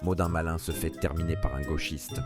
Modin Malin se fait terminer par un gauchiste.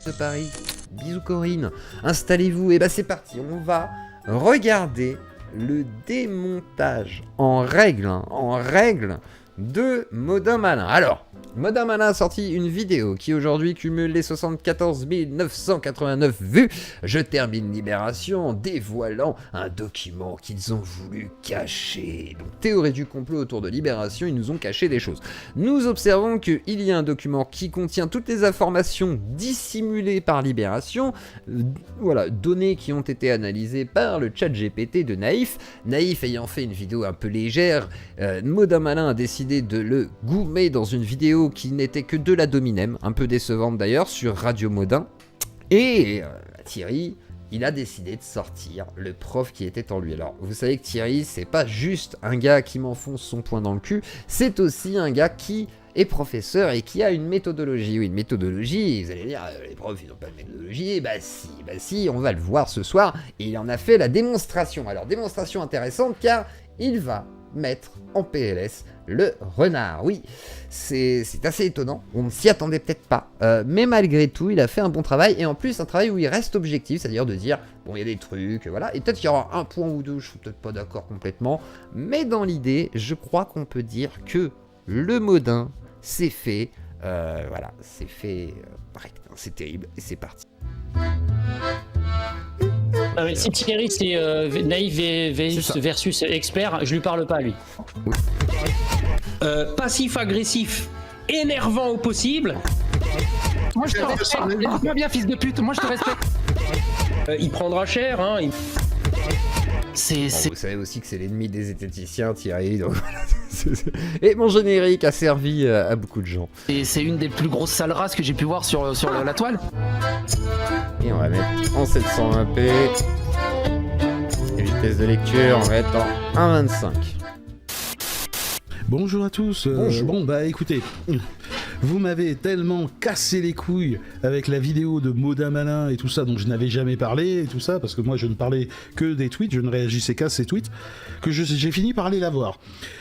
De Paris, bisous Corinne, installez-vous, et bah c'est parti, on va regarder le démontage en règle de Modin Malin. Alors, Modin Malin a sorti une vidéo qui aujourd'hui cumule les 74 989 vues. Je termine Libération en dévoilant un document qu'ils ont voulu cacher. Donc, théorie du complot autour de Libération, ils nous ont caché des choses. Nous observons qu'il y a un document qui contient toutes les informations dissimulées par Libération, voilà, données qui ont été analysées par le chat GPT de Naïf. Naïf ayant fait une vidéo un peu légère, Modin Malin a décidé de le goumer dans une vidéo qui n'était que de la dominem, un peu décevante d'ailleurs, sur Radio Modin. Et Thierry, il a décidé de sortir le prof qui était en lui. Alors, vous savez que Thierry, c'est pas juste un gars qui m'enfonce son poing dans le cul, c'est aussi un gars qui est professeur et qui a une méthodologie. Oui, une méthodologie, vous allez dire, les profs, ils n'ont pas de méthodologie. Bah si, on va le voir ce soir. Et il en a fait la démonstration. Alors, démonstration intéressante car il va mettre en PLS le renard. Oui, c'est assez étonnant, on ne s'y attendait peut-être pas, mais malgré tout, il a fait un bon travail, et en plus un travail où il reste objectif, c'est-à-dire de dire, bon, il y a des trucs, voilà, et peut-être qu'il y aura un point ou deux, je suis peut-être pas d'accord complètement, mais dans l'idée, je crois qu'on peut dire que le Modin, c'est fait, voilà, c'est fait, c'est terrible, et c'est parti. Si Thierry c'est naïf versus expert, je lui parle pas lui. Oui. Passif-agressif, énervant au possible. Moi je te respecte, laisse-moi bien fils de pute, moi je te respecte. Il prendra cher, hein. Bon, vous savez aussi que c'est l'ennemi des esthéticiens, Thierry. Donc... Et mon générique a servi à beaucoup de gens. Et c'est une des plus grosses sales races que j'ai pu voir sur la toile. Et on va mettre en 720p. Et vitesse de lecture, on va être en 1.25. Bonjour à tous. Bonjour. Bon bah écoutez, vous m'avez tellement cassé les couilles avec la vidéo de Modin Malin et tout ça dont je n'avais jamais parlé et tout ça, parce que moi je ne parlais que des tweets, je ne réagissais qu'à ces tweets, que j'ai fini par aller la voir.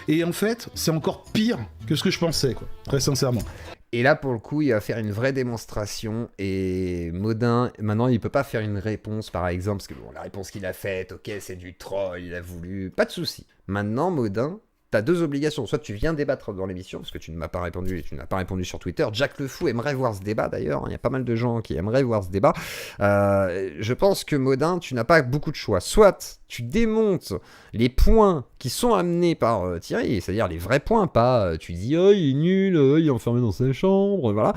Et en fait, c'est encore pire que ce que je pensais, quoi, très sincèrement. Et là, pour le coup, il va faire une vraie démonstration. Et Modin, maintenant, il peut pas faire une réponse, par exemple, parce que bon, la réponse qu'il a faite, ok, c'est du troll, il a voulu, pas de souci. Maintenant, Modin, t'as deux obligations. Soit tu viens débattre dans l'émission, parce que tu ne m'as pas répondu et tu n'as pas répondu sur Twitter. Jack Le Fou aimerait voir ce débat d'ailleurs. Il y a pas mal de gens qui aimeraient voir ce débat. Je pense que Modin, tu n'as pas beaucoup de choix. Soit tu démontes les points qui sont amenés par Thierry, c'est-à-dire les vrais points, pas tu dis oh il est nul, il est enfermé dans sa chambre, voilà.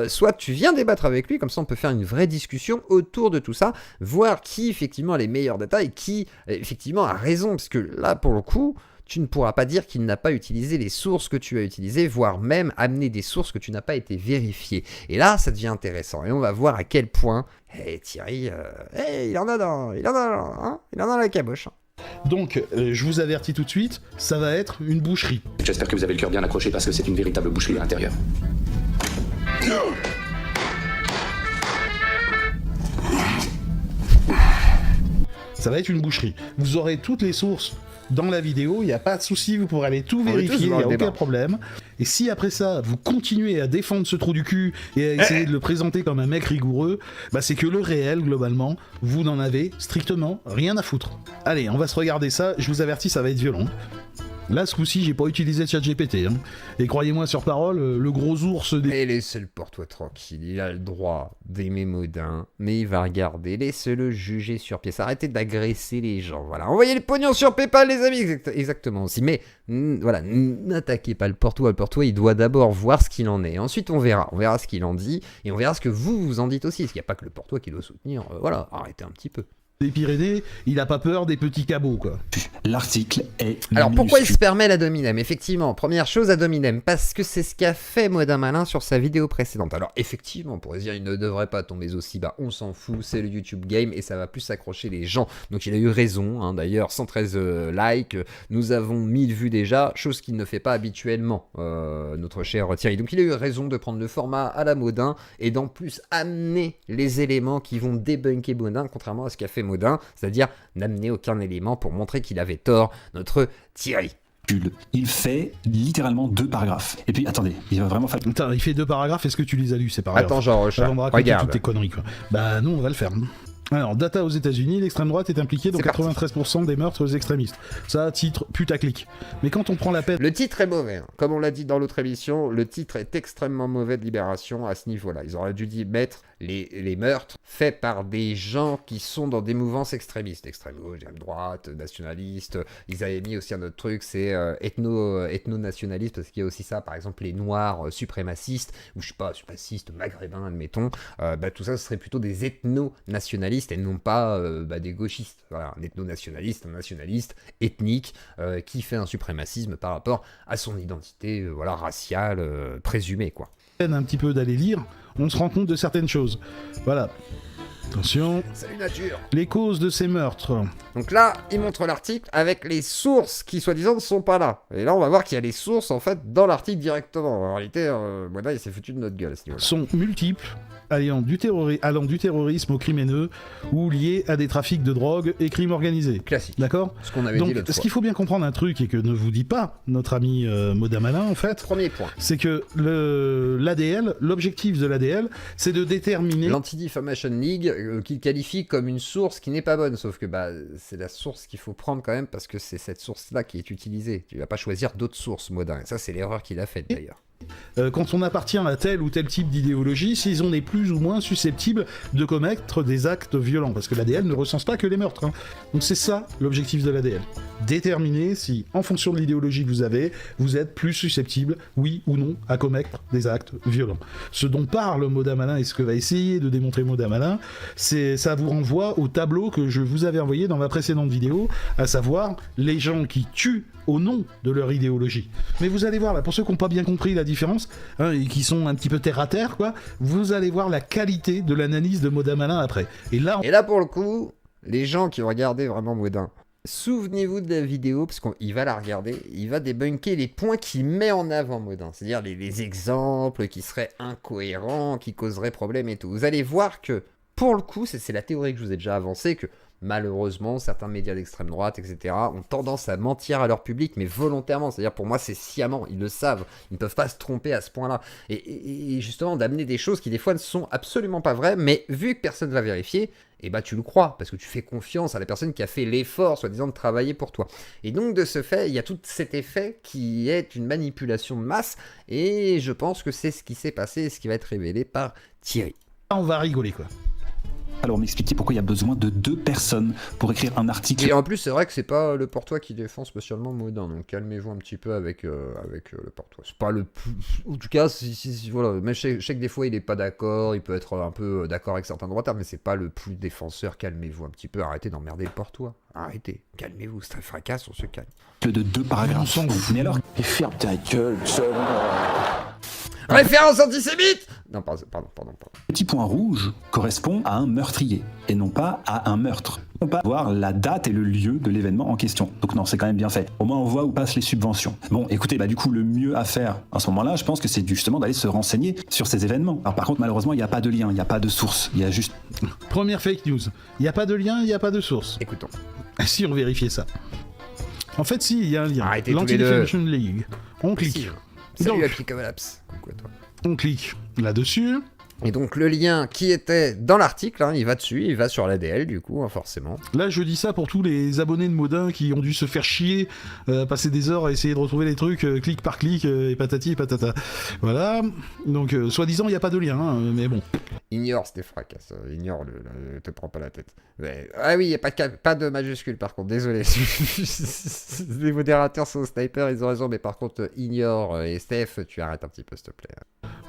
Soit tu viens débattre avec lui, comme ça on peut faire une vraie discussion autour de tout ça, voir qui effectivement a les meilleures datas et qui effectivement a raison, parce que là pour le coup, tu ne pourras pas dire qu'il n'a pas utilisé les sources que tu as utilisées, voire même amener des sources que tu n'as pas été vérifiées. Et là, ça devient intéressant. Et on va voir à quel point Thierry, il en a dans la caboche. Donc, je vous avertis tout de suite, ça va être une boucherie. J'espère que vous avez le cœur bien accroché parce que c'est une véritable boucherie à l'intérieur. Ça va être une boucherie. Vous aurez toutes les sources dans la vidéo, il n'y a pas de souci, vous pourrez aller tout vérifier, il n'y a aucun problème. Et si après ça, vous continuez à défendre ce trou du cul et à essayer de le présenter comme un mec rigoureux, bah c'est que le réel, globalement, vous n'en avez strictement rien à foutre. Allez, on va se regarder ça, je vous avertis, ça va être violent. Là, ce coup-ci, j'ai pas utilisé ChatGPT. Hein. Et croyez-moi sur parole, le gros ours... Et laissez-le pour toi tranquille, il a le droit d'aimer Modin, mais il va regarder, laissez-le juger sur pièce. Arrêtez d'agresser les gens, voilà. Envoyez le pognon sur PayPal, les amis, exactement aussi. Mais voilà, n'attaquez pas le Portois. Le Portois, il doit d'abord voir ce qu'il en est. Ensuite, on verra ce qu'il en dit, et on verra ce que vous en dites aussi. Parce qu'il n'y a pas que le Portois qui doit soutenir. Voilà, arrêtez un petit peu. Des Pyrénées, il a pas peur des petits cabots, quoi. L'article est... Alors pourquoi il se permet la dominem? Effectivement, première chose, la dominem, parce que c'est ce qu'a fait Modin Malin sur sa vidéo précédente. Alors effectivement, on pourrait se dire, il ne devrait pas tomber aussi bas, on s'en fout, c'est le YouTube game, et ça va plus accrocher les gens. Donc il a eu raison, hein. D'ailleurs, 113 likes, nous avons 1000 vues déjà, chose qu'il ne fait pas habituellement, notre cher Thierry. Donc il a eu raison de prendre le format à la Modin, et d'en plus amener les éléments qui vont débunker Modin, contrairement à ce qu'a fait Modin, c'est-à-dire n'amener aucun élément pour montrer qu'il avait tort, notre Thierry. Il fait littéralement 2 paragraphes. Et puis, attendez, il va vraiment faire... Attends, il fait 2 paragraphes, est-ce que tu les as lus, ces paragraphes? Attends, genre, Avant de raconter regarde. toutes tes conneries, quoi. Bah non, on va le faire. Alors, data aux États-Unis, l'extrême droite est impliquée dans C'est parti. 93% des meurtres extrémistes. Ça, titre putaclic. Mais quand on prend la peine... Le titre est mauvais, hein. Comme on l'a dit dans l'autre émission, le titre est extrêmement mauvais de Libération à ce niveau-là. Ils auraient dû mettre les meurtres faits par des gens qui sont dans des mouvances extrémistes, extrême gauche, extrême droite, nationalistes. Ils avaient mis aussi un autre truc, c'est ethno-nationaliste, parce qu'il y a aussi ça, par exemple les noirs suprémacistes, ou je sais pas, suprémacistes maghrébins, admettons. Tout ça, ce serait plutôt des ethno-nationalistes et non pas des gauchistes. Voilà, un ethno-nationaliste, un nationaliste ethnique qui fait un suprémacisme par rapport à son identité raciale présumée, quoi. Un petit peu d'aller lire, on se rend compte de certaines choses. Voilà. Attention. Salut nature. Les causes de ces meurtres. Donc là, il montre l'article avec les sources qui, soi-disant, ne sont pas là. Et là, on va voir qu'il y a les sources, en fait, dans l'article directement. En réalité, Modin, il s'est foutu de notre gueule à ce niveau-là. Sont multiples, allant du terrorisme au crime haineux ou liés à des trafics de drogue et crimes organisés. Classique. D'accord? Ce qu'on avait Donc, dit l'autre ce fois. qu'il faut bien comprendre un truc et que ne vous dit pas notre ami Modin Malin, en fait, Premier point. c'est que l'ADL, l'objectif de l'ADL, c'est de déterminer... L'Anti-Defamation League, qu'il qualifie comme une source qui n'est pas bonne, sauf que c'est la source qu'il faut prendre quand même, parce que c'est cette source-là qui est utilisée. Tu vas pas choisir d'autres sources, Modin. Et ça, c'est l'erreur qu'il a faite, d'ailleurs. Quand on appartient à tel ou tel type d'idéologie, s'ils on est plus ou moins susceptibles de commettre des actes violents, parce que l'ADL ne recense pas que les meurtres. Hein. Donc c'est ça l'objectif de l'ADL. Déterminer si, en fonction de l'idéologie que vous avez, vous êtes plus susceptible, oui ou non, à commettre des actes violents. Ce dont parle Modin Malin et ce que va essayer de démontrer Modin Malin, ça vous renvoie au tableau que je vous avais envoyé dans ma précédente vidéo, à savoir les gens qui tuent au nom de leur idéologie. Mais vous allez voir, là, pour ceux qui n'ont pas bien compris la différence, hein, et qui sont un petit peu terre à terre, quoi, vous allez voir la qualité de l'analyse de Modin Malin après. Et là, Pour le coup, les gens qui ont regardé vraiment Modin, souvenez-vous de la vidéo, parce qu'il va la regarder, il va débunker les points qu'il met en avant, Modin. C'est-à-dire les exemples qui seraient incohérents, qui causeraient problème et tout. Vous allez voir que, pour le coup, c'est la théorie que je vous ai déjà avancée, que malheureusement, certains médias d'extrême droite, etc., ont tendance à mentir à leur public, mais volontairement. C'est-à-dire, pour moi, c'est sciemment. Ils le savent. Ils ne peuvent pas se tromper à ce point-là. Et justement, d'amener des choses qui, des fois, ne sont absolument pas vraies, mais vu que personne ne va vérifier, tu le crois, parce que tu fais confiance à la personne qui a fait l'effort, soi-disant, de travailler pour toi. Et donc, de ce fait, il y a tout cet effet qui est une manipulation de masse, et je pense que c'est ce qui s'est passé et ce qui va être révélé par Thierry. on va rigoler, quoi. Alors m'expliquer pourquoi il y a besoin de 2 personnes pour écrire un article. Et en plus, c'est vrai que c'est pas le Portois qui défend spécialement Modin, donc calmez-vous un petit peu avec le Portois. C'est pas le plus... En tout cas, voilà. Mais je sais que des fois, il est pas d'accord, il peut être un peu d'accord avec certains droitards, mais c'est pas le plus défenseur. Calmez-vous un petit peu, arrêtez d'emmerder le Portois. Arrêtez, calmez-vous, c'est un fracas, on se calme. Que de 2 paragraphes. Mais alors... Et ferme ta gueule, seul. Référence antisémite. Non, pardon. Petit point rouge correspond à un meurtrier, et non pas à un meurtre. On peut pas voir la date et le lieu de l'événement en question. Donc non, c'est quand même bien fait. Au moins on voit où passent les subventions. Bon, écoutez, du coup, le mieux à faire à ce moment-là, je pense que c'est justement d'aller se renseigner sur ces événements. Alors par contre, malheureusement, il n'y a pas de lien, il n'y a pas de source. Il y a juste... Première fake news. Il n'y a pas de lien, il n'y a pas de source. Écoutons. Si on vérifiait ça. En fait, si, il y a un lien. Arrêtez tous les deux. L'Anti-Defamation League. On clique. Salut, Donc, Applicablaps. Coucou à toi. on clique là-dessus. Et donc le lien qui était dans l'article, il va dessus, il va sur l'ADL du coup, forcément. Là, je dis ça pour tous les abonnés de Modin qui ont dû se faire chier, passer des heures à essayer de retrouver les trucs clic par clic, et patati et patata. Voilà. Donc, soi-disant, il n'y a pas de lien, mais bon. Ignore ces fracas, te prends pas la tête. Mais... Ah oui, il n'y a pas de majuscule par contre, désolé. Les modérateurs sont snipers, ils ont raison, mais par contre, ignore, et Steph, tu arrêtes un petit peu, s'il te plaît.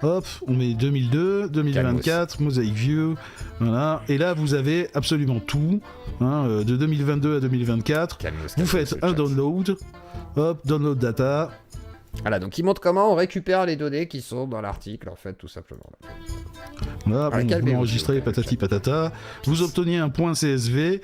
Hop, on met 2002, 2024, Mosaic View, voilà. Et là, vous avez absolument tout, de 2022 à 2024. Vous faites un download, hop, download data. Voilà, donc il montre comment on récupère les données qui sont dans l'article, en fait, tout simplement. Voilà, vous enregistrez patati patata, vous obtenez un .csv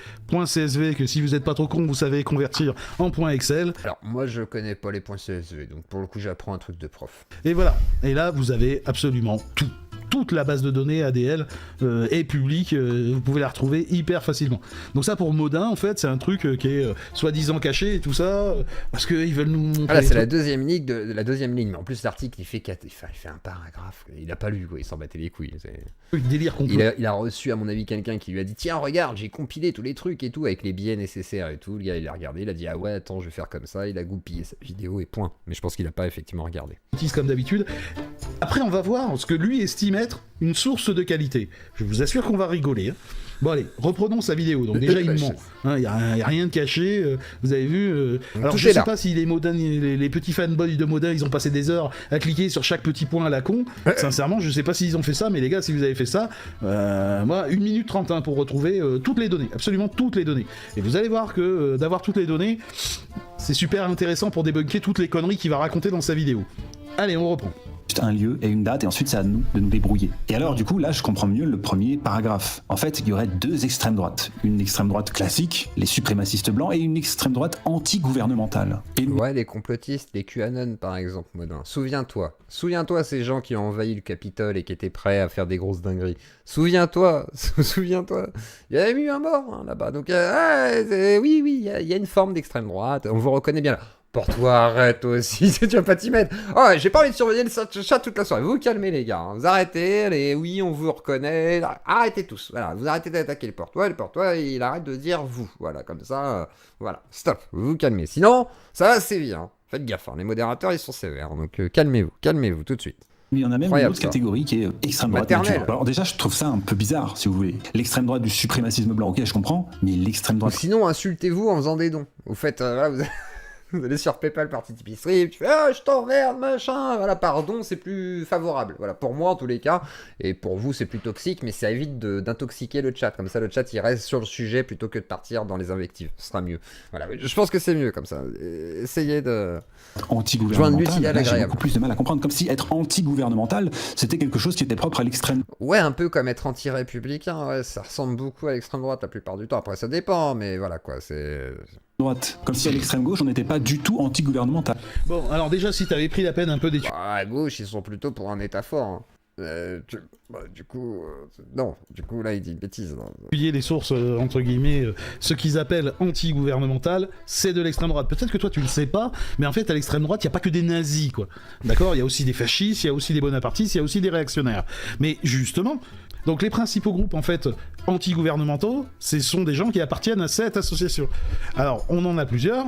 que si vous n'êtes pas trop con, vous savez convertir en .excel. Alors, moi, je connais pas les .csv, donc pour le coup, j'apprends un truc de prof. Et voilà, et là, vous avez absolument tout toute la base de données ADL est publique, vous pouvez la retrouver hyper facilement. Donc ça pour Modin en fait c'est un truc qui est soi-disant caché et tout ça, parce qu'ils veulent nous montrer... Voilà, c'est la deuxième ligne, la deuxième ligne, mais en plus l'article il fait un paragraphe, il a pas lu quoi, il s'en battait les couilles. Délire complot. Il a reçu à mon avis quelqu'un qui lui a dit tiens regarde j'ai compilé tous les trucs et tout avec les billets nécessaires et tout, le gars il a regardé, il a dit ah ouais attends je vais faire comme ça, il a goupillé sa vidéo et point, mais je pense qu'il a pas effectivement regardé. Comme d'habitude. Après on va voir ce que lui estime être une source de qualité. Je vous assure qu'on va rigoler. Hein. Bon allez, reprenons sa vidéo. Donc déjà il ment, il n'y a rien de caché, vous avez vu. Alors je sais pas si les Modin, les petits fanboys de Modin, ils ont passé des heures à cliquer sur chaque petit point à la con. Sincèrement, je sais pas s'ils ont fait ça, mais les gars, si vous avez fait ça, moi 1 minute 30 hein, pour retrouver toutes les données, absolument toutes les données. Et vous allez voir que d'avoir toutes les données, c'est super intéressant pour débunker toutes les conneries qu'il va raconter dans sa vidéo. Allez, on reprend. Un lieu et une date, et ensuite c'est à nous de nous débrouiller. Et alors du coup là je comprends mieux le premier paragraphe. En fait il y aurait 2 extrêmes droites. Une extrême droite classique, les suprémacistes blancs, et une extrême droite anti-gouvernementale. Ouais, les complotistes, les QAnon par exemple, Modin. Souviens-toi ces gens qui ont envahi le Capitole et qui étaient prêts à faire des grosses dingueries. Souviens-toi, il y avait eu un mort hein, là-bas. Donc oui, il y a une forme d'extrême droite, on vous reconnaît bien là. Porte-toi, arrête aussi, tu vas pas t'y mettre. Oh, j'ai pas envie de surveiller le chat toute la soirée. Vous calmez les gars, hein. Vous arrêtez, oui, on vous reconnaît. Arrêtez tous, voilà, vous arrêtez d'attaquer le porte-toi, il arrête de dire vous. Voilà, comme ça, voilà, stop, vous vous calmez. Sinon, ça va sévir, hein. Faites gaffe, hein. Les modérateurs ils sont sévères, donc calmez-vous tout de suite. Mais il y en a même une autre catégorie qui est extrême droite. Alors déjà, je trouve ça un peu bizarre, si vous voulez. L'extrême droite du suprémacisme blanc, ok, je comprends, mais l'extrême droite... Ou sinon, insultez-vous en faisant des dons. Vous faites, voilà, vous allez sur PayPal, partie Tipeee Stream, tu fais ah je t'emmerde machin, voilà pardon c'est plus favorable, voilà pour moi en tous les cas, et pour vous c'est plus toxique mais ça évite d'intoxiquer le chat, comme ça le chat il reste sur le sujet plutôt que de partir dans les invectives, ce sera mieux, voilà je pense que c'est mieux comme ça, essayez de joindre l'utile à l'agréable. J'ai beaucoup plus de mal à comprendre, comme si être anti-gouvernemental c'était quelque chose qui était propre à l'extrême. Ouais, un peu comme être anti-républicain, ouais, ça ressemble beaucoup à l'extrême droite la plupart du temps, après ça dépend, mais voilà quoi, c'est... droite, comme si à l'extrême gauche on n'était pas du tout anti-gouvernemental. Bon, alors déjà si t'avais pris la peine un peu d'étudier... à gauche ils sont plutôt pour un état fort, hein. Du coup là il dit une bêtise. Les sources entre guillemets, ce qu'ils appellent anti-gouvernemental, c'est de l'extrême droite. Peut-être que toi tu le sais pas, mais en fait à l'extrême droite il y a pas que des nazis quoi. D'accord, il y a aussi des fascistes, il y a aussi des bonapartistes, il y a aussi des réactionnaires. Mais justement, donc les principaux groupes en fait anti-gouvernementaux, ce sont des gens qui appartiennent à cette association. Alors on en a plusieurs.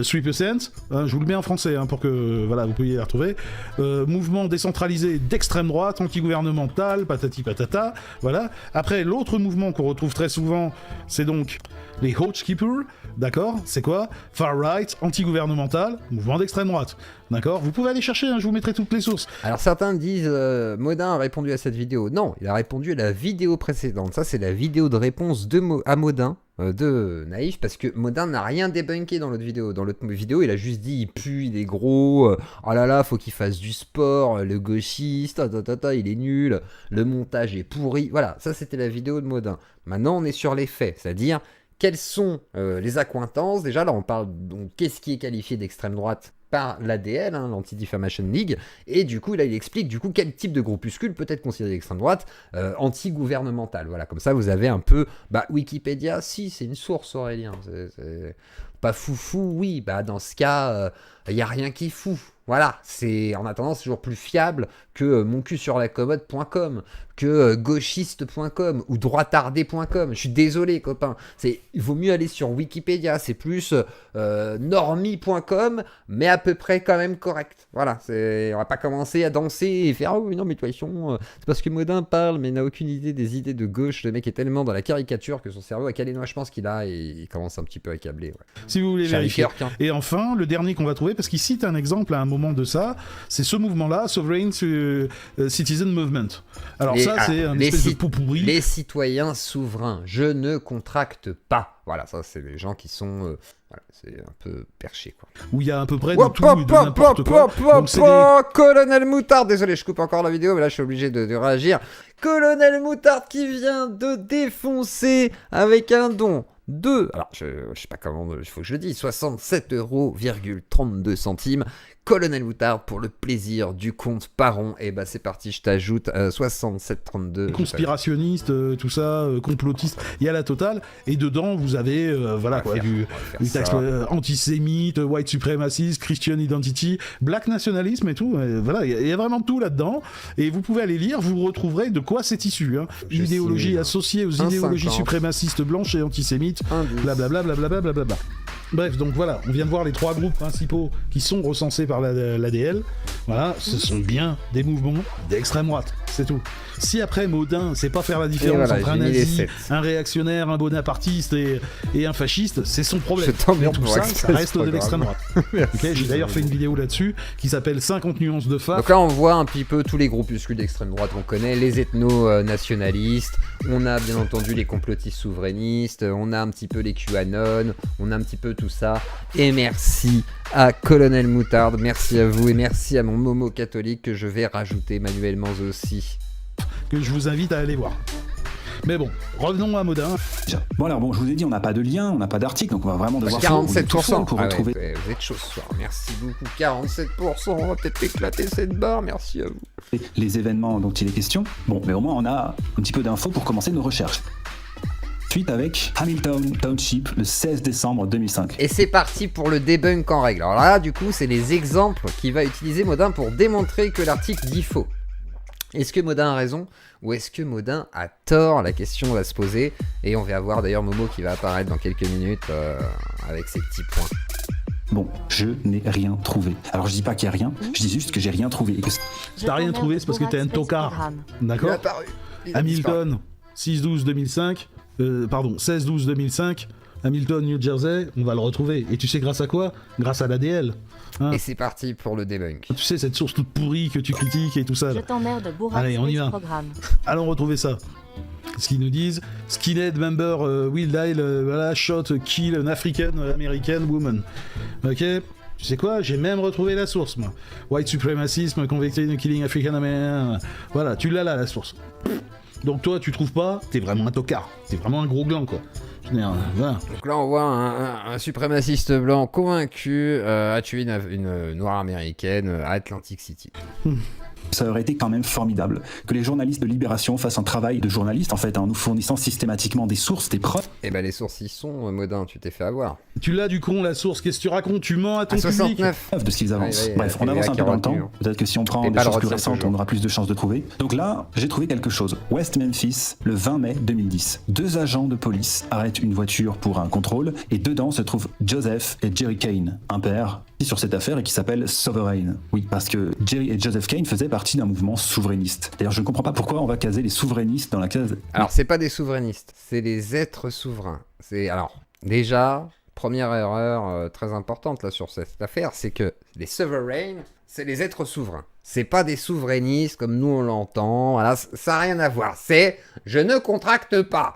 Sweep Sense, je vous le mets en français hein, pour que voilà, vous puissiez la retrouver. Mouvement décentralisé d'extrême droite, anti-gouvernemental, patati patata, voilà. Après, l'autre mouvement qu'on retrouve très souvent, c'est donc les Housekeepers, d'accord. C'est quoi? Far right, anti-gouvernemental, mouvement d'extrême droite, d'accord. Vous pouvez aller chercher, hein, je vous mettrai toutes les sources. Alors certains disent, Modin a répondu à cette vidéo. Non, il a répondu à la vidéo précédente. Ça, c'est la vidéo de réponse à Modin. De Naïf, parce que Modin n'a rien débunké dans l'autre vidéo. Dans l'autre vidéo, il a juste dit il pue, il est gros, oh là là, faut qu'il fasse du sport, le gauchiste, il est nul, le montage est pourri. Voilà, ça c'était la vidéo de Modin. Maintenant, on est sur les faits, c'est-à-dire quelles sont les accointances. Déjà, là, on parle donc qu'est-ce qui est qualifié d'extrême droite par l'ADL, hein, l'Anti-Defamation League, et du coup, là, il explique du coup quel type de groupuscule peut être considéré d'extrême droite anti-gouvernemental. Voilà, comme ça, vous avez un peu... Wikipédia, si, c'est une source, Aurélien. C'est pas foufou, oui, dans ce cas, il n'y a rien qui est fou. Voilà, c'est en attendant, c'est toujours plus fiable que monculsurlacommode.com, que gauchiste.com ou droitardé.com. Je suis désolé, copains. Il vaut mieux aller sur Wikipédia, c'est plus normie.com, mais à peu près quand même correct. Voilà, on va pas commencer à danser et faire oh non mais de toute façon, c'est parce que Modin parle, mais il n'a aucune idée des idées de gauche. Le mec est tellement dans la caricature que son cerveau a calé. Je pense qu'il a et il commence un petit peu à câbler. Ouais. Si vous voulez vérifier. Et enfin, le dernier qu'on va trouver, parce qu'il cite un exemple à un moment de ça, c'est ce mouvement-là, Sovereign Citizen Movement. Alors c'est un espèce de pot pourri. Les citoyens souverains, je ne contracte pas. Voilà, ça c'est les gens qui sont... voilà, c'est un peu perché quoi. Où il y a à peu près de tout et de n'importe quoi. Donc, Colonel Moutarde, désolé je coupe encore la vidéo, mais là je suis obligé de réagir. Colonel Moutarde qui vient de défoncer avec un don alors je sais pas comment, il faut que je le dise, 67,32 €. Colonel Moutarde, pour le plaisir du compte Paron, et bah c'est parti, je t'ajoute 67,32. Conspirationniste, tout ça, complotiste, il y a la totale, et dedans vous avez du texte antisémite, white supremaciste, Christian identity, black nationalisme et tout, voilà, il y a vraiment tout là-dedans, et vous pouvez aller lire, vous retrouverez de quoi c'est issu, hein. Idéologie associée aux idéologies suprémacistes blanches et antisémites, blablabla, blablabla, blablabla. Bref, donc voilà, on vient de voir les 3 groupes principaux qui sont recensés par l'ADL. Voilà, ce sont bien des mouvements d'extrême droite, c'est tout. Si après Maudin sait pas faire la différence entre un nazi, un réactionnaire, un bonapartiste et un fasciste, c'est son problème. Mais tout ça, ça reste de l'extrême droite. Okay, j'ai d'ailleurs fait une vidéo là-dessus qui s'appelle 50 nuances de phare. Donc là, on voit un petit peu tous les groupuscules d'extrême droite qu'on connaît, les ethno-nationalistes, on a bien entendu les complotistes souverainistes, on a un petit peu les QAnon, on a un petit peu tout ça. Et merci à Colonel Moutarde, merci à vous et merci à mon Momo catholique que je vais rajouter manuellement aussi. Que je vous invite à aller voir. Mais bon, revenons à Maudin. Bon alors bon, je vous ai dit, on n'a pas de lien, on n'a pas d'article, donc on va vraiment devoir 47% pour retrouver. Ouais, vous êtes chaud ce soir, merci beaucoup. 47%, on va peut-être éclater cette barre, merci à vous. Les événements dont il est question. Bon, mais au moins on a un petit peu d'infos pour commencer nos recherches. Suite avec Hamilton Township le 16 décembre 2005. Et c'est parti pour le debunk en règle. Alors là, du coup, c'est les exemples qu'il va utiliser Maudin pour démontrer que l'article dit faux. Est-ce que Maudin a raison ou est-ce que Maudin a tort? La question va se poser et on va voir d'ailleurs Momo qui va apparaître dans quelques minutes avec ses petits points. Bon, je n'ai rien trouvé. Alors je dis pas qu'il y a rien, je dis juste que j'ai rien trouvé. Et que... T'as rien trouvé, c'est parce que t'es un tocard. D'accord. Hamilton, 6-12-2005, 16-12-2005, Hamilton, New Jersey, on va le retrouver. Et tu sais grâce à quoi? Grâce à l'ADL. Hein. Et c'est parti pour le debunk. Tu sais, cette source toute pourrie que tu critiques et tout ça. Je t'emmerde, bourrasse. Allez, on y va. Allons retrouver ça. Ce qu'ils nous disent, skinhead member will die, voilà, shot, kill an African American woman. Ok, tu sais quoi, j'ai même retrouvé la source, moi. White supremacism, convicted in killing African American. Voilà, tu l'as là, la source. Donc toi, tu trouves pas, t'es vraiment un tocard. T'es vraiment un gros gland, quoi. Voilà. Donc là, on voit un suprémaciste blanc convaincu a tué une noire américaine à Atlantic City. Ça aurait été quand même formidable que les journalistes de Libération fassent un travail de journaliste en fait, en nous fournissant systématiquement des sources, des preuves. Et ben les sources y sont, Maudin, tu t'es fait avoir. Tu l'as du con la source, qu'est-ce que tu racontes? Tu mens à ton public. 69 de ce qu'ils avancent. Ouais, bref, on avance un peu dans le temps. Peut-être que si on prend des choses plus récentes, on aura plus de chances de trouver. Donc là, j'ai trouvé quelque chose. West Memphis, le 20 mai 2010. 2 agents de police arrêtent une voiture pour un contrôle et dedans se trouvent Joseph et Jerry Kane, un père sur cette affaire et qui s'appelle Sovereign. Oui, parce que Jerry et Joseph Kane faisaient partie d'un mouvement souverainiste. D'ailleurs, je ne comprends pas pourquoi on va caser les souverainistes dans la case. Alors, c'est pas des souverainistes, c'est des êtres souverains. Alors, déjà, première erreur très importante là sur cette affaire, c'est que les sovereigns, c'est les êtres souverains. C'est pas des souverainistes comme nous on l'entend. Voilà, ça n'a rien à voir. C'est je ne contracte pas.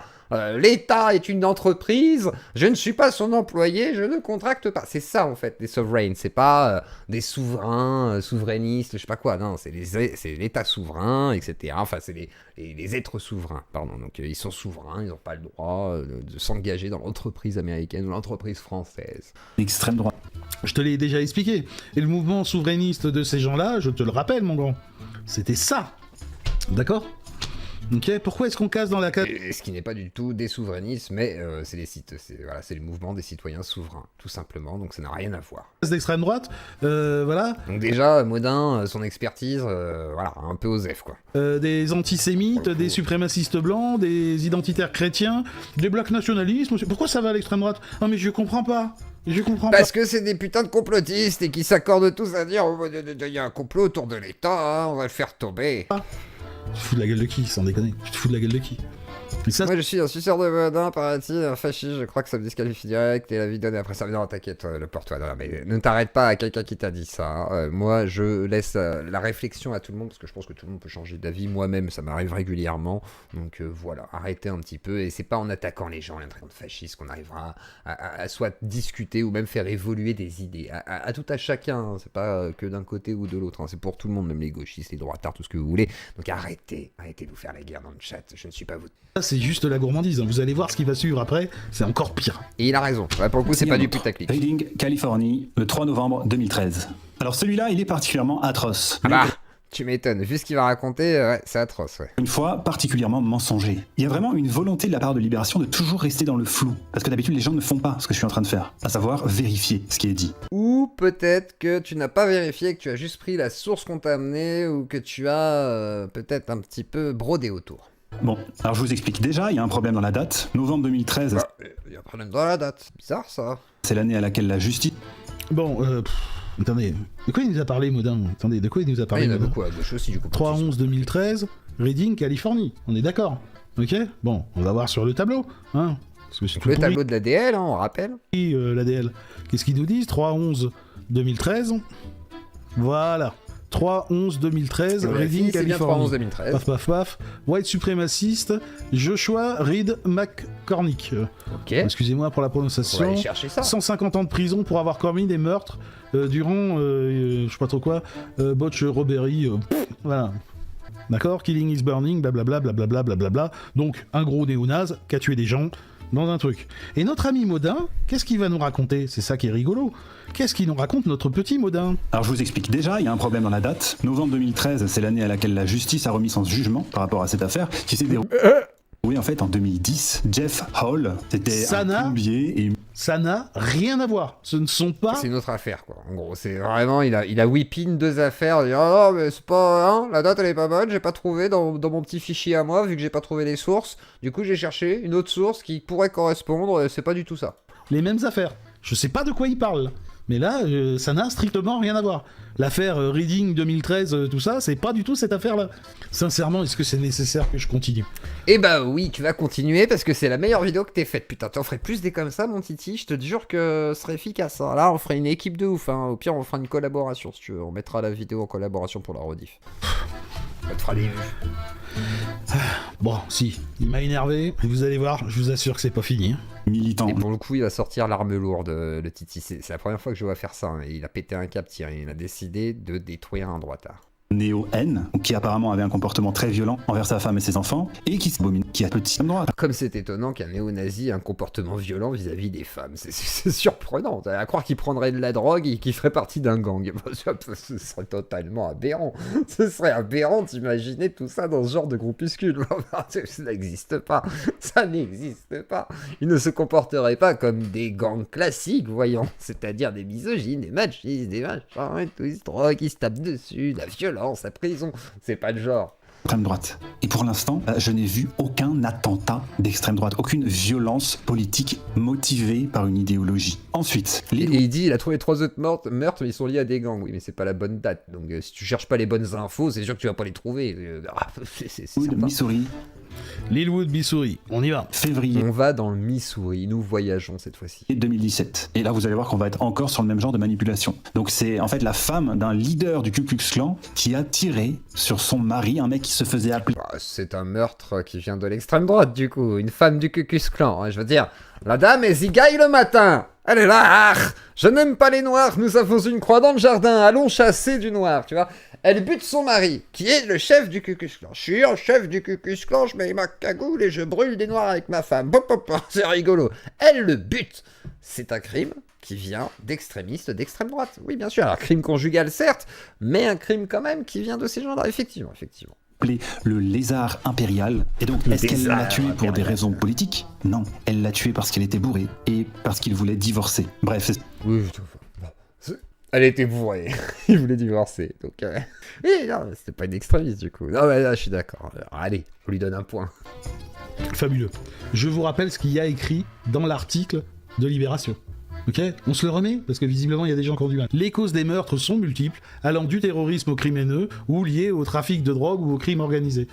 L'État est une entreprise, je ne suis pas son employé, je ne contracte pas. C'est ça en fait, des sovereigns. C'est pas des souverains, souverainistes, je sais pas quoi. Non, c'est l'État souverain, etc. Enfin, c'est les êtres souverains, pardon. Donc ils sont souverains, ils n'ont pas le droit de s'engager dans l'entreprise américaine ou l'entreprise française. L'extrême droite. Je te l'ai déjà expliqué. Et le mouvement souverainiste de ces gens-là, je te le rappelle, mon grand, c'était ça. D'accord ? Ok, pourquoi est-ce qu'on casse dans la case? Ce qui n'est pas du tout des souverainistes, mais c'est le mouvement des citoyens souverains, tout simplement, donc ça n'a rien à voir. D'extrême droite, voilà. Donc déjà, Maudin, son expertise, voilà, un peu osef, quoi. Des antisémites, des suprémacistes blancs, des identitaires chrétiens, des black nationalismes, pourquoi ça va à l'extrême droite? Non mais je comprends pas. Parce que c'est des putains de complotistes et qui s'accordent tous à dire il y a un complot autour de l'État, hein, on va le faire tomber. Tu te fous de la gueule de qui, sans déconner? Tu te fous de la gueule de qui? Ça, moi je suis un suceur de Maudin, paraît-il, un fasciste, je crois que ça me disqualifie direct et la vie donnée après ça. Non, t'inquiète, le porte-toi. Non, mais ne t'arrête pas à quelqu'un qui t'a dit ça. Hein. Moi je laisse la réflexion à tout le monde parce que je pense que tout le monde peut changer d'avis. Moi-même ça m'arrive régulièrement. Donc voilà, arrêtez un petit peu et c'est pas en attaquant les gens, les traits de fascistes qu'on arrivera à soit discuter ou même faire évoluer des idées. À tout à chacun, hein. C'est pas que d'un côté ou de l'autre. Hein. C'est pour tout le monde, même les gauchistes, les droitards, tout ce que vous voulez. Donc arrêtez de vous faire la guerre dans le chat. Je ne suis pas vous. c'est juste la gourmandise. Vous allez voir ce qui va suivre après, c'est encore pire. Et il a raison. Ouais, pour le coup, c'est pas du putaclic. Reading, Californie, le 3 novembre 2013. Alors celui-là, il est particulièrement atroce. Ah bah, tu m'étonnes. Vu ce qu'il va raconter, ouais, c'est atroce, ouais. Une fois particulièrement mensonger. Il y a vraiment une volonté de la part de Libération de toujours rester dans le flou. Parce que d'habitude, les gens ne font pas ce que je suis en train de faire. À savoir vérifier ce qui est dit. Ou peut-être que tu n'as pas vérifié, que tu as juste pris la source qu'on t'a amenée, ou que tu as peut-être un petit peu brodé autour. Bon, alors je vous explique. Déjà, il y a un problème dans la date. Novembre 2013, Il y a un problème dans la date. Bizarre, ça. c'est l'année à laquelle la justice... Bon, attendez, de quoi il nous a parlé, Modin? Attendez, de quoi il nous a Ah, parlé, il y en a Modin? beaucoup à gauche aussi, du coup. 3/11/2013, Reading, Californie. On est d'accord? Ok? Bon, on va voir sur le tableau, hein? Parce que c'est tout Le pourri, tableau de l'ADL, hein, on rappelle. l'ADL. Qu'est-ce qu'ils nous disent? 3/11/2013. Voilà. 3/11/2013, Reading, C'est bien Californie. 3/11/2013. Paf paf paf. White suprémaciste, Joshua Reed McCormick. Ok. Excusez-moi pour la On va prononciation. aller chercher ça. 150 ans de prison pour avoir commis des meurtres durant, je sais pas trop quoi, botch robbery, voilà. D'accord? Killing is burning, blablabla, blablabla, blablabla. Donc, un gros néo-naze qui a tué des gens dans un truc. Et notre ami Modin, qu'est-ce qu'il va nous raconter? C'est ça qui est rigolo. Qu'est-ce qu'il nous raconte, notre petit Modin? Alors je vous explique. Déjà, il y a un problème dans la date. Novembre 2013, c'est l'année à laquelle la justice a remis son jugement par rapport à cette affaire qui s'est déroulée. Oui, en fait, en 2010, Jeff Hall, c'était un plombier et... Ça n'a rien à voir. Ce ne sont pas... C'est une autre affaire, quoi. En gros, c'est vraiment, il a whippin deux affaires. Il dit, oh non, mais c'est pas, hein, la date elle est pas bonne, j'ai pas trouvé dans mon petit fichier à moi, vu que j'ai pas trouvé les sources. Du coup, j'ai cherché une autre source qui pourrait correspondre, c'est pas du tout ça. les mêmes affaires. Je sais pas de quoi il parle. Mais là, ça n'a strictement rien à voir. L'affaire Reading 2013, tout ça, c'est pas du tout cette affaire-là. Sincèrement, est-ce que c'est nécessaire que je continue? Eh bah oui, tu vas continuer parce que c'est la meilleure vidéo que t'aies faite. Putain, t'en ferais plus des comme ça, mon Titi. Je te jure que ce serait efficace. Hein. Là, on ferait une équipe de ouf. Hein. Au pire, on fera une collaboration si tu veux. On mettra la vidéo en collaboration pour la rediff. Ça te fera des vues. Bon, si, il m'a énervé. Et vous allez voir, je vous assure que c'est pas fini. Militant. Et pour le coup, il va sortir l'arme lourde, le Titi. C'est la première fois que je vois faire ça. Hein. Il a pété un cap, Thierry. Il a décidé de détruire un droitard. Néo-N, qui apparemment avait un comportement très violent envers sa femme et ses enfants, et qui s'abomine, qui a petit à droite. Comme c'est étonnant qu'un néo-nazi ait un comportement violent vis-à-vis des femmes. C'est surprenant. À croire qu'il prendrait de la drogue et qu'il ferait partie d'un gang. Ce serait totalement aberrant. Ce serait aberrant d'imaginer tout ça dans ce genre de groupuscule. Ça n'existe pas. Ça n'existe pas. Il ne se comporterait pas comme des gangs classiques, voyons. C'est-à-dire des misogynes, des machistes, des machins, et tout, ils se droguent, ils se tapent dessus, la violence. La prison, c'est pas le genre. Extrême droite. Et pour l'instant, je n'ai vu aucun attentat d'extrême droite, aucune violence politique motivée par une idéologie. Ensuite, et il dit il a trouvé 3 autres meurtres, mais ils sont liés à des gangs. Oui, mais c'est pas la bonne date. Donc si tu cherches pas les bonnes infos, c'est sûr que tu vas pas les trouver. C'est de Missouri. Lilwood, Missouri, on y va. Février. On va dans le Missouri, nous voyageons cette fois-ci. 2017. Et là, vous allez voir qu'on va être encore sur le même genre de manipulation. Donc c'est en fait la femme d'un leader du Ku Klux Klan qui a tiré sur son mari, un mec qui se faisait appeler... C'est un meurtre qui vient de l'extrême droite, du coup. Une femme du Ku Klux Klan. Je veux dire, la dame est zigaille le matin. Elle est là. Je n'aime pas les noirs. Nous avons une croix dans le jardin. Allons chasser du noir, tu vois. Elle bute son mari, qui est le chef du Ku Klux Klan. Je suis un chef du Ku Klux Klan, je mets ma cagoule et je brûle des noirs avec ma femme. C'est rigolo. Elle le bute. C'est un crime qui vient d'extrémistes d'extrême droite. Oui, bien sûr. Alors, crime conjugal, certes, mais un crime quand même qui vient de ces gens-là. Effectivement. Le lézard impérial. Et donc, est-ce qu'elle l'a tué pour des raisons politiques? Non. Elle l'a tué parce qu'elle était bourrée et parce qu'il voulait divorcer. Bref, c'est... Oui, elle était bourrée. Il voulait divorcer. Donc, oui, non, c'était pas une extrémiste du coup. Non, mais là, je suis d'accord. Alors, allez, on lui donne un point. Fabuleux. Je vous rappelle ce qu'il y a écrit dans l'article de Libération. Ok, on se le remet parce que visiblement il y a des gens qui ont du mal. Les causes des meurtres sont multiples, allant du terrorisme au crime haineux ou liées au trafic de drogue ou au crime organisé.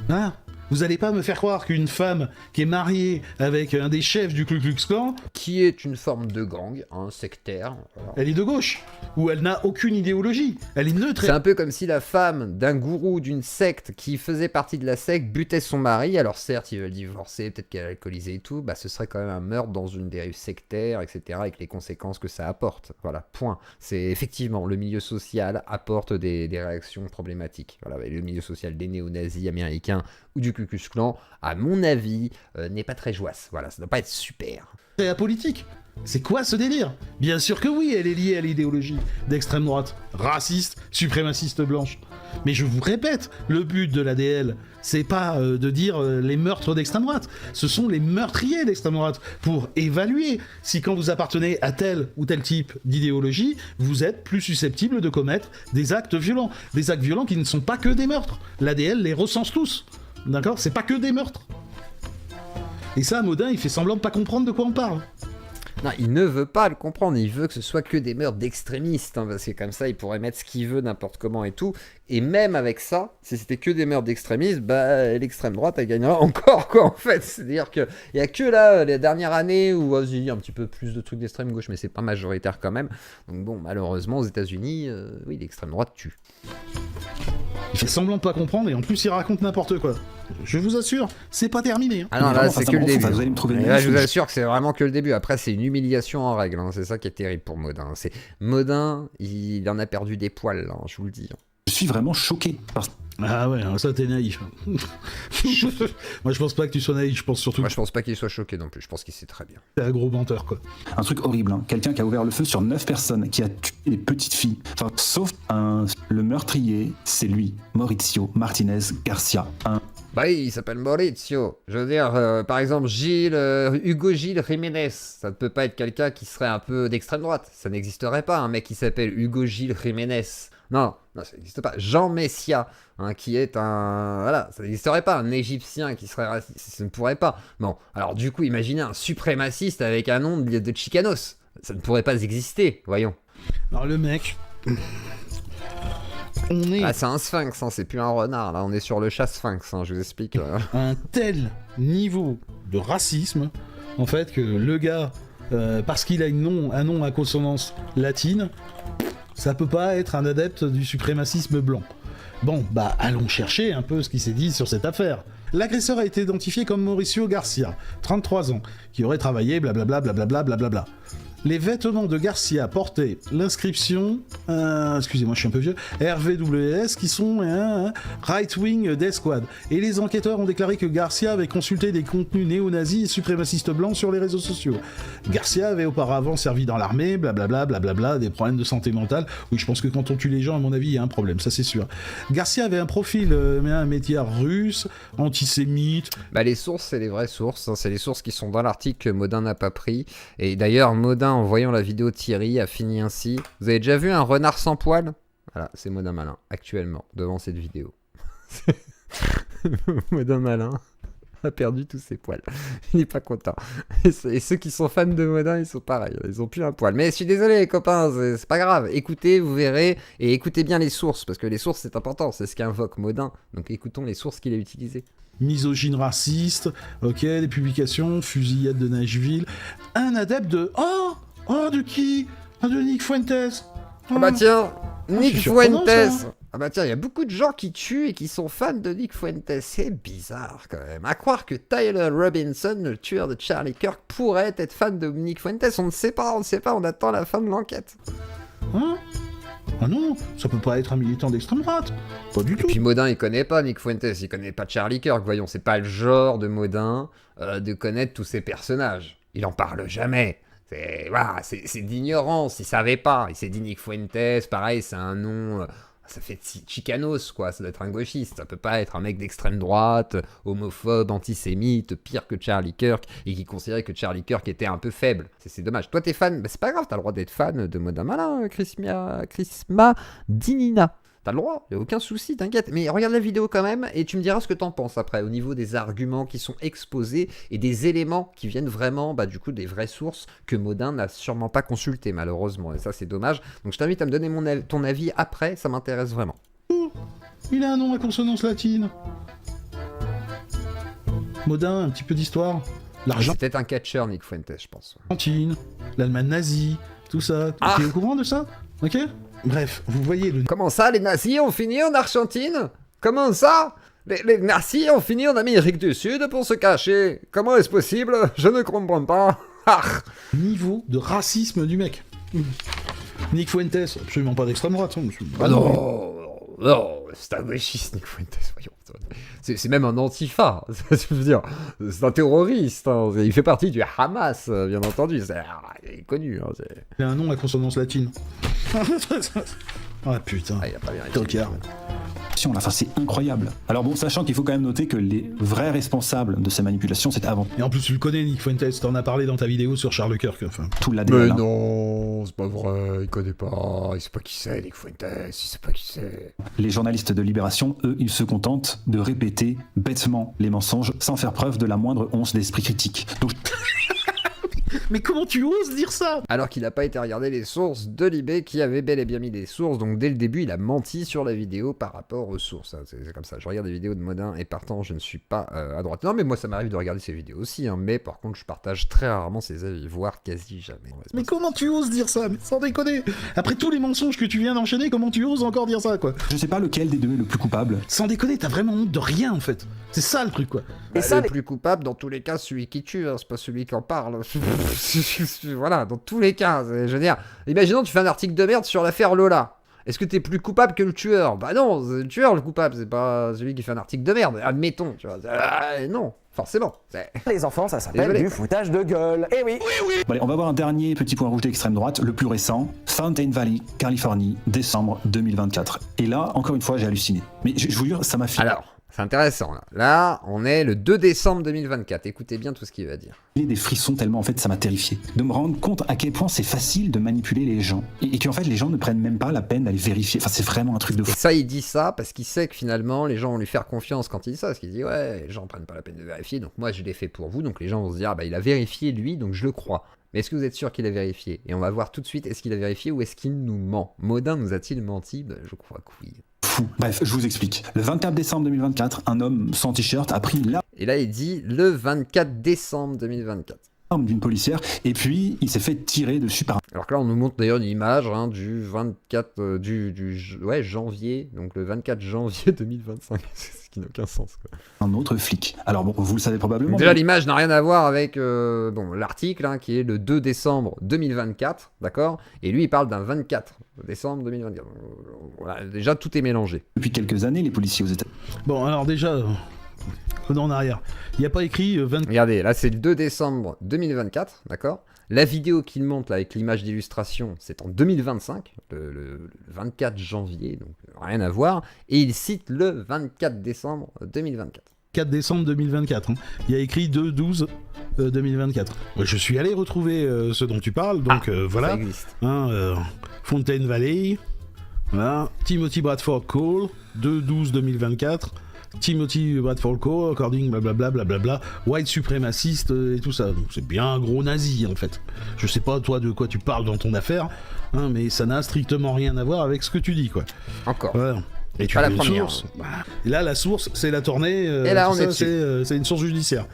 Ah, vous allez pas me faire croire qu'une femme qui est mariée avec un des chefs du Ku Klux Klan, qui est une forme de gang, un sectaire, voilà. Elle est de gauche, ou elle n'a aucune idéologie, elle est neutre. C'est un peu comme si la femme d'un gourou d'une secte qui faisait partie de la secte butait son mari, alors certes il veut le divorcer, peut-être qu'elle est alcoolisée et tout, bah ce serait quand même un meurtre dans une dérive sectaire, etc., avec les conséquences que ça apporte. Voilà, point. C'est effectivement, le milieu social apporte des réactions problématiques. Voilà, et le milieu social des néo-nazis américains ou du Ku Ku Klux Klan, à mon avis, n'est pas très joyeuse. Voilà, ça doit pas être super. C'est apolitique. C'est quoi ce délire? Bien sûr que oui, elle est liée à l'idéologie d'extrême droite, raciste, suprémaciste blanche. Mais je vous répète, le but de l'ADL, c'est pas de dire les meurtres d'extrême droite, ce sont les meurtriers d'extrême droite, pour évaluer si quand vous appartenez à tel ou tel type d'idéologie, vous êtes plus susceptible de commettre des actes violents qui ne sont pas que des meurtres. L'ADL les recense tous, d'accord? C'est pas que des meurtres. Et ça, Modin, il fait semblant de pas comprendre de quoi on parle. Non, il ne veut pas le comprendre, il veut que ce soit que des meurtres d'extrémistes, hein, parce que comme ça, il pourrait mettre ce qu'il veut n'importe comment et tout. Et même avec ça, si c'était que des meurtres d'extrémistes, bah l'extrême droite, elle gagnera encore, quoi, en fait. C'est-à-dire qu'il n'y a que là, les dernières années, où il y a un petit peu plus de trucs d'extrême gauche, mais c'est pas majoritaire quand même. Donc bon, malheureusement, aux États-Unis, oui, l'extrême droite tue. Il fait semblant de pas comprendre et en plus il raconte n'importe quoi. Je vous assure, c'est pas terminé. Hein. Ah non, là c'est que le début. Vous allez me trouver là, je vous assure que c'est vraiment que le début. Après, c'est une humiliation en règle. Hein. C'est ça qui est terrible pour Modin. C'est Modin, il en a perdu des poils, là, je vous le dis. Je suis vraiment choqué par... Ah ouais, ça t'es naïf. Moi je pense pas que tu sois naïf, je pense surtout... Moi je pense pas qu'il soit choqué non plus, je pense qu'il sait très bien. T'es un gros menteur quoi. Un truc horrible, hein. Quelqu'un qui a ouvert le feu sur 9 personnes, qui a tué des petites filles. Enfin, sauf le meurtrier, c'est lui, Maurizio Martinez Garcia. Bah oui, il s'appelle Maurizio. Je veux dire, par exemple, Hugo Gilles Jiménez, ça ne peut pas être quelqu'un qui serait un peu d'extrême droite. Ça n'existerait pas, un mec qui s'appelle Hugo Gilles Jiménez. Non, ça n'existe pas. Jean Messia, hein, qui est un... Voilà, ça n'existerait pas. Un Égyptien qui serait raciste, ça ne pourrait pas. Bon, alors du coup, imaginez un suprémaciste avec un nom de Chicanos. Ça ne pourrait pas exister, voyons. Alors le mec... On est... Ah, c'est un sphinx, hein, c'est plus un renard, là, on est sur le chat sphinx, hein, je vous explique. Un tel niveau de racisme, en fait, que le gars, parce qu'il a un nom à consonance latine, ça peut pas être un adepte du suprémacisme blanc. Bon, bah allons chercher un peu ce qui s'est dit sur cette affaire. L'agresseur a été identifié comme Mauricio Garcia, 33 ans, qui aurait travaillé blablabla blablabla blablabla. Les vêtements de Garcia portaient l'inscription, excusez-moi je suis un peu vieux, RVWS, qui sont Right Wing Death Squad. Et les enquêteurs ont déclaré que Garcia avait consulté des contenus néo-nazis et suprémacistes blancs sur les réseaux sociaux. Garcia avait auparavant servi dans l'armée, blablabla, blablabla, des problèmes de santé mentale. Oui, je pense que quand on tue les gens, à mon avis, il y a un problème, ça c'est sûr. Garcia avait un profil, un métier russe, antisémite. Bah les sources, c'est les vraies sources, hein, c'est les sources qui sont dans l'article que Modin n'a pas pris. Et d'ailleurs, Modin, en voyant la vidéo de Thierry, a fini ainsi. Vous avez déjà vu un renard sans poils? Voilà, c'est Modin Malin, actuellement, devant cette vidéo. Modin Malin a perdu tous ses poils. Il n'est pas content. Et ceux qui sont fans de Modin, ils sont pareils. Ils ont plus un poil. Mais je suis désolé, les copains, c'est pas grave. Écoutez, vous verrez. Et écoutez bien les sources, parce que les sources, c'est important. C'est ce qu'invoque Modin. Donc écoutons les sources qu'il a utilisées. Misogyne raciste, ok, des publications, fusillade de Nashville, un adepte de... Oh, de qui? De Nick Fuentes. Ah bah tiens, Nick Fuentes. Ah bah tiens, il y a beaucoup de gens qui tuent et qui sont fans de Nick Fuentes. C'est bizarre quand même. À croire que Tyler Robinson, le tueur de Charlie Kirk, pourrait être fan de Nick Fuentes. On ne sait pas, on attend la fin de l'enquête. Hein? Ah non, ça peut pas être un militant d'extrême droite. Pas du tout. Et puis Modin, il connaît pas Nick Fuentes, il connaît pas Charlie Kirk, voyons, c'est pas le genre de Modin de connaître tous ces personnages. Il en parle jamais. C'est d'ignorance, il savait pas. Il s'est dit Nick Fuentes, pareil, c'est un nom... Ça fait chicanos, quoi, ça doit être un gauchiste, ça peut pas être un mec d'extrême droite, homophobe, antisémite, pire que Charlie Kirk, et qui considérait que Charlie Kirk était un peu faible. C'est dommage. Toi, t'es fan, bah, c'est pas grave, t'as le droit d'être fan de Modin Malin, Chrisma Dinina. T'as le droit, y a aucun souci, t'inquiète. Mais regarde la vidéo quand même, et tu me diras ce que t'en penses après, au niveau des arguments qui sont exposés, et des éléments qui viennent vraiment, bah du coup, des vraies sources que Modin n'a sûrement pas consultées, malheureusement. Et ça, c'est dommage. Donc je t'invite à me donner ton avis après, ça m'intéresse vraiment. Il a un nom à consonance latine. Modin, un petit peu d'histoire. L'argent. C'est peut-être un catcheur, Nick Fuentes, je pense. L'Argentine, l'Allemagne nazie, tout ça. T'es au courant de ça? Ok? Bref, vous voyez le... Comment ça, les nazis ont fini en Argentine? Comment ça? Les nazis ont fini en Amérique du Sud pour se cacher. Comment est-ce possible? Je ne comprends pas. Niveau de racisme du mec. Nick Fuentes, absolument pas d'extrême droite. Ah non, c'est un gauchiste, Nick Fuentes, voyons. C'est même un antifa, je veux dire, c'est un terroriste, hein. Il fait partie du Hamas, bien entendu, il est connu. Hein, Il a un nom à consonance latine. Ah putain, il a pas bien tocard. Enfin, c'est incroyable. Alors bon, sachant qu'il faut quand même noter que les vrais responsables de ces manipulations, c'est avant Et en plus, tu le connais, Nick Fuentes, t'en as parlé dans ta vidéo sur Charles Kirk. Enfin. tout la Mais non, c'est pas vrai, il connaît pas, il sait pas qui c'est, Nick Fuentes, il sait pas qui c'est. Les journalistes de Libération, eux, ils se contentent de répéter bêtement les mensonges sans faire preuve de la moindre once d'esprit critique. Donc, Mais comment tu oses dire ça? Alors qu'il n'a pas été regarder les sources de Libé qui avait bel et bien mis des sources, donc dès le début il a menti sur la vidéo par rapport aux sources. C'est comme ça, je regarde des vidéos de Modin et partant je ne suis pas à droite. Non mais moi ça m'arrive de regarder ses vidéos aussi, hein, mais par contre je partage très rarement ses avis, voire quasi jamais. Mais comment tu oses dire ça? Mais sans déconner. Après tous les mensonges que tu viens d'enchaîner, comment tu oses encore dire ça, quoi? je sais pas lequel des deux est le plus coupable. Sans déconner, t'as vraiment honte de rien, en fait. C'est ça le truc, quoi. Bah, le plus coupable dans tous les cas, celui qui tue, hein, c'est pas celui qui en parle. Voilà, dans tous les cas, je veux dire, imaginons tu fais un article de merde sur l'affaire Lola. Est-ce que t'es plus coupable que le tueur? Bah non, c'est le tueur le coupable, c'est pas celui qui fait un article de merde, admettons, tu vois. Non, forcément. Les enfants, ça s'appelle du foutage de gueule. Eh oui. Bon, allez, on va voir un dernier petit point rouge d'extrême droite, le plus récent, Fountain Valley, Californie, décembre 2024. Et là, encore une fois, j'ai halluciné. Mais je vous jure, ça m'a fait... Alors, c'est intéressant, là. Là, on est le 2 décembre 2024. Écoutez bien tout ce qu'il va dire. J'ai des frissons tellement, en fait, ça m'a terrifié. De me rendre compte à quel point c'est facile de manipuler les gens. Et qu'en fait, les gens ne prennent même pas la peine d'aller vérifier. Enfin, c'est vraiment un truc de fou. Et ça, il dit ça parce qu'il sait que finalement, les gens vont lui faire confiance quand il dit ça. Parce qu'il dit, ouais, les gens prennent pas la peine de vérifier, donc moi, je l'ai fait pour vous. Donc les gens vont se dire, ah, bah, il a vérifié lui, donc je le crois. Mais est-ce que vous êtes sûr qu'il a vérifié? Et on va voir tout de suite, est-ce qu'il a vérifié ou est-ce qu'il nous ment? Modin nous a-t-il menti? Bah, je crois que oui. Fou. Bref, je vous explique. Le 24 décembre 2024, un homme sans t-shirt a pris l'arme Et là, il dit le 24 décembre 2024. d'une policière et puis il s'est fait tirer dessus par Alors que là, on nous montre d'ailleurs une image du 24 janvier, donc le 24 janvier 2025, ce qui n'a aucun sens, quoi. un autre flic. Alors bon, vous le savez probablement. Donc déjà, l'image n'a rien à voir avec l'article, hein, qui est le 2 décembre 2024, d'accord? Et lui, il parle d'un 24 décembre 2024. Voilà, déjà, tout est mélangé. Depuis quelques années, les policiers aux États-Unis. Bon, alors déjà, revenons en arrière. Il n'y a pas écrit 20... Regardez, là, c'est le 2 décembre 2024, d'accord? La vidéo qu'il monte là, avec l'image d'illustration, c'est en 2025, le 24 janvier, donc rien à voir. Et il cite le 24 décembre 2024. 4 décembre 2024. Hein. Il y a écrit 2/12/2024. Je suis allé retrouver ce dont tu parles, donc voilà. Ça existe. Hein, Fountain Valley, voilà. Timothy Bradford Cole, 2/12/2024. Timothy Bradford Cole, according blablabla, white suprémaciste et tout ça. Donc c'est bien un gros nazi en fait. Je sais pas toi de quoi tu parles dans ton affaire, hein, mais ça n'a strictement rien à voir avec ce que tu dis, quoi. Encore. Voilà. Et tu pas as la une première. source. Et là, la source, c'est la tournée. Et là, on est dessus. c'est une source judiciaire.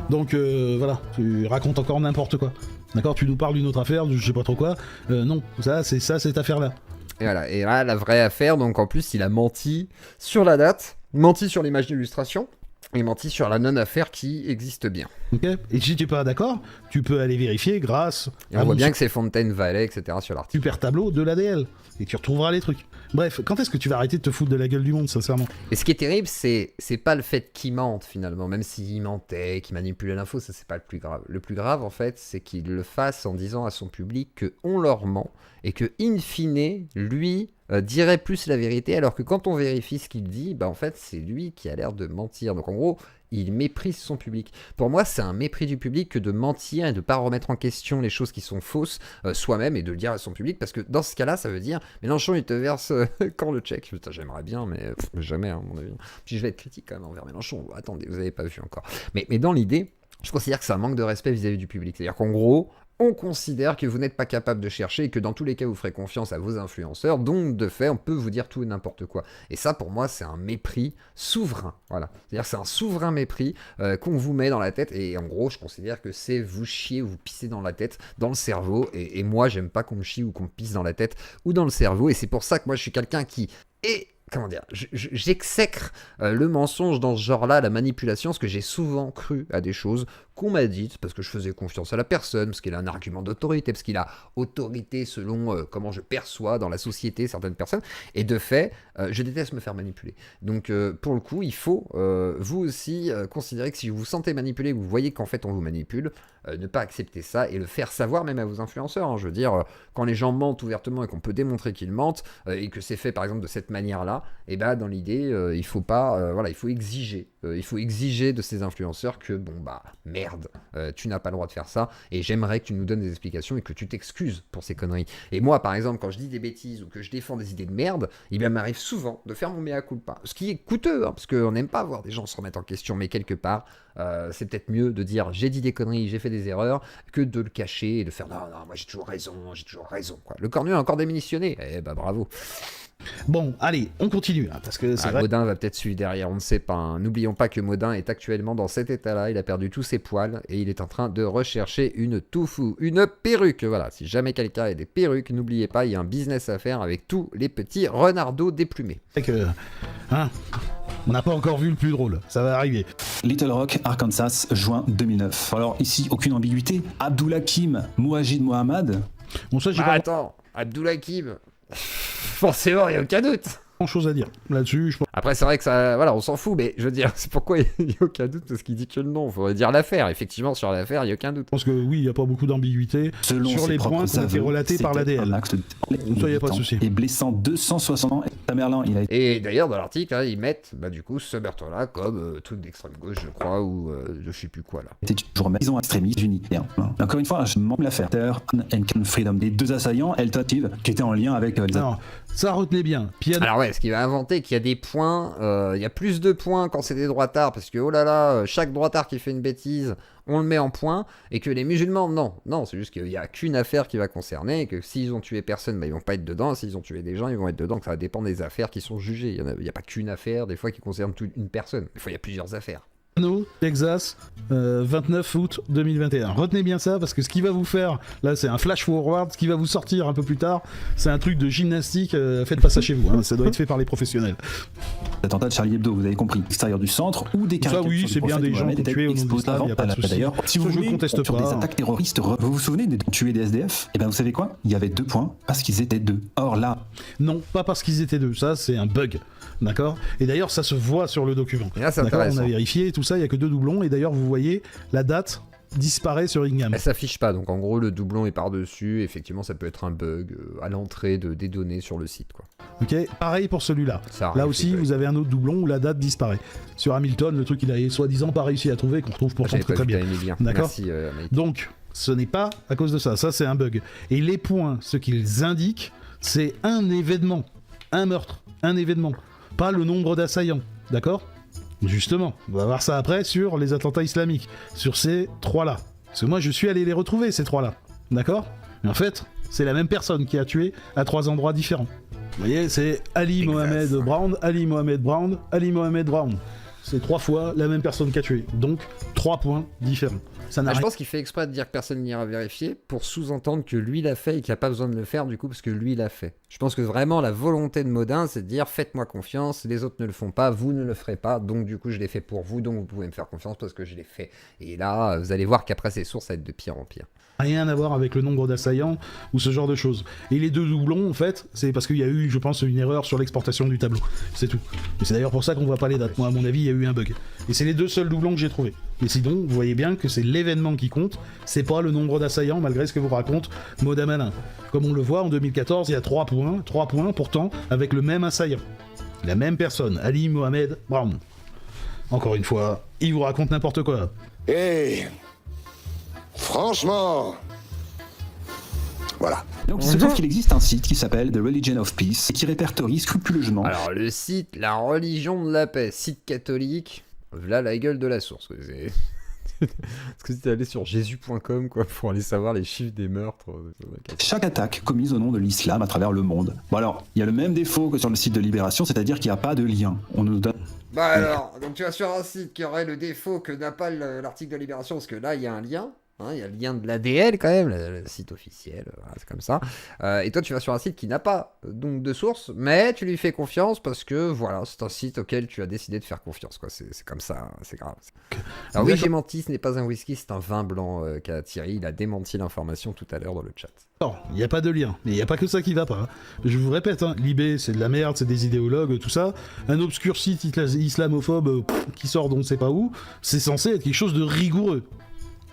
Donc voilà, tu racontes encore n'importe quoi. D'accord, tu nous parles d'une autre affaire, je sais pas trop quoi. Non, ça, c'est cette affaire-là. Et voilà. Et là, la vraie affaire, donc en plus, il a menti sur la date, menti sur l'image d'illustration, et menti sur la non-affaire qui existe bien. Ok. Et si tu n'es pas d'accord, tu peux aller vérifier grâce Et on voit bien que c'est Fountain Valley, etc. sur l'article. super tableau de l'ADL. Et tu retrouveras les trucs. Bref, quand est-ce que tu vas arrêter de te foutre de la gueule du monde, sincèrement? Et ce qui est terrible, c'est pas le fait qu'il mente finalement, même s'il mentait, qu'il manipulait l'info, ça c'est pas le plus grave. Le plus grave en fait, c'est qu'il le fasse en disant à son public que on leur ment et que in fine, lui dirait plus la vérité, alors que quand on vérifie ce qu'il dit, bah en fait c'est lui qui a l'air de mentir. Donc en gros, il méprise son public. Pour moi, c'est un mépris du public que de mentir et de pas remettre en question les choses qui sont fausses soi-même et de le dire à son public, parce que dans ce cas-là, ça veut dire Mélenchon, il te verse quand le chèque. Putain, j'aimerais bien, mais jamais, à mon avis. Puis je vais être critique quand même envers Mélenchon. Attendez, vous avez pas vu encore. Mais dans l'idée, je considère que c'est un manque de respect vis-à-vis du public. C'est-à-dire qu'en gros, on considère que vous n'êtes pas capable de chercher et que dans tous les cas, vous ferez confiance à vos influenceurs, donc de fait, on peut vous dire tout et n'importe quoi. Et ça, pour moi, c'est un mépris souverain. Voilà. C'est-à-dire que c'est un souverain mépris qu'on vous met dans la tête, et en gros, je considère que c'est vous chier ou vous pisser dans la tête, dans le cerveau, et moi, j'aime pas qu'on me chie ou qu'on me pisse dans la tête ou dans le cerveau, et c'est pour ça que moi, je suis quelqu'un qui est comment dire, j'exècre le mensonge dans ce genre-là, la manipulation, parce que j'ai souvent cru à des choses qu'on m'a dites, parce que je faisais confiance à la personne, parce qu'il a un argument d'autorité, parce qu'il a autorité selon comment je perçois dans la société certaines personnes, et de fait, je déteste me faire manipuler. Donc pour le coup, il faut vous aussi considérer que si vous vous sentez manipulé, vous voyez qu'en fait on vous manipule, ne pas accepter ça et le faire savoir même à vos influenceurs. Hein. Je veux dire, quand les gens mentent ouvertement et qu'on peut démontrer qu'ils mentent, et que c'est fait par exemple de cette manière-là, et ben dans l'idée, il faut pas, voilà, il faut exiger de ces influenceurs que bon bah merde, tu n'as pas le droit de faire ça, et j'aimerais que tu nous donnes des explications et que tu t'excuses pour ces conneries. Et moi par exemple, quand je dis des bêtises ou que je défends des idées de merde, il m'arrive souvent de faire mon mea culpa, ce qui est coûteux, hein, parce qu'on n'aime pas voir des gens se remettre en question, mais quelque part, c'est peut-être mieux de dire j'ai dit des conneries, j'ai fait des erreurs, que de le cacher et de faire non, moi j'ai toujours raison, quoi. Le cornu a encore démissionné, eh bah bravo. Bon, allez, on continue, hein, parce que c'est vrai. Modin va peut-être suivre derrière, on ne sait pas. Hein. N'oublions pas que Modin est actuellement dans cet état-là, il a perdu tous ses poils et il est en train de rechercher une toufou, une perruque. Voilà, si jamais quelqu'un a des perruques, n'oubliez pas, il y a un business à faire avec tous les petits renardeaux déplumés. C'est que, hein, on n'a pas encore vu le plus drôle, ça va arriver. Little Rock, Arkansas, juin 2009. Alors ici, aucune ambiguïté. Abdulhakim Mouajid Mohamed. Bon, ça, j'ai Bah, pas attends, Abdulhakim, forcément, il n'y a aucun doute. grand chose à dire là-dessus. Après, c'est vrai que ça, voilà, on s'en fout, mais je veux dire, c'est pourquoi il n'y a aucun doute, parce qu'il dit que le nom. Il faudrait dire l'affaire. Effectivement, sur l'affaire, il n'y a aucun doute. Je pense que oui, il n'y a pas beaucoup d'ambiguïté sur les points qui ont été relatés par l'ADN. Ça, il n'y a pas de souci. Et blessant 260 ans, Tamerlan, il a été... Et d'ailleurs, dans l'article, hein, ils mettent, du coup, ce meurtre-là comme truc d'extrême gauche, je crois, ou je sais plus quoi, là. C'était toujours maison extrémiste unie. Encore une fois, je manque l'affaire. And Freedom. Les deux assaillants, Elton Steve, qui étaient en lien avec les... Non, ça retenez bien. Alors ouais, ce qu'il va inventer, qu'il y a des points, il y a plus de points quand c'est des droitards, parce que oh là là, chaque droitard qui fait une bêtise, on le met en point, et que les musulmans, non, c'est juste qu'il n'y a qu'une affaire qui va concerner, et que s'ils ont tué personne, ils vont pas être dedans, s'ils ont tué des gens, ils vont être dedans, que ça va dépendre des affaires qui sont jugées. Il n'y a pas qu'une affaire, des fois, qui concerne une personne, des fois il y a plusieurs affaires. Texas, 29 août 2021. Retenez bien ça, parce que ce qui va vous faire, là c'est un flash forward, ce qui va vous sortir un peu plus tard, c'est un truc de gymnastique, faites pas ça chez vous, hein, ça doit être fait par les professionnels. L'attentat de Charlie Hebdo, vous avez compris, extérieur du centre, ou des caricatures. Ça oui, c'est bien des gens qui tués au nom de l'islam, il n'y a pas de souci. D'ailleurs, si vous je conteste sur pas. Des attaques terroristes, vous vous souvenez des tués des SDF? Et bien vous savez quoi? Il y avait 2 points, parce qu'ils étaient 2. Or là... Non, pas parce qu'ils étaient 2, ça c'est un bug. D'accord. Et d'ailleurs, ça se voit sur le document. Et là, c'est d'accord, intéressant. on a vérifié tout ça, il n'y a que 2 doublons. Et d'ailleurs, vous voyez, la date disparaît sur Ingham. Elle s'affiche pas, donc en gros, le doublon est par-dessus. Effectivement, ça peut être un bug à l'entrée des données sur le site, quoi. Ok, pareil pour celui-là. Là aussi, vous avez un autre doublon où la date disparaît. Sur Hamilton, le truc qu'il avait soi-disant pas réussi à trouver, qu'on retrouve pourtant très bien. D'accord. Merci, donc, ce n'est pas à cause de ça. Ça, c'est un bug. Et les points, ce qu'ils indiquent, c'est un événement, un meurtre, un événement. Pas le nombre d'assaillants, d'accord? Justement, on va voir ça après sur les attentats islamiques, sur ces 3-là. Parce que moi, je suis allé les retrouver, ces 3-là, d'accord? Mais en fait, c'est la même personne qui a tué à 3 endroits différents. Vous voyez, c'est Ali Mohamed Brown, Ali Mohamed Brown, Ali Mohamed Brown. C'est 3 fois la même personne qui a tué, donc 3 points différents. Ça n'a je pense qu'il fait exprès de dire que personne n'ira vérifier pour sous-entendre que lui l'a fait et qu'il n'a pas besoin de le faire du coup parce que lui l'a fait. Je pense que vraiment la volonté de Modin c'est de dire faites-moi confiance, les autres ne le font pas, vous ne le ferez pas, donc du coup je l'ai fait pour vous, donc vous pouvez me faire confiance parce que je l'ai fait. Et là vous allez voir qu'après ces sources ça va être de pire en pire. Rien à voir avec le nombre d'assaillants ou ce genre de choses. Et les 2 doublons, en fait, c'est parce qu'il y a eu, je pense, une erreur sur l'exportation du tableau. C'est tout. Et c'est d'ailleurs pour ça qu'on voit pas les dates. Moi, à mon avis, il y a eu un bug. Et c'est les 2 seuls doublons que j'ai trouvés. Et sinon, vous voyez bien que c'est l'événement qui compte, c'est pas le nombre d'assaillants, malgré ce que vous raconte Modamanin. Comme on le voit, en 2014, il y a 3 points, pourtant, avec le même assaillant. La même personne, Ali Mohamed Brown. Encore une fois, il vous raconte n'importe quoi. Franchement, voilà. Donc il se trouve qu'il existe un site qui s'appelle The Religion of Peace et qui répertorie scrupuleusement. Alors le site, la religion de la paix, site catholique, voilà la gueule de la source. Est-ce que c'était allé sur jésus.com quoi pour aller savoir les chiffres des meurtres? Chaque attaque commise au nom de l'islam à travers le monde. Bon alors, il y a le même défaut que sur le site de Libération, c'est-à-dire qu'il n'y a pas de lien. On nous donne... Bah alors, donc tu vas sur un site qui aurait le défaut que n'a pas l'article de Libération, parce que là il y a un lien. Il y a le lien de l'ADL quand même, le site officiel, voilà, c'est comme ça. Et toi, tu vas sur un site qui n'a pas donc de source, mais tu lui fais confiance parce que voilà, c'est un site auquel tu as décidé de faire confiance, quoi. C'est comme ça, c'est grave. Alors oui, j'ai menti, ce n'est pas un whisky, c'est un vin blanc qu'a Thierry. Il a démenti l'information tout à l'heure dans le chat. Non, il n'y a pas de lien. Mais il n'y a pas que ça qui va pas. Hein. Je vous répète, l'IB c'est de la merde, c'est des idéologues, tout ça. Un obscur site islamophobe qui sort d'on ne sait pas où, c'est censé être quelque chose de rigoureux.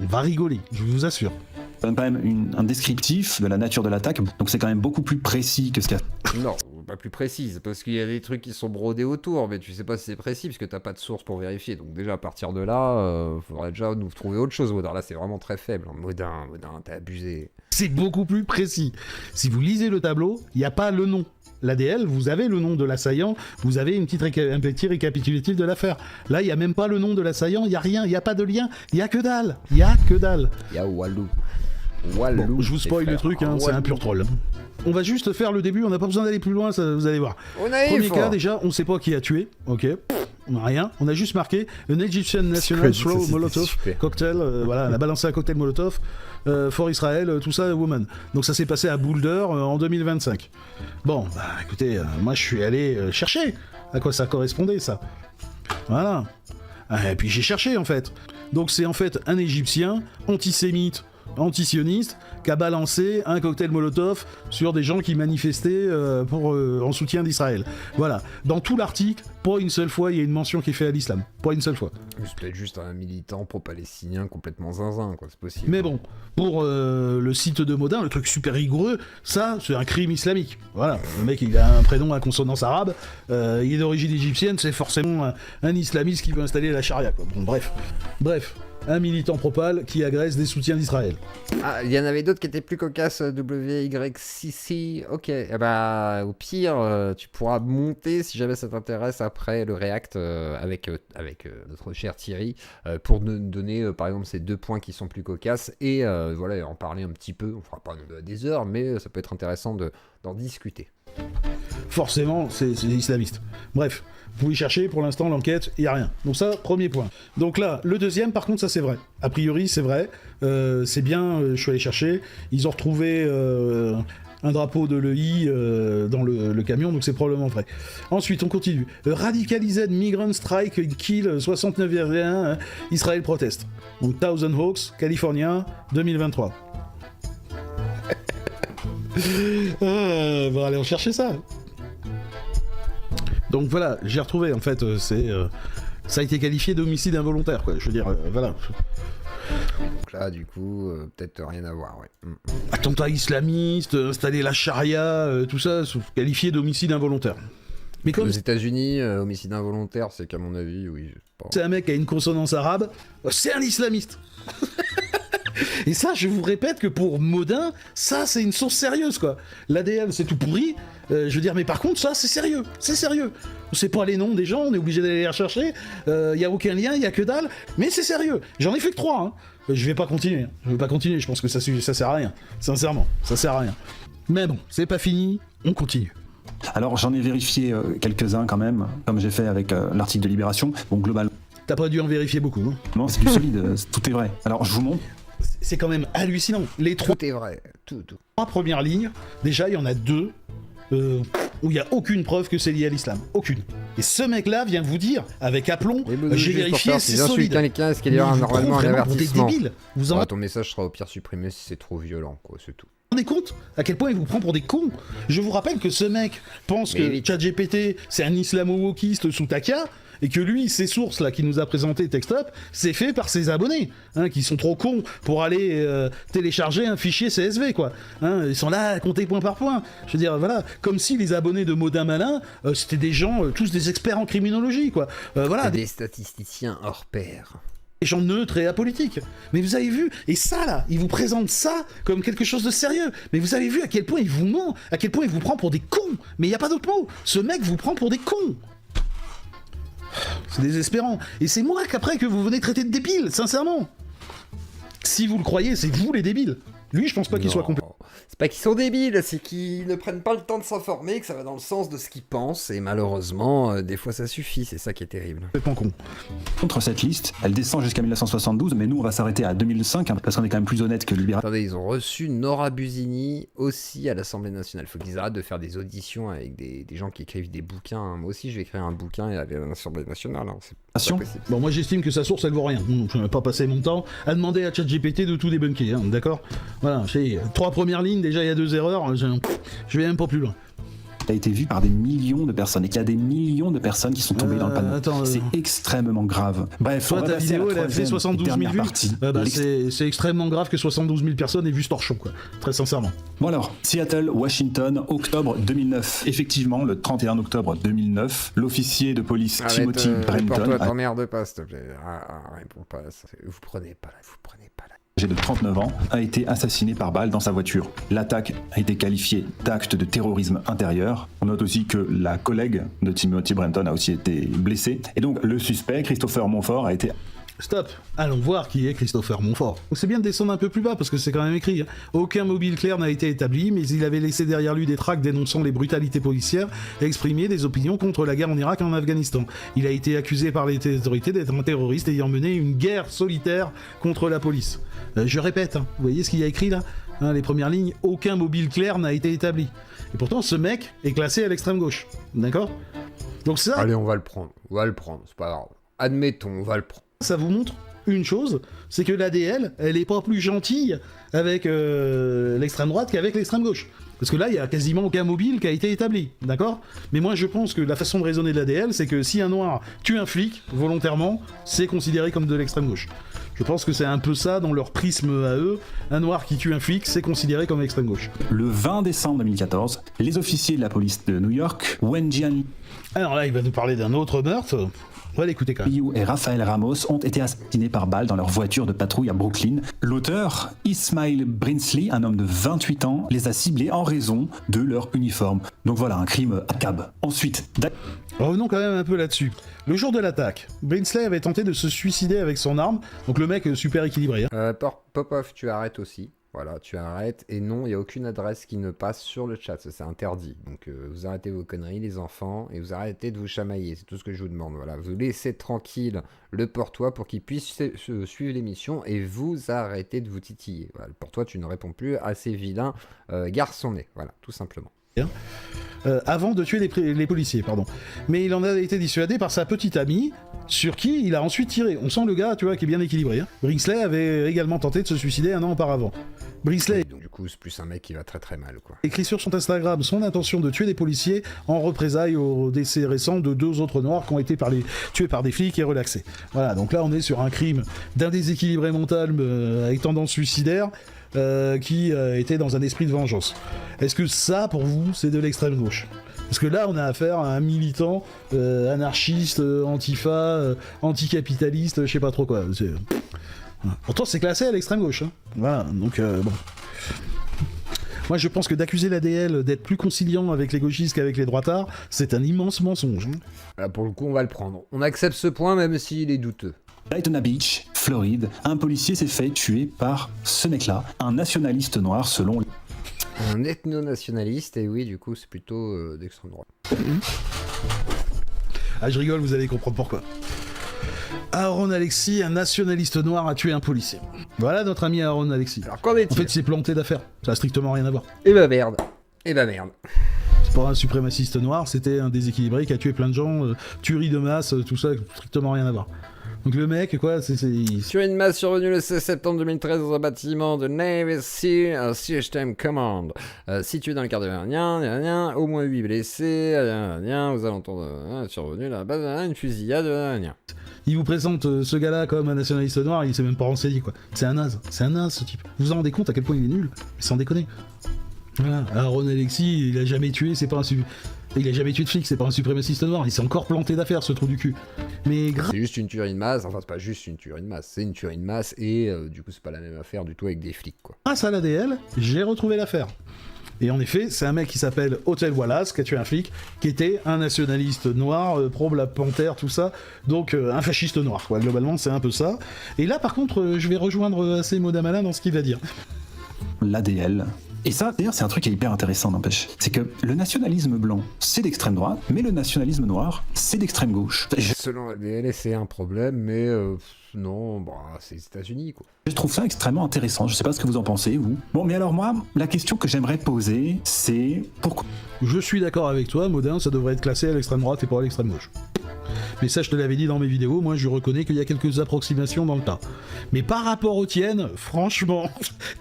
On va rigoler, je vous assure. Ça donne quand même un descriptif de la nature de l'attaque, donc c'est quand même beaucoup plus précis que ce qu'il y a. Non, pas plus précise, parce qu'il y a des trucs qui sont brodés autour, mais tu sais pas si c'est précis, parce que t'as pas de source pour vérifier. Donc déjà, à partir de là, faudrait déjà nous trouver autre chose, Modin. Là, c'est vraiment très faible. Modin, t'as abusé. C'est beaucoup plus précis. Si vous lisez le tableau, il n'y a pas le nom. L'ADL, vous avez le nom de l'assaillant, vous avez un petit récapitulatif de l'affaire. Là, il n'y a même pas le nom de l'assaillant, il n'y a rien, il n'y a pas de lien, il n'y a que dalle. Il y a Walou. Bon, je vous spoil le truc, c'est un pur troll. On va juste faire le début, on n'a pas besoin d'aller plus loin, ça, vous allez voir. Premier cas, déjà, on ne sait pas qui a tué, ok. On n'a rien, on a juste marqué un Egyptian National Throw Molotov Cocktail, voilà, elle a balancé un cocktail Molotov for Israel, tout ça, woman. Donc ça s'est passé à Boulder en 2025. Bon, bah écoutez, moi je suis allé chercher à quoi ça correspondait, ça. Voilà. Et puis j'ai cherché en fait. Donc c'est en fait un Égyptien antisémite, antisioniste, qui a balancé un cocktail Molotov sur des gens qui manifestaient en soutien d'Israël. Voilà. Dans tout l'article, pas une seule fois, il y a une mention qui est faite à l'islam. Pas une seule fois. C'est peut-être juste un militant pro-palestinien complètement zinzin, quoi, c'est possible. Mais bon, pour le site de Modin, le truc super rigoureux, ça, c'est un crime islamique. Voilà. Le mec, il a un prénom à consonance arabe, il est d'origine égyptienne, c'est forcément un islamiste qui veut installer la charia, quoi. Bon, bref. Un militant propal qui agresse des soutiens d'Israël. Ah, il y en avait d'autres qui étaient plus cocasses, WYCC. Ok, au pire, tu pourras monter, si jamais ça t'intéresse, après le React avec notre cher Thierry, pour nous donner, par exemple, ces 2 points qui sont plus cocasses, et voilà, en parler un petit peu. On fera pas des heures, mais ça peut être intéressant d'en discuter. Forcément, c'est islamiste. Bref, vous pouvez chercher, pour l'instant, l'enquête, il n'y a rien. Donc ça, premier point. Donc là, le deuxième, par contre, ça c'est vrai. A priori, c'est vrai. C'est bien, je suis allé chercher. Ils ont retrouvé un drapeau de l'EI dans le camion, donc c'est probablement vrai. Ensuite, on continue. Radicalized Migrant Strike Kill 69,1 Israël proteste. Donc Thousand Hawks, California, 2023. Bon, allez, on chercher ça. Donc voilà, j'ai retrouvé, en fait, ça a été qualifié d'homicide involontaire, quoi. Je veux dire, voilà. Donc là, du coup, peut-être rien à voir, ouais. Attentat islamiste, installer la charia, tout ça, qualifié d'homicide involontaire. Mais comme aux États-Unis, homicide involontaire, c'est qu'à mon avis, oui. C'est un mec qui a une consonance arabe, c'est un islamiste. Et ça, je vous répète que pour Modin, ça, c'est une source sérieuse, quoi. L'ADL, c'est tout pourri. Je veux dire, mais par contre, ça, c'est sérieux. C'est sérieux. On sait pas les noms des gens, on est obligé d'aller les rechercher. Y a aucun lien, y a que dalle. Mais c'est sérieux. J'en ai fait que 3, hein. Je vais pas continuer. Je pense que ça sert à rien. Sincèrement, ça sert à rien. Mais bon, c'est pas fini. On continue. Alors, j'en ai vérifié quelques-uns quand même, comme j'ai fait avec l'article de Libération. Bon, globalement. T'as pas dû en vérifier beaucoup, hein. Non, c'est du solide. Tout est vrai. Alors, je vous montre. C'est quand même hallucinant. Les 3... Tout est vrai. Tout. 3 premières lignes, déjà, il y en a 2 où il n'y a aucune preuve que c'est lié à l'islam. Aucune. Et ce mec-là vient vous dire, avec aplomb, j'ai vérifié, c'est solide. Est-ce qu'il y a normalement un avertissement? Vous en... ton message sera au pire supprimé si c'est trop violent, quoi, c'est tout. Vous vous rendez compte à quel point il vous prend pour des cons? Je vous rappelle que ce mec pense que ChatGPT, c'est un islamo-wokiste sous Taka, et que lui, ces sources-là qu'il nous a présentées Textop, c'est fait par ses abonnés, hein, qui sont trop cons pour aller télécharger un fichier CSV, quoi. Hein, ils sont là à compter point par point. Je veux dire, voilà, comme si les abonnés de Modin Malin, c'était des gens, tous des experts en criminologie, quoi. Voilà. Des statisticiens hors pair. Des gens neutres et apolitiques. Mais vous avez vu, et ça là, il vous présente ça comme quelque chose de sérieux. Mais vous avez vu à quel point il vous ment, à quel point il vous prend pour des cons. Mais il n'y a pas d'autre mot. Ce mec vous prend pour des cons. C'est désespérant. Et c'est moi qu'après que vous venez traiter de débile, sincèrement. Si vous le croyez, c'est vous les débiles. Lui, je pense pas qu'il soit complètement... c'est pas qu'ils sont débiles, c'est qu'ils ne prennent pas le temps de s'informer, que ça va dans le sens de ce qu'ils pensent, et malheureusement, des fois ça suffit, c'est ça qui est terrible. Complètement con. Contre cette liste, elle descend jusqu'à 1972, mais nous on va s'arrêter à 2005, parce qu'on est quand même plus honnête que libéral. Attendez, ils ont reçu Nora Busini aussi à l'Assemblée nationale. Faut qu'ils arrêtent de faire des auditions avec des gens qui écrivent des bouquins. Hein. Moi aussi, je vais écrire un bouquin à l'Assemblée nationale. Hein. C'est pas possible. Bon, moi j'estime que sa source elle vaut rien. Donc, je ne vais pas passer mon temps à demander à ChatGPT de tout débunker, hein, d'accord? Voilà, j'ai 3 premières lignes, déjà il y a 2 erreurs, je vais même pas plus loin. A été vu par des millions de personnes et qu'il y a des millions de personnes qui sont tombées dans le panneau. C'est extrêmement grave. Bref, toi ta vidéo elle a fait 72 000 vues. C'est extrêmement grave que 72 000 personnes aient vu ce torchon, quoi. Très sincèrement. Bon alors, Seattle, Washington, octobre 2009. Effectivement, le 31 octobre 2009, l'officier de police Timothy Brenton. Porte-toi, t'emmerde pas, s'il te plaît. Réponds pas. Vous prenez pas là. Âgé de 39 ans, a été assassiné par balle dans sa voiture. L'attaque a été qualifiée d'acte de terrorisme intérieur. On note aussi que la collègue de Timothy Brenton a aussi été blessée. Et donc le suspect, Christopher Monfort, a été... Stop, allons voir qui est Christopher Monfort. C'est bien de descendre un peu plus bas parce que c'est quand même écrit. Aucun mobile clair n'a été établi, mais il avait laissé derrière lui des tracts dénonçant les brutalités policières et exprimé des opinions contre la guerre en Irak et en Afghanistan. Il a été accusé par les autorités d'être un terroriste ayant mené une guerre solitaire contre la police. Je répète, hein, vous voyez ce qu'il y a écrit là, hein, les premières lignes, aucun mobile clair n'a été établi. Et pourtant ce mec est classé à l'extrême gauche, d'accord? Donc ça... Allez, on va le prendre, c'est pas grave. Admettons, on va le prendre. Ça vous montre une chose, c'est que l'ADL, elle est pas plus gentille avec l'extrême droite qu'avec l'extrême gauche. Parce que là, il y a quasiment aucun mobile qui a été établi, d'accord? Mais moi, je pense que la façon de raisonner de l'ADL, c'est que si un noir tue un flic, volontairement, c'est considéré comme de l'extrême gauche. Je pense que c'est un peu ça dans leur prisme à eux. Un noir qui tue un flic, c'est considéré comme extrême gauche. Le 20 décembre 2014, les officiers de la police de New York, Wen Jian... Alors là, il va nous parler d'un autre meurtre. On va l'écouter quand même. Liu et Raphaël Ramos ont été assassinés par balle dans leur voiture de patrouille à Brooklyn. L'auteur, Ismail Brinsley, un homme de 28 ans, les a ciblés en raison de leur uniforme. Donc voilà, un crime à cab. Ensuite... Revenons quand même un peu là-dessus. Le jour de l'attaque, Brinsley avait tenté de se suicider avec son arme. Donc le mec super équilibré. Hein. Popov, tu arrêtes aussi. Voilà, tu arrêtes. Et non, il n'y a aucune adresse qui ne passe sur le chat. Ça, c'est interdit. Donc, vous arrêtez vos conneries, les enfants, et vous arrêtez de vous chamailler. C'est tout ce que je vous demande. Voilà, vous laissez tranquille le porte-toi pour qu'il puisse suivre l'émission, et vous arrêtez de vous titiller. Voilà, le porte-toi, tu ne réponds plus à ces vilains garçonnets. Voilà, tout simplement. Avant de tuer les policiers, pardon. Mais il en a été dissuadé par sa petite amie, sur qui il a ensuite tiré. On sent le gars, tu vois, qui est bien équilibré. Hein. Brinsley avait également tenté de se suicider un an auparavant. Brinsley... Donc du coup, c'est plus un mec qui va très très mal, quoi. Écrit sur son Instagram son intention de tuer des policiers en représailles au décès récent de 2 autres noirs qui ont été tués par des flics et relaxés. Voilà, donc là on est sur un crime d'un déséquilibré mental avec tendance suicidaire, qui était dans un esprit de vengeance. Est-ce que ça, pour vous, c'est de l'extrême gauche? Parce que là, on a affaire à un militant anarchiste, antifa, anticapitaliste, je sais pas trop quoi. Pourtant, c'est classé à l'extrême gauche. Hein. Voilà, donc bon. Moi, je pense que d'accuser l'ADL d'être plus conciliant avec les gauchistes qu'avek les droitards, c'est un immense mensonge. Hein. Voilà, pour le coup, on va le prendre. On accepte ce point, même s'il est douteux. Daytona Beach, Floride, un policier s'est fait tuer par ce mec-là, un nationaliste noir selon... Un ethno-nationaliste, et oui, du coup, c'est plutôt d'extrême droite. Ah, je rigole, vous allez comprendre pourquoi. Aaron Alexis, un nationaliste noir, a tué un policier. Voilà notre ami Aaron Alexis. Alors qu'en est-il ? En fait, il s'est planté d'affaires. Ça a strictement rien à voir. Eh bah merde. C'est pas un suprémaciste noir, c'était un déséquilibré qui a tué plein de gens, tuerie de masse, tout ça, strictement rien à voir. Donc le mec, quoi, Sur une masse survenue le 16 septembre 2013 dans un bâtiment de Navy SEAL System Command, situé dans le quart de Vernia, au moins 8 blessés, aux alentours de survenue la base une fusillade. Il vous présente ce gars-là comme un nationaliste noir, il s'est même pas renseigné, quoi. C'est un naze ce type. Vous vous rendez compte à quel point il est nul? Mais sans déconner. Voilà, Aaron Alexis, il a jamais tué, c'est pas un il a jamais tué de flic, c'est pas un suprémaciste noir, il s'est encore planté d'affaires, ce trou du cul. Mais c'est juste une tuerie de masse, enfin c'est pas juste une tuerie de masse, c'est une tuerie de masse et du coup c'est pas la même affaire du tout avec des flics, quoi. Grâce à l'ADL, j'ai retrouvé l'affaire. Et en effet, c'est un mec qui s'appelle Hotel Wallace, qui a tué un flic, qui était un nationaliste noir, pro-Black Panther, tout ça, donc un fasciste noir, quoi. Globalement c'est un peu ça. Et là par contre, je vais rejoindre assez Modamalin dans ce qu'il va dire. L'ADL Et ça, d'ailleurs, c'est un truc qui est hyper intéressant, n'empêche. C'est que le nationalisme blanc, c'est d'extrême droite, mais le nationalisme noir, c'est d'extrême gauche. Selon la DL, c'est un problème, mais non, bah, c'est les États-Unis, quoi. Je trouve ça extrêmement intéressant. Je sais pas ce que vous en pensez, vous. Bon, mais alors moi, la question que j'aimerais poser, c'est pourquoi... Je suis d'accord avec toi, Modin, ça devrait être classé à l'extrême droite et pas à l'extrême gauche. Mais ça, je te l'avais dit dans mes vidéos, moi je reconnais qu'il y a quelques approximations dans le tas. Mais par rapport aux tiennes, franchement,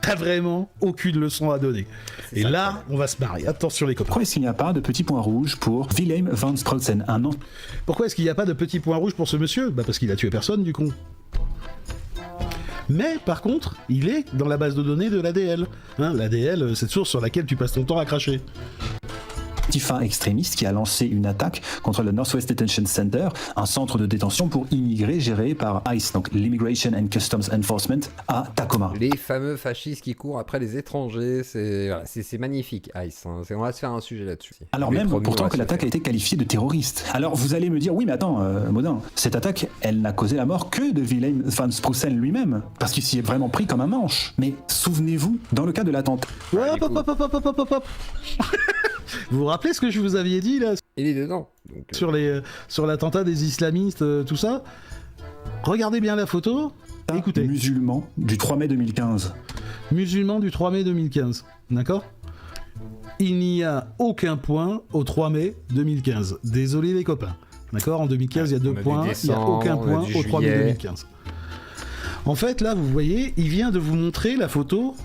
t'as vraiment aucune leçon à donner. Et ça, là, on va se marrer. Attention les copains. Pourquoi est-ce qu'il n'y a pas de petit point rouge pour Willem van Sprutsen, un an? Pourquoi est-ce qu'il n'y a pas de petit point rouge pour ce monsieur? Bah parce qu'il a tué personne, du con. Mais par contre, il est dans la base de données de l'ADL. Hein, l'ADL, cette source sur laquelle tu passes ton temps à cracher. Antifa extrémiste qui a lancé une attaque contre le Northwest Detention Center, un centre de détention pour immigrés géré par ICE, donc l'Immigration and Customs Enforcement, à Tacoma. Les fameux fascistes qui courent après les étrangers, c'est magnifique, ICE. Hein. On va se faire un sujet là-dessus. Alors même, pourtant que l'attaque a été qualifiée de terroriste. Alors vous allez me dire, oui mais attends, Modin, cette attaque, elle n'a causé la mort que de Willem van Sprutsen lui-même, parce qu'il s'y est vraiment pris comme un manche. Mais souvenez-vous, dans le cas de l'attentat... Hop. Vous vous rappelez ce que je vous aviez dit là? Il est dedans. Donc, sur l'attentat des islamistes, tout ça. Regardez bien la photo. Écoutez. Musulman du 3 mai 2015. Musulman du 3 mai 2015. D'accord? Il n'y a aucun point au 3 mai 2015. Désolé les copains. D'accord? En 2015, il y a 2 points. Il n'y a aucun point au 3 mai 2015. En fait, là, vous voyez, il vient de vous montrer la photo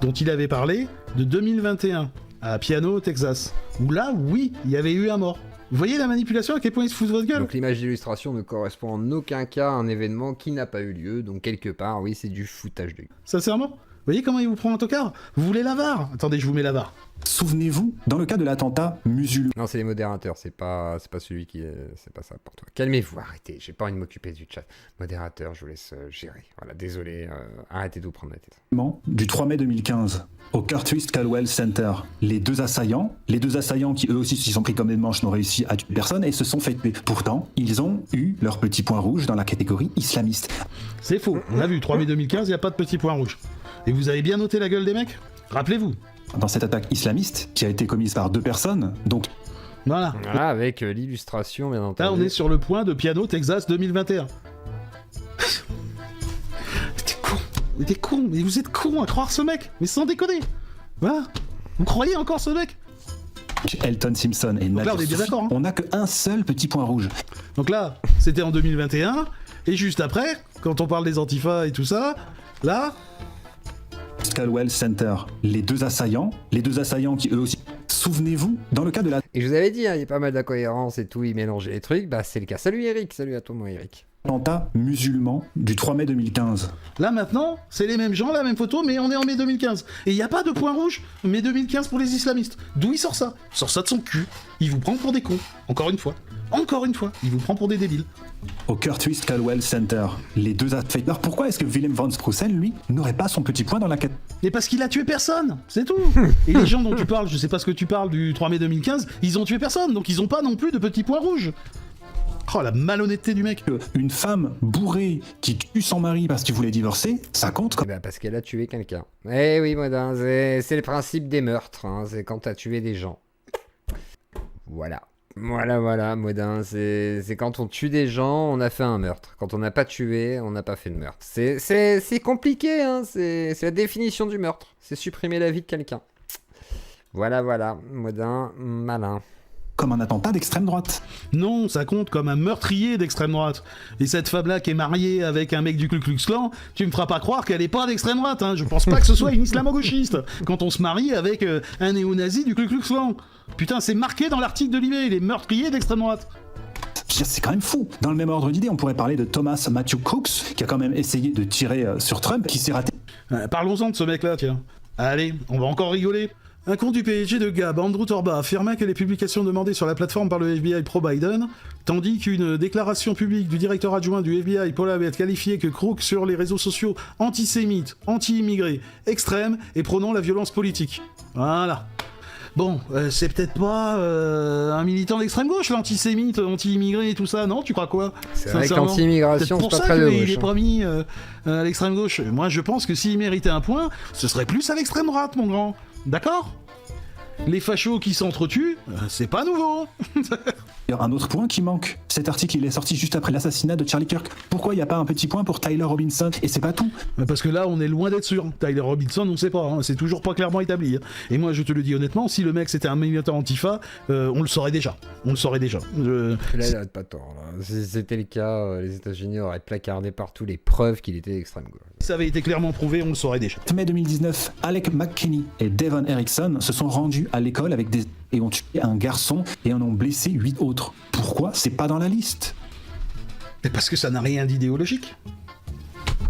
dont il avait parlé de 2021. À Piano, Texas. Où là, oui, il y avait eu un mort. Vous voyez la manipulation, à quel point il se fout de votre gueule? Donc l'image d'illustration ne correspond en aucun cas à un événement qui n'a pas eu lieu. Donc quelque part, oui, c'est du foutage de gueule. Sincèrement? Vous voyez comment il vous prend un tocard? Vous voulez la VAR? Attendez, je vous mets la VAR. Souvenez-vous, dans le cas de l'attentat musulman... Non, c'est les modérateurs, c'est pas celui qui est... C'est pas ça pour toi. Calmez-vous, arrêtez, j'ai pas envie de m'occuper du chat. Modérateur, je vous laisse gérer. Voilà, désolé, arrêtez de vous prendre la tête. Du 3 mai 2015, au Curtis Caldwell Center, les deux assaillants qui eux aussi s'y sont pris comme des manches, n'ont réussi à tuer personne et se sont fait tuer. Pourtant, ils ont eu leur petit point rouge dans la catégorie islamiste. C'est faux, on a vu, 3 mai 2015, il n'y a pas de petit point rouge. Et vous avez bien noté la gueule des mecs? Rappelez-vous. Dans cette attaque islamiste, qui a été commise par 2 personnes, donc... Voilà, avec l'illustration, bien entendu. Là, on est sur le point de Piano, Texas 2021. T'es con, mais vous êtes con à croire ce mec, mais sans déconner. Voilà, vous croyez encore ce mec? Elton Simpson et Nadia Sophie, hein. On n'a qu'un seul petit point rouge. Donc là, c'était en 2021, et juste après, quand on parle des Antifa et tout ça, là... Caldwell Center, les deux assaillants qui eux aussi... Souvenez-vous, dans le cas de la... Et je vous avais dit, hein, il y a pas mal d'incohérences et tout, il mélangeait les trucs, bah c'est le cas. Salut Eric, salut à toi mon Eric. Attentat musulman du 3 mai 2015. Là maintenant, c'est les mêmes gens, la même photo, mais on est en mai 2015. Et il n'y a pas de point rouge, mai 2015 pour les islamistes. D'où il sort ça? Il sort ça de son cul. Il vous prend pour des cons. Encore une fois, il vous prend pour des débiles. Au Curtis Caldwell Center, les deux assaillants. Alors pourquoi est-ce que Willem van Sprutsen, lui, n'aurait pas son petit point dans la quête? Mais parce qu'il a tué personne, c'est tout. Et les gens dont tu parles, je sais pas ce que tu parles du 3 mai 2015, ils ont tué personne, donc ils ont pas non plus de petit point rouge. Oh la malhonnêteté du mec. Une femme bourrée qui tue son mari parce qu'il voulait divorcer, ça compte quand même. Parce qu'elle a tué quelqu'un. Eh oui, Modin, c'est le principe des meurtres, hein, c'est quand t'as tué des gens. Voilà, Modin, c'est quand on tue des gens, on a fait un meurtre. Quand on n'a pas tué, on n'a pas fait de meurtre. C'est compliqué, hein, c'est la définition du meurtre. C'est supprimer la vie de quelqu'un. Voilà, Modin, malin. Comme un attentat d'extrême droite. Non, ça compte comme un meurtrier d'extrême droite. Et cette femme-là qui est mariée avec un mec du Ku Klux Klan, tu me feras pas croire qu'elle est pas d'extrême droite, hein. Je pense pas que ce soit une islamo-gauchiste, quand on se marie avec un néo-nazi du Ku Klux Klan. Putain, c'est marqué dans l'article de l'IB, les meurtriers d'extrême droite. C'est quand même fou. Dans le même ordre d'idée, on pourrait parler de Thomas Matthew Crooks, qui a quand même essayé de tirer sur Trump, qui s'est raté. Parlons-en de ce mec-là, tiens. Allez, on va encore rigoler. Un compte du PSG de Gab, Andrew Torba, affirma que les publications demandées sur la plateforme par le FBI pro-Biden, tandis qu'une déclaration publique du directeur adjoint du FBI, Paul Abbott, qualifiait que Crooks sur les réseaux sociaux antisémites, anti-immigrés, extrêmes et prônant la violence politique. Voilà. Bon, c'est peut-être pas un militant d'extrême gauche, l'antisémite, anti-immigré et tout ça, non? Tu crois quoi? C'est vrai que l'anti-immigration, c'est pas très de gauche. Il est pas mis à l'extrême gauche. Moi, je pense que s'il méritait un point, ce serait plus à l'extrême droite, mon grand. D'accord ? Les fachos qui s'entretuent, c'est pas nouveau. Un autre point qui manque. Cet article, il est sorti juste après l'assassinat de Charlie Kirk. Pourquoi il n'y a pas un petit point pour Tyler Robinson ? Et c'est pas tout. Parce que là, on est loin d'être sûr. Tyler Robinson, on sait pas. Hein. C'est toujours pas clairement établi. Hein. Et moi, je te le dis honnêtement, si le mec c'était un militant Antifa, on le saurait déjà. On le saurait déjà. Là, il a pas tort. Là. Si c'était le cas, les États-Unis auraient placardé partout les preuves qu'il était d'extrême gauche. Si ça avait été clairement prouvé, on le saurait déjà. Mai 2019, Alec McKinney et Devon Erickson se sont rendus à l'école et ont tué un garçon et en ont blessé 8 autres. Pourquoi c'est pas dans la liste ? Parce que ça n'a rien d'idéologique.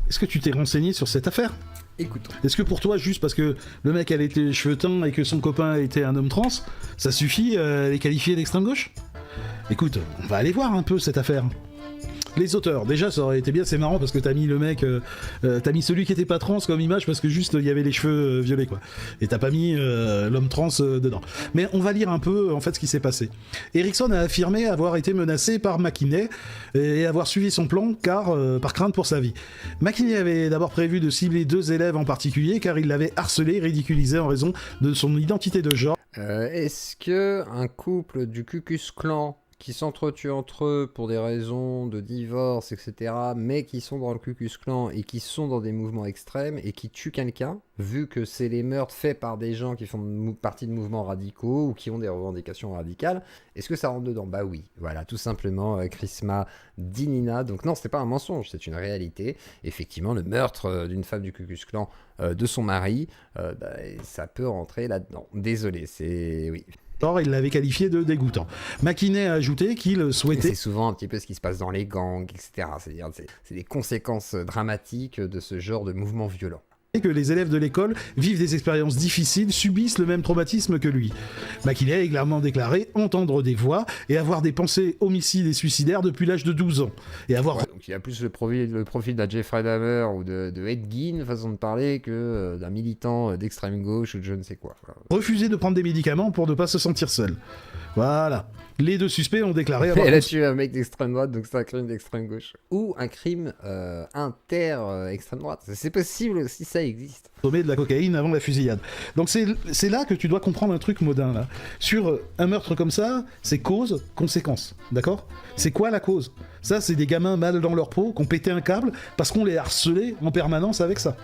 Est-ce que tu t'es renseigné sur cette affaire ? Écoute. Est-ce que pour toi, juste parce que le mec elle était cheveux teints et que son copain était un homme trans, ça suffit à les qualifier d'extrême gauche ? Écoute, on va aller voir un peu cette affaire. Les auteurs, déjà ça aurait été bien, c'est marrant parce que t'as mis le mec, t'as mis celui qui était pas trans comme image parce que juste il y avait les cheveux violets quoi. Et t'as pas mis l'homme trans dedans. Mais on va lire un peu en fait ce qui s'est passé. Erickson a affirmé avoir été menacé par McKinney et avoir suivi son plan par crainte pour sa vie. McKinney avait d'abord prévu de cibler 2 élèves en particulier car il l'avait harcelé et ridiculisé en raison de son identité de genre. Est-ce que un couple du Ku Klux Klan qui s'entretuent entre eux pour des raisons de divorce, etc., mais qui sont dans le Ku Klux Klan et qui sont dans des mouvements extrêmes et qui tuent quelqu'un, vu que c'est les meurtres faits par des gens qui font partie de mouvements radicaux ou qui ont des revendications radicales, est-ce que ça rentre dedans ? Bah oui, voilà, tout simplement, Chrisma Dinina. Donc non, c'était pas un mensonge, c'est une réalité. Effectivement, le meurtre d'une femme du Ku Klux Klan de son mari, ça peut rentrer là-dedans. Désolé, c'est... oui. Or, il l'avait qualifié de dégoûtant. McKinney a ajouté qu'il souhaitait... C'est souvent un petit peu ce qui se passe dans les gangs, etc. C'est-à-dire, c'est des conséquences dramatiques de ce genre de mouvement violent. Que les élèves de l'école vivent des expériences difficiles, subissent le même traumatisme que lui. McKinney a clairement déclaré entendre des voix et avoir des pensées homicides et suicidaires depuis l'âge de 12 ans. Et avoir... Ouais, donc il a plus le profil d'un Jeffrey Dahmer ou de Ed Gein, façon de parler, que d'un militant d'extrême gauche ou de je ne sais quoi. Refusé de prendre des médicaments pour ne pas se sentir seul. Voilà. Les 2 suspects ont déclaré avoir... Elle a tué un mec d'extrême droite, donc c'est un crime d'extrême gauche. Ou un crime inter-extrême droite. C'est possible si ça existe. Sommet de la cocaïne avant la fusillade. Donc c'est là que tu dois comprendre un truc modin, là. Sur un meurtre comme ça, c'est cause, conséquence. D'accord ? C'est quoi la cause ? Ça, c'est des gamins mal dans leur peau qui ont pété un câble parce qu'on les harcelait en permanence avec ça.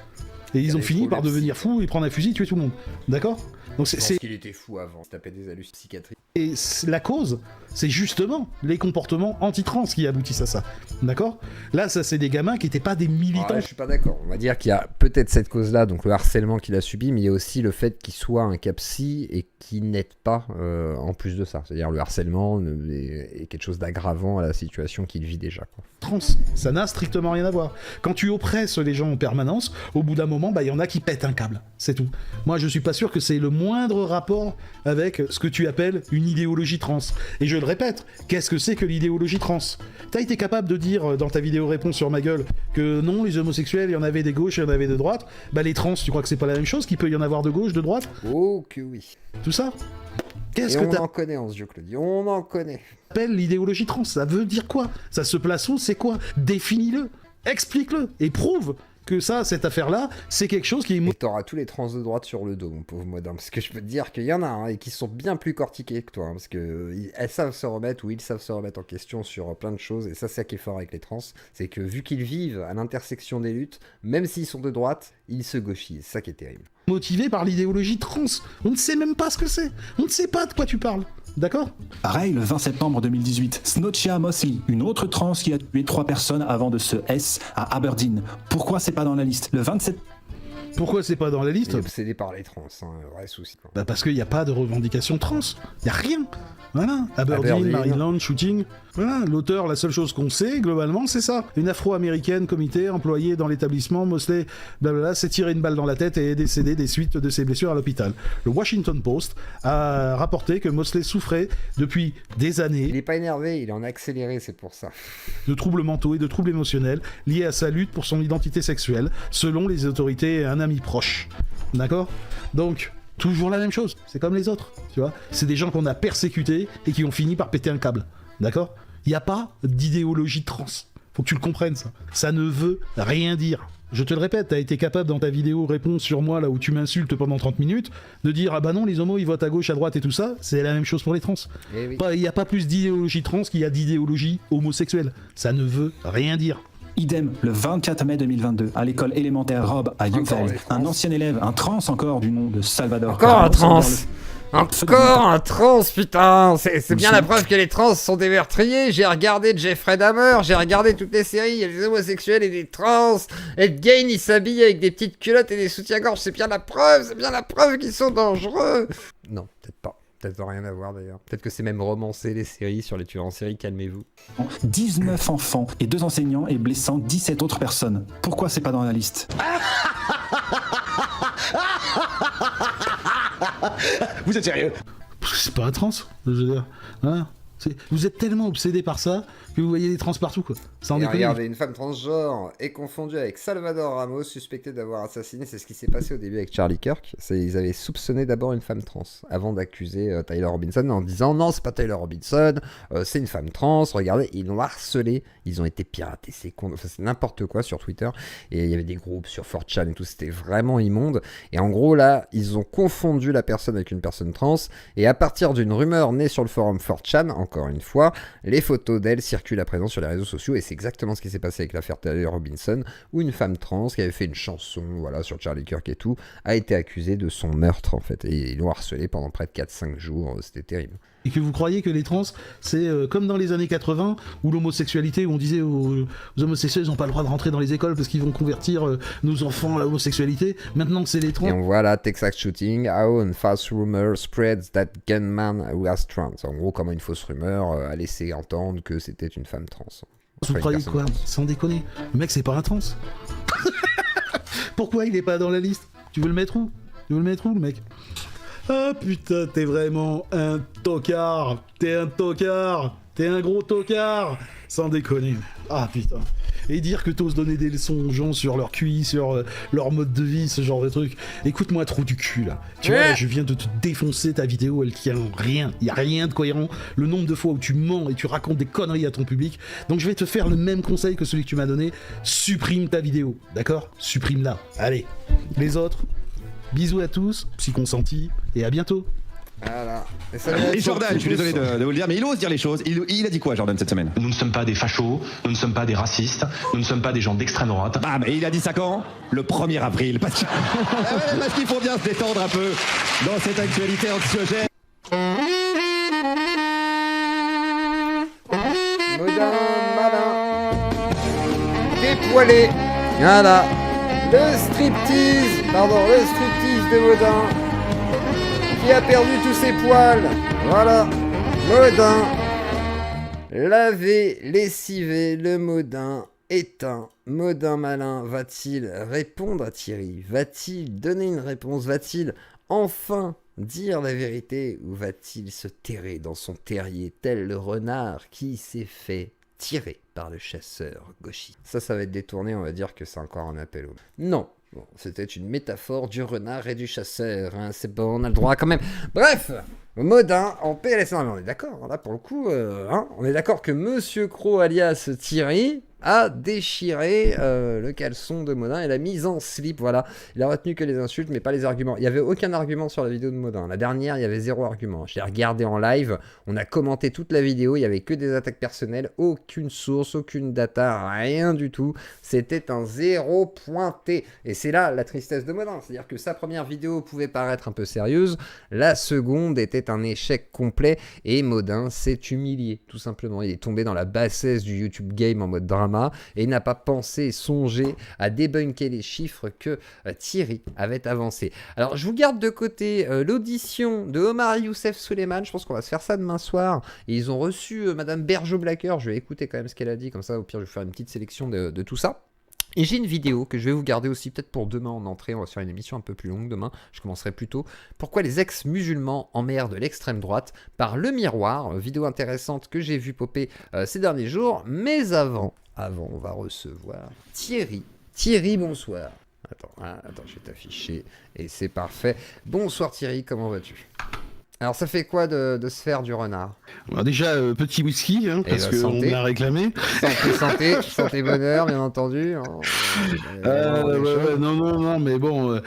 Et ils ont fini par devenir fous et prendre un fusil et tuer tout le monde. D'accord ? Donc je pense qu'il était fou avant, il tapait des hallucinations psychiatriques. Et la cause, c'est justement les comportements anti-trans qui aboutissent à ça. D'accord ? Là, ça, c'est des gamins qui n'étaient pas des militants. Ouais, je suis pas d'accord. On va dire qu'il y a peut-être cette cause-là, donc le harcèlement qu'il a subi, mais il y a aussi le fait qu'il soit un cap-psy et qu'il n'aide pas en plus de ça. C'est-à-dire le harcèlement est quelque chose d'aggravant à la situation qu'il vit déjà. Quoi. Trans, ça n'a strictement rien à voir. Quand tu oppresses les gens en permanence, au bout d'un moment, il y en a qui pètent un câble. C'est tout. Moi, je suis pas sûr que c'est le moindre rapport avec ce que tu appelles une idéologie trans. Et je le répète, qu'est-ce que c'est que l'idéologie trans ? T'as été capable de dire dans ta vidéo réponse sur ma gueule que non, les homosexuels, il y en avait des gauches et il y en avait de droite. Les trans, tu crois que c'est pas la même chose, qu'il peut y en avoir de gauche, de droite ? Oh que oui. Tout ça ? Qu'est-ce que on en connaît en ce jeu, Claudie, on en connaît. Appelle l'idéologie trans, ça veut dire quoi ? Ça se place où ? C'est quoi ? Définis-le, explique-le et prouve que ça, cette affaire-là, c'est quelque chose qui... Et t'auras tous les trans de droite sur le dos, mon pauvre modem, parce que je peux te dire qu'il y en a, et qui sont bien plus cortiqués que toi, parce que elles savent se remettre, ou ils savent se remettre en question sur plein de choses, et ça, c'est ça qui est fort avec les trans, c'est que vu qu'ils vivent à l'intersection des luttes, même s'ils sont de droite, ils se gauchisent, c'est ça qui est terrible. Motivé par l'idéologie trans, on ne sait même pas ce que c'est, on ne sait pas de quoi tu parles. D'accord ? Pareil, le 20 septembre 2018, Snotchia Mosley, une autre trans qui a tué 3 personnes avant de se S à Aberdeen. Pourquoi c'est pas dans la liste ? Le 27... Pourquoi c'est pas dans la liste ? Il est obsédé par les trans, vrai souci. Parce qu'il n'y a pas de revendication trans, il n'y a rien. Voilà, Aberdeen, Maryland, shooting. Voilà, l'auteur, la seule chose qu'on sait, globalement, c'est ça. Une afro-américaine comité employée dans l'établissement, Mosley, blablabla, s'est tiré une balle dans la tête et est décédée des suites de ses blessures à l'hôpital. Le Washington Post a rapporté que Mosley souffrait depuis des années... Il n'est pas énervé, il est en accéléré, c'est pour ça. ...de troubles mentaux et de troubles émotionnels liés à sa lutte pour son identité sexuelle, selon les autorités et un ami proche. D'accord ? Donc... toujours la même chose, c'est comme les autres, tu vois. C'est des gens qu'on a persécutés et qui ont fini par péter un câble, d'accord ? Il n'y a pas d'idéologie trans, Faut que tu le comprennes, ça. Ça ne veut rien dire. Je te le répète, t'as été capable dans ta vidéo réponse sur moi, là où tu m'insultes pendant 30 minutes, de dire ah bah non, les homos ils votent à gauche, à droite et tout ça, c'est la même chose pour les trans. Il n'y a pas plus d'idéologie trans qu'il y a d'idéologie homosexuelle. Ça ne veut rien dire. Idem, le 24 mai 2022, à l'école élémentaire Rob à Yountville, un ancien élève, un trans encore du nom de Salvador. Encore un trans Encore un trans, putain. C'est bien la preuve que les trans sont des meurtriers. J'ai regardé Jeffrey Dahmer, j'ai regardé toutes les séries, il y a des homosexuels et des trans. Ed Gein, il s'habille avec des petites culottes et des soutiens-gorge, c'est bien la preuve qu'ils sont dangereux. Non, peut-être pas. Peut-être rien à voir d'ailleurs. Peut-être que c'est même romancé les séries sur les tueurs en série, calmez-vous. 19 enfants et 2 enseignants et blessant 17 autres personnes. Pourquoi c'est pas dans la liste? Vous êtes sérieux? C'est pas un trans, je veux dire. Hein, vous êtes tellement obsédé par ça que vous voyez des trans partout, quoi. Sans déconner. Regardez, une femme transgenre est confondue avec Salvador Ramos, suspecté d'avoir assassiné. C'est ce qui s'est passé au début avec Charlie Kirk. Ils avaient soupçonné d'abord une femme trans avant d'accuser Tyler Robinson en disant non, c'est pas Tyler Robinson, c'est une femme trans. Regardez, ils l'ont harcelé, ils ont été piratés, c'est con. Enfin, c'est n'importe quoi sur Twitter. Et il y avait des groupes sur 4chan et tout, c'était vraiment immonde. Et en gros, là, ils ont confondu la personne avec une personne trans. Et à partir d'une rumeur née sur le forum 4chan, encore une fois, les photos d'elle circulent à présent sur les réseaux sociaux. Et c'est exactement ce qui s'est passé avec l'affaire Tyler Robinson, où une femme trans qui avait fait une chanson voilà, sur Charlie Kirk et tout, a été accusée de son meurtre en fait. Et ils l'ont harcelé pendant près de 4-5 jours, c'était terrible. Et que vous croyez que les trans, c'est comme dans les années 80, où l'homosexualité, où on disait aux homosexuels, ils n'ont pas le droit de rentrer dans les écoles parce qu'ils vont convertir nos enfants à l'homosexualité. Maintenant que c'est les trans... Et on voit là, Texas shooting, how a false rumor spreads that gunman was trans. En gros, comment une fausse rumeur a laissé entendre que c'était une femme trans. Vous croyez quoi? Sans déconner. Le mec, c'est pas un trans. Pourquoi il est pas dans la liste? Tu veux le mettre où? Le mec? Ah putain, t'es vraiment un tocard. T'es un gros tocard. Sans déconner. Ah putain. Et dire que t'oses donner des leçons aux gens sur leur QI, sur leur mode de vie, ce genre de truc. Écoute-moi, trou du cul, là. Tu vois, là, je viens de te défoncer ta vidéo, elle tient rien. Y a rien de cohérent. Le nombre de fois où tu mens et tu racontes des conneries à ton public. Donc je vais te faire le même conseil que celui que tu m'as donné. Supprime ta vidéo, d'accord? Supprime-la. Allez. Les autres, bisous à tous, psy consenti, et à bientôt. Voilà. Et Jordan, je suis désolé de vous le dire, mais il ose dire les choses. Il a dit quoi, Jordan, cette semaine? Nous ne sommes pas des fachos, nous ne sommes pas des racistes, nous ne sommes pas des gens d'extrême droite. Bam. Et il a dit ça quand? Le 1er avril. Parce qu'il faut bien se détendre un peu dans cette actualité anxiogène. Modin, malin, dépoilé. Voilà. Le striptease de Modin. Qui a perdu tous ses poils. Voilà. Modin. Lavé, lessivé, le Modin éteint. Modin malin va-t-il répondre à Thierry? Va-t-il donner une réponse? Va-t-il enfin dire la vérité? Ou va-t-il se terrer dans son terrier tel le renard qui s'est fait tirer par le chasseur gauchiste? Ça va être détourné, on va dire que c'est encore un appel au... Non. Bon, c'était une métaphore du renard et du chasseur, hein, c'est bon, on a le droit quand même. Bref, Modin en PLS. Non, mais on est d'accord, là pour le coup, on est d'accord que Monsieur Croc alias Thierry a déchiré le caleçon de Modin et l'a mise en slip, voilà. Il a retenu que les insultes, mais pas les arguments. Il n'y avait aucun argument sur la vidéo de Modin. La dernière, il y avait 0 argument. Je l'ai regardé en live, on a commenté toute la vidéo, il n'y avait que des attaques personnelles, aucune source, aucune data, rien du tout. C'était un 0 pointé. Et c'est là la tristesse de Modin, c'est-à-dire que sa première vidéo pouvait paraître un peu sérieuse, la seconde était un échec complet, et Modin s'est humilié, tout simplement. Il est tombé dans la bassesse du YouTube game en mode drama, et n'a pas pensé, songé à débunker les chiffres que Thierry avait avancés. Alors je vous garde de côté l'audition de Omar Youssef Suleiman, je pense qu'on va se faire ça demain soir, et ils ont reçu Madame Bergeau-Blacker, je vais écouter quand même ce qu'elle a dit, comme ça au pire je vais faire une petite sélection de tout ça. Et j'ai une vidéo que je vais vous garder aussi peut-être pour demain en entrée, on va se faire une émission un peu plus longue demain, je commencerai plus tôt. Pourquoi les ex-musulmans emmerdent l'extrême droite par le miroir, vidéo intéressante que j'ai vu popper ces derniers jours, mais avant, on va recevoir Thierry. Thierry, bonsoir. Attends, je vais t'afficher et c'est parfait. Bonsoir Thierry, comment vas-tu? Alors ça fait quoi de se faire du renard? Alors déjà, petit whisky, hein, parce qu'on me l'a réclamé. Santé, bonheur, bien entendu. Non, mais bon...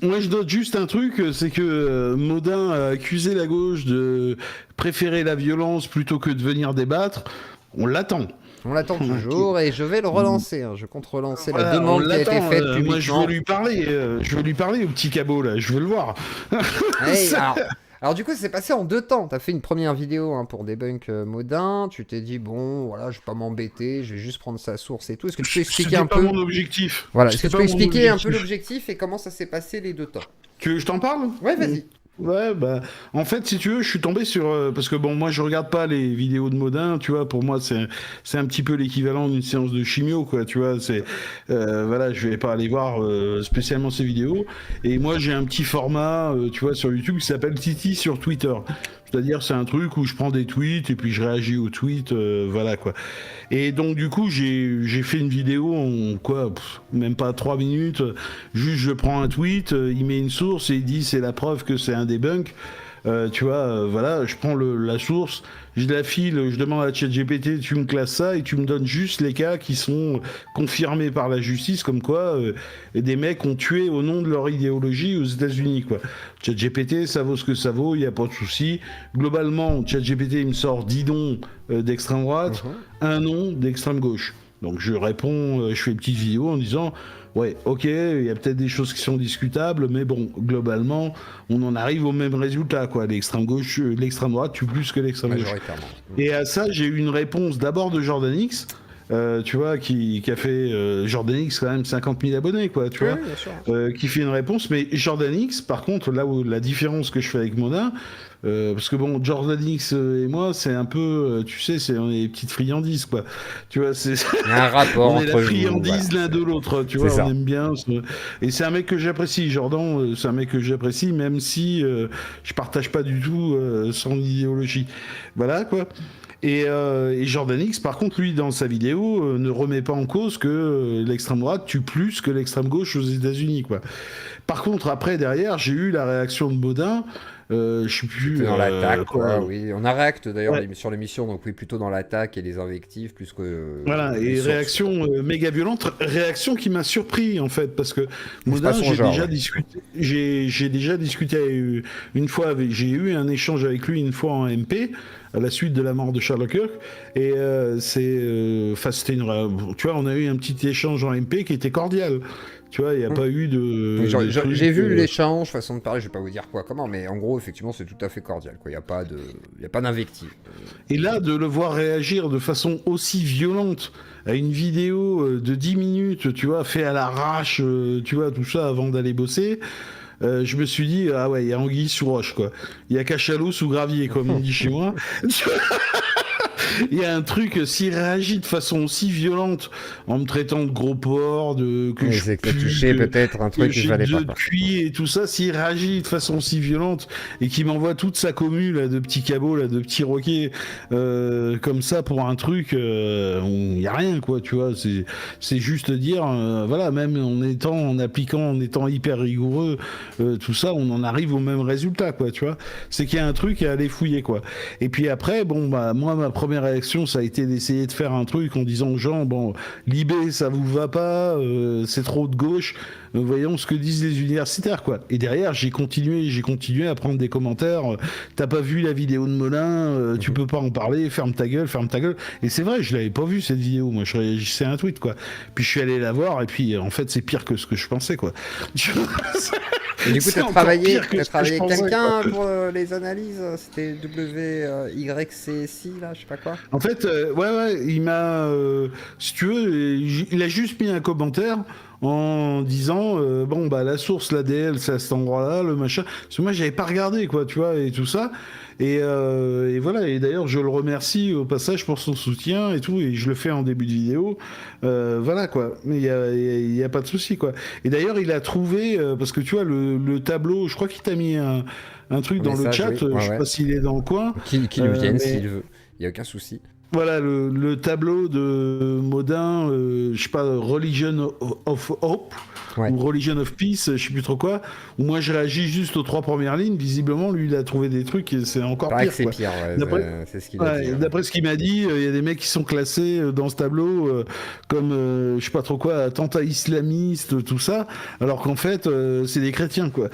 moi, je note juste un truc, c'est que Modin a accusé la gauche de préférer la violence plutôt que de venir débattre. On l'attend. On l'attend toujours et je vais le relancer. Hein. Je compte relancer la demande qui a été faite publiquement. Moi, je veux lui parler au petit cabot, là. Je veux le voir. Hey, alors du coup, c'est passé en 2 temps. T'as fait une première vidéo pour debunk Modin. Tu t'es dit, bon, voilà, je vais pas m'embêter. Je vais juste prendre sa source et tout. Est-ce que tu peux expliquer un peu... C'était pas mon objectif. Voilà, est-ce que tu peux expliquer un peu l'objectif et comment ça s'est passé les 2 temps? Que je t'en parle? Ouais, vas-y. Ouais, bah, en fait, si tu veux, je suis tombé sur... parce que bon, moi, je regarde pas les vidéos de Modin, tu vois, pour moi, c'est un petit peu l'équivalent d'une séance de chimio, quoi, tu vois, c'est... voilà, je vais pas aller voir spécialement ces vidéos, et moi, j'ai un petit format, tu vois, sur YouTube qui s'appelle Titi sur Twitter. C'est-à-dire, c'est un truc où je prends des tweets, et puis je réagis aux tweets, voilà, quoi. Et donc, du coup, j'ai fait une vidéo en, même pas 3 minutes, juste je prends un tweet, il met une source, et il dit c'est la preuve que c'est un debunk. Tu vois, voilà, je prends la source, je la file, je demande à ChatGPT, tu me classes ça, et tu me donnes juste les cas qui sont confirmés par la justice, comme quoi des mecs ont tué au nom de leur idéologie aux États-Unis, quoi. ChatGPT, ça vaut ce que ça vaut, il n'y a pas de souci. Globalement, ChatGPT, il me sort 10 noms d'extrême droite, un nom d'extrême gauche. Donc je réponds, je fais une petite vidéo en disant... Ouais, ok, il y a peut-être des choses qui sont discutables, mais bon, globalement, on en arrive au même résultat, quoi. L'extrême gauche, l'extrême droite tue plus que l'extrême gauche. Et à ça, j'ai eu une réponse d'abord de Jordan X, tu vois, qui a fait Jordan X quand même 50 000 abonnés, quoi, tu vois, qui fait une réponse. Mais Jordan X, par contre, là où la différence que je fais avec Modin, parce que bon, Jordan X et moi, c'est un peu, tu sais, on est des petites friandises, quoi. Tu vois, c'est il y a un rapport on entre est la friandise l'un de l'autre, tu vois, on aime bien. Et c'est un mec que j'apprécie, Jordan, c'est un mec que j'apprécie, même si je partage pas du tout son idéologie. Voilà, quoi. Et Jordan X, par contre, lui, dans sa vidéo, ne remet pas en cause que l'extrême droite tue plus que l'extrême gauche aux États-Unis, quoi. Par contre, après, derrière, j'ai eu la réaction de Modin. Je sais plus. Dans l'attaque, quoi. Oui, on a React d'ailleurs sur l'émission, donc oui, plutôt dans l'attaque et les invectives, plus que. Voilà, et réaction méga violente, réaction qui m'a surpris en fait, parce que Modin, j'ai déjà discuté une fois, j'ai eu un échange avec lui une fois en MP à la suite de la mort de Charles Kirk, et c'était tu vois, on a eu un petit échange en MP qui était cordial. Tu vois, il n'y a pas eu de... J'ai vu l'échange, façon de parler, je vais pas vous dire quoi, comment, mais en gros, effectivement, c'est tout à fait cordial, quoi. Il n'y a pas d'invective. Et là, de le voir réagir de façon aussi violente à une vidéo de 10 minutes, tu vois, fait à l'arrache, tu vois, tout ça avant d'aller bosser... je me suis dit, ah ouais, il y a anguille sous roche, quoi. Il y a cachalot sous gravier, comme on dit chez moi. Il y a un truc, s'il réagit de façon aussi violente, en me traitant de gros porc, que je pue, touché peut-être un truc qu'il fallait pas. De cuit et tout ça, s'il réagit de façon aussi violente et qu'il m'envoie toute sa commu là, de petits cabots, là, de petits roquets, comme ça pour un truc, il y a rien, quoi, tu vois. C'est juste dire, voilà, même en étant hyper rigoureux, tout ça, on en arrive au même résultat, quoi, tu vois. C'est qu'il y a un truc à aller fouiller, quoi. Et puis après, bon, bah, moi, ma première réaction, ça a été d'essayer de faire un truc en disant aux gens, bon, l'IB, ça vous va pas, c'est trop de gauche, voyons ce que disent les universitaires, quoi. Et derrière, j'ai continué à prendre des commentaires, t'as pas vu la vidéo de Molin, tu peux pas en parler, ferme ta gueule. Et c'est vrai, je l'avais pas vu cette vidéo, moi, je réagissais à un tweet, quoi. Puis je suis allé la voir, et puis en fait, c'est pire que ce que je pensais, quoi. Et du coup, t'as travaillé avec quelqu'un pour les analyses, c'était WYCSI, là, je sais pas quoi. En fait, ouais, il m'a, si tu veux, il a juste mis un commentaire en disant, bon, bah, la source, l'ADL, c'est à cet endroit-là, le machin. Parce que moi, j'avais pas regardé, quoi, tu vois, et tout ça. Et voilà, et d'ailleurs, je le remercie au passage pour son soutien et tout, et je le fais en début de vidéo. Voilà, quoi. Mais il y a pas de souci, quoi. Et d'ailleurs, il a trouvé, parce que tu vois, le tableau, je crois qu'il t'a mis un truc dans le chat, je sais pas s'il est dans le coin. Qu'il vienne s'il veut, il n'y a aucun souci. Voilà, le tableau de Modin, je sais pas, Religion of Hope, ou Religion of Peace, je sais plus trop quoi, où moi je réagis juste aux 3 premières lignes, visiblement lui il a trouvé des trucs et c'est encore pire. C'est pire, c'est ce qu'il a dit. D'après ce qu'il m'a dit, il y a des mecs qui sont classés dans ce tableau comme, je sais pas trop quoi, attentat islamiste, tout ça, alors qu'en fait c'est des chrétiens, quoi.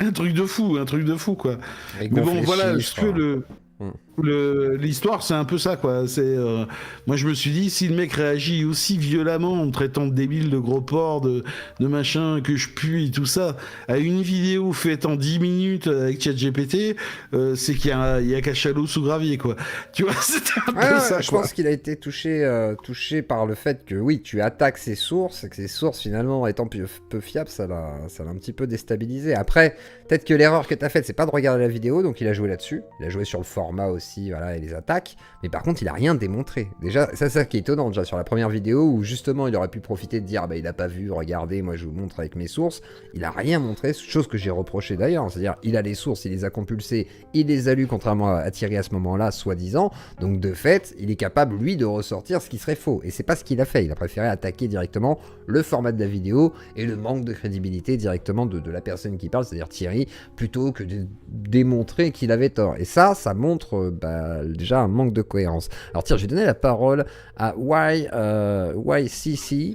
un truc de fou, quoi. Mais bon, voilà, l'histoire c'est un peu ça, quoi. Moi je me suis dit, si le mec réagit aussi violemment en me traitant de débile, de gros porc, de machin que je pue et tout ça à une vidéo faite en 10 minutes avec ChatGPT, c'est qu'il y a cachalot sous gravier, quoi. Tu vois, c'était un peu ça, je pense qu'il a été touché par le fait que oui, tu attaques ses sources et que ses sources finalement étant peu fiables, ça l'a un petit peu déstabilisé. Après, peut-être que l'erreur que t'as faite, c'est pas de regarder la vidéo, donc il a joué là-dessus, il a joué sur le format aussi, voilà, et les attaques, mais par contre il a rien démontré. Déjà, ça qui est étonnant, déjà sur la première vidéo où justement il aurait pu profiter de dire il a pas vu, regardez, moi je vous montre avec mes sources, il a rien montré, chose que j'ai reproché d'ailleurs, c'est-à-dire il a les sources, il les a compulsées, il les a lues contrairement à Thierry à ce moment-là, soi-disant, donc de fait il est capable lui de ressortir ce qui serait faux, et c'est pas ce qu'il a fait, il a préféré attaquer directement le format de la vidéo et le manque de crédibilité directement de la personne qui parle, c'est-à-dire Thierry, plutôt que de démontrer qu'il avait tort, et ça montre déjà un manque de cohérence. Alors tiens, je vais donner la parole à YCC.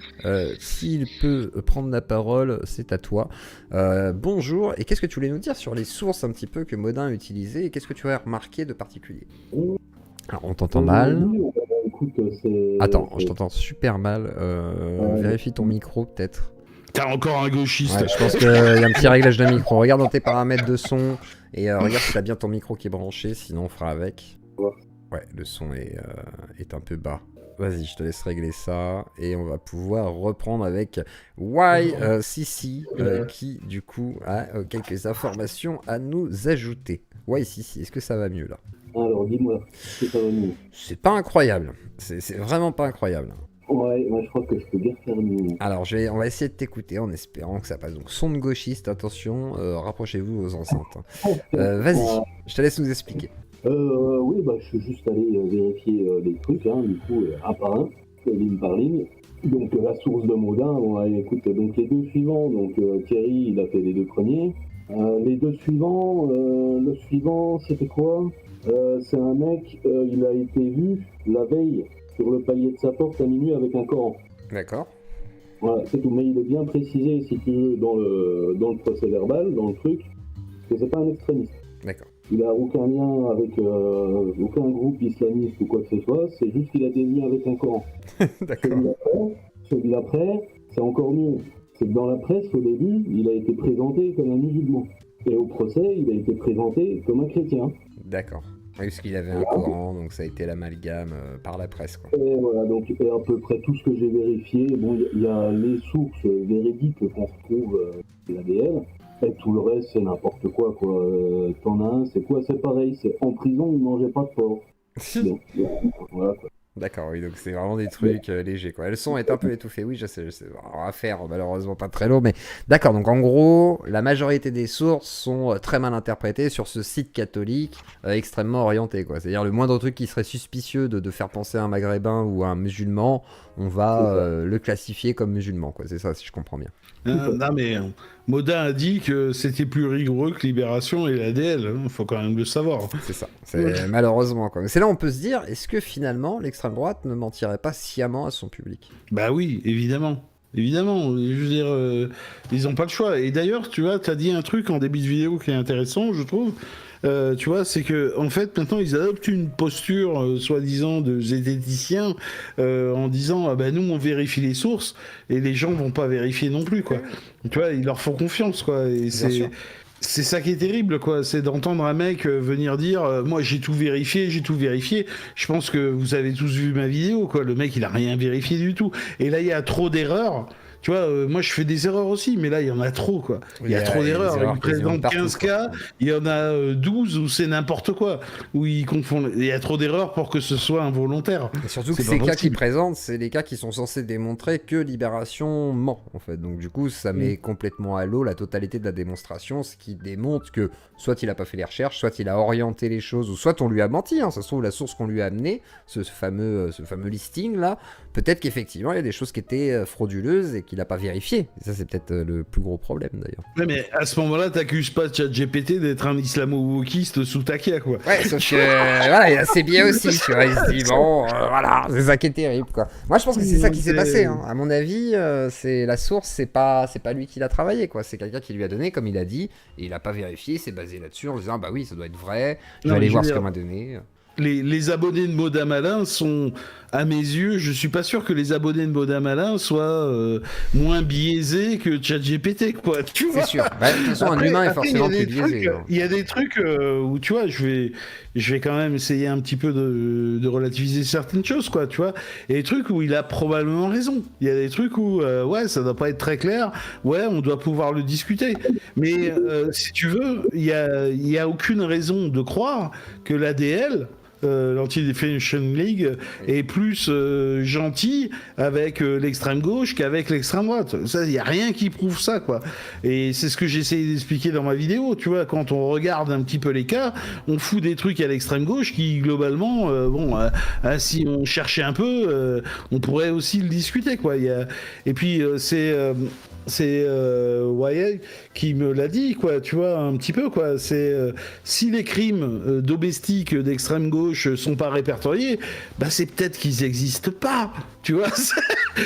S'il peut prendre la parole, c'est à toi. Bonjour, et qu'est-ce que tu voulais nous dire sur les sources un petit peu que Modin a utilisées, et qu'est-ce que tu as remarqué de particulier? Alors on t'entend mal. Attends, je t'entends super mal. Vérifie ton micro peut-être. T'as encore un gauchiste. Ouais, je pense qu'il y a un petit réglage de micro. Regarde dans tes paramètres de son et regarde si t'as bien ton micro qui est branché, sinon on fera avec. Ouais, le son est un peu bas. Vas-y, je te laisse régler ça et on va pouvoir reprendre avec YCC qui du coup a quelques informations à nous ajouter. YCC, est-ce que ça va mieux là? Alors dis-moi, est-ce que ça va mieux? C'est pas incroyable, c'est vraiment pas incroyable. Ouais, moi je crois que je peux bien faire mieux. Alors on va essayer de t'écouter en espérant que ça passe. Donc son de gauchiste, attention, rapprochez-vous aux enceintes. Vas-y, je te laisse nous expliquer. Oui, je suis juste allé vérifier les trucs, du coup, un par un, ligne par ligne. Donc la source de Modin, écoute, donc les 2 suivants, donc Thierry, il a fait les 2 premiers. Les 2 suivants, le suivant, c'était quoi? C'est un mec, il a été vu la veille sur le palier de sa porte à minuit avec un Coran. D'accord. Voilà, c'est tout, mais il est bien précisé, si tu veux, dans le procès verbal, dans le truc, que c'est pas un extrémiste. D'accord. Il a aucun lien avec aucun groupe islamiste ou quoi que ce soit, c'est juste qu'il a des liens avec un Coran. D'accord. Celui d'après, c'est encore mieux. C'est que dans la presse, au début, il a été présenté comme un musulman. Et au procès, il a été présenté comme un chrétien. D'accord. Oui, parce qu'il avait un Coran, donc ça a été l'amalgame par la presse, quoi. Et voilà, donc c'est à peu près tout ce que j'ai vérifié. Bon, il y a les sources véridiques qu'on retrouve de l'ADN. Et tout le reste, c'est n'importe quoi. T'en as un, c'est quoi? C'est pareil, c'est en prison, il mangeait pas de porc. Donc, voilà, quoi. D'accord, oui, donc c'est vraiment des trucs légers, quoi. Le son est un peu étouffé, oui, je sais. On va faire malheureusement pas très lourd, mais d'accord, donc en gros, la majorité des sources sont très mal interprétées sur ce site catholique extrêmement orienté, quoi. C'est-à-dire le moindre truc qui serait suspicieux de faire penser à un maghrébin ou à un musulman, on va le classifier comme musulman, quoi. C'est ça, si je comprends bien. Non, mais Modin a dit que c'était plus rigoureux que Libération et l'ADL, faut quand même le savoir. C'est ça, c'est malheureusement, quoi. Mais c'est là où on peut se dire, est-ce que finalement l'extrême droite ne mentirait pas sciemment à son public? Bah oui, évidemment. Évidemment, je veux dire, ils n'ont pas le choix. Et d'ailleurs, tu vois, t'as dit un truc en début de vidéo qui est intéressant, je trouve. Tu vois, c'est que en fait, maintenant, ils adoptent une posture soi-disant de zététiciens en disant ah ben nous on vérifie les sources et les gens vont pas vérifier non plus, quoi. Tu vois, ils leur font confiance, quoi. Et c'est ça qui est terrible, quoi. C'est d'entendre un mec venir dire moi j'ai tout vérifié. Je pense que vous avez tous vu ma vidéo, quoi. Le mec il a rien vérifié du tout. Et là il y a trop d'erreurs. Tu vois, moi je fais des erreurs aussi, mais là il y en a trop quoi. Il y a trop d'erreurs. Il présente 15 cas, il y en a 12 où c'est n'importe quoi, où ils confondent. Il y a trop d'erreurs pour que ce soit involontaire. Et surtout que ces cas qu'ils présentent, c'est les cas qui sont censés démontrer que Libération ment en fait. Donc du coup, ça met complètement à l'eau la totalité de la démonstration, ce qui démontre que soit il a pas fait les recherches, soit il a orienté les choses, ou soit on lui a menti. Ça se trouve la source qu'on lui a amenée, ce fameux listing là, peut-être qu'effectivement il y a des choses qui étaient frauduleuses et qu'il n'a pas vérifié. Et ça c'est peut-être le plus gros problème d'ailleurs. Ouais, mais à ce moment-là, t'accuses pas ChatGPT d'être un islamo-wokiste sous taquet quoi. Ouais, sauf que voilà, il y a ses biais aussi, tu vois. Il se dit bon, voilà, c'est ça qui est terrible quoi. Moi je pense que c'est ça qui s'est passé. À mon avis, c'est la source, c'est pas lui qui l'a travaillé quoi. C'est quelqu'un qui lui a donné comme il a dit et il a pas vérifié, c'est basé là-dessus en disant bah oui, ça doit être vrai. Je vais aller voir ce qu'on m'a donné. Les abonnés de Modem Malin sont, à mes yeux, je suis pas sûr que les abonnés de Modem Malin soient moins biaisés que ChatGPT, quoi. Tu vois. C'est sûr. Bah, de toute façon, un humain est forcément plus biaisé. Il y a des trucs où, tu vois, je vais quand même essayer un petit peu de relativiser certaines choses, quoi, tu vois. Il y a des trucs où il a probablement raison. Il y a des trucs où, ouais, ça doit pas être très clair. Ouais, on doit pouvoir le discuter. Mais si tu veux, il y a aucune raison de croire que l'ADL, l'Anti-Defamation League, est plus gentil avec l'extrême gauche qu'avec l'extrême droite. Ça, il n'y a rien qui prouve ça, quoi. Et c'est ce que j'ai essayé d'expliquer dans ma vidéo, tu vois, quand on regarde un petit peu les cas, on fout des trucs à l'extrême gauche qui, globalement, si on cherchait un peu, on pourrait aussi le discuter, quoi. Et puis, c'est Wyatt qui me l'a dit, quoi, tu vois, un petit peu, quoi. C'est si les crimes domestiques d'extrême gauche sont pas répertoriés, bah c'est peut-être qu'ils n'existent pas, tu vois.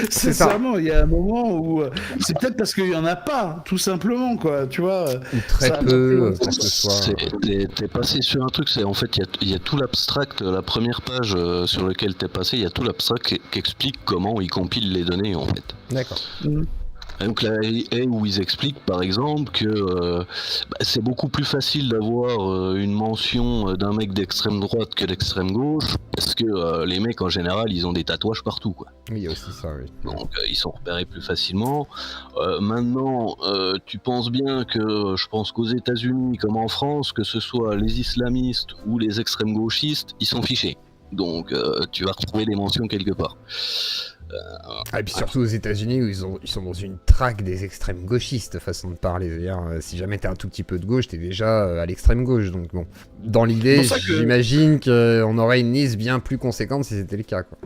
C'est sincèrement, il y a un moment où c'est peut-être parce qu'il y en a pas, tout simplement, quoi, tu vois. Ou très peu, que ce soit. T'es passé sur un truc, c'est en fait il y a tout l'abstract, la première page sur laquelle t'es passé, il y a tout l'abstract qui explique comment ils compilent les données, en fait. D'accord. Donc là, où ils expliquent par exemple que c'est beaucoup plus facile d'avoir une mention d'un mec d'extrême droite que d'extrême gauche, parce que les mecs en général ils ont des tatouages partout, quoi. Oui, il y a aussi ça, oui. Donc ils sont repérés plus facilement. Maintenant, tu penses bien que je pense qu'aux États-Unis comme en France, que ce soit les islamistes ou les extrêmes gauchistes, ils sont fichés. Donc tu vas retrouver des mentions quelque part. Et puis surtout aux États-Unis où ils sont dans une traque des extrêmes gauchistes, façon de parler. C'est-à-dire, si jamais t'es un tout petit peu de gauche, t'es déjà à l'extrême gauche. Donc bon, dans l'idée, j'imagine qu'on aurait une liste bien plus conséquente si c'était le cas, quoi.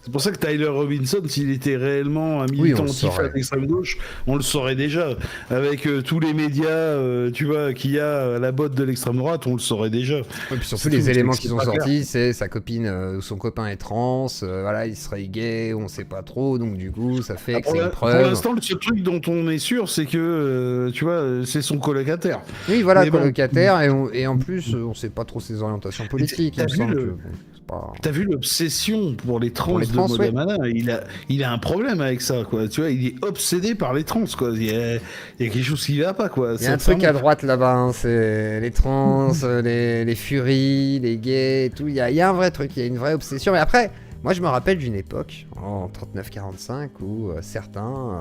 C'est pour ça que Tyler Robinson, s'il était réellement un militant antifa d'extrême gauche, on le saurait déjà. Avec tous les médias, tu vois, qu'il y a à la botte de l'extrême droite, on le saurait déjà. Et puis surtout les éléments qui sont sortis, c'est sa copine ou son copain est trans, voilà, il serait gay, on sait pas trop, donc du coup, ça fait que c'est une preuve. Pour l'instant, le seul truc dont on est sûr, c'est que, tu vois, c'est son colocataire. Oui, voilà, colocataire, et en plus, on sait pas trop ses orientations politiques, il me semble que... T'as vu l'obsession pour les trans de Modem Malin, il a un problème avec ça, quoi. Tu vois, il est obsédé par les trans, quoi. Il y a quelque chose qui va pas, quoi. Il y a un truc à droite là-bas, hein. C'est les trans, les furies, les gays, et tout. Il y a un vrai truc, il y a une vraie obsession. Mais après, moi je me rappelle d'une époque, en 39-45, où certains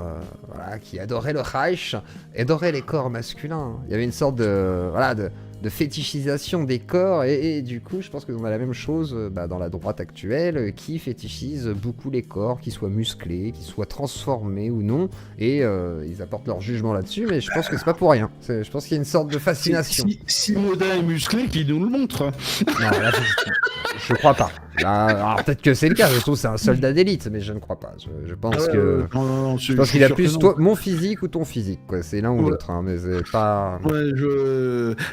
qui adoraient le Reich, adoraient les corps masculins. Il y avait une sorte de fétichisation des corps et du coup je pense qu'on a la même chose dans la droite actuelle qui fétichise beaucoup les corps, qu'ils soient musclés, qu'ils soient transformés ou non, et ils apportent leur jugement là-dessus, mais je pense que c'est pas pour rien. Je pense qu'il y a une sorte de fascination. Si Modem est musclé, qu'il nous le montre. Non, là, je crois pas. Alors peut-être que c'est le cas, je trouve que c'est un soldat d'élite, mais je ne crois pas. Je pense que... je pense qu'il a plus mon physique ou ton physique, quoi. C'est l'un ou l'autre, hein, mais c'est pas... Ouais,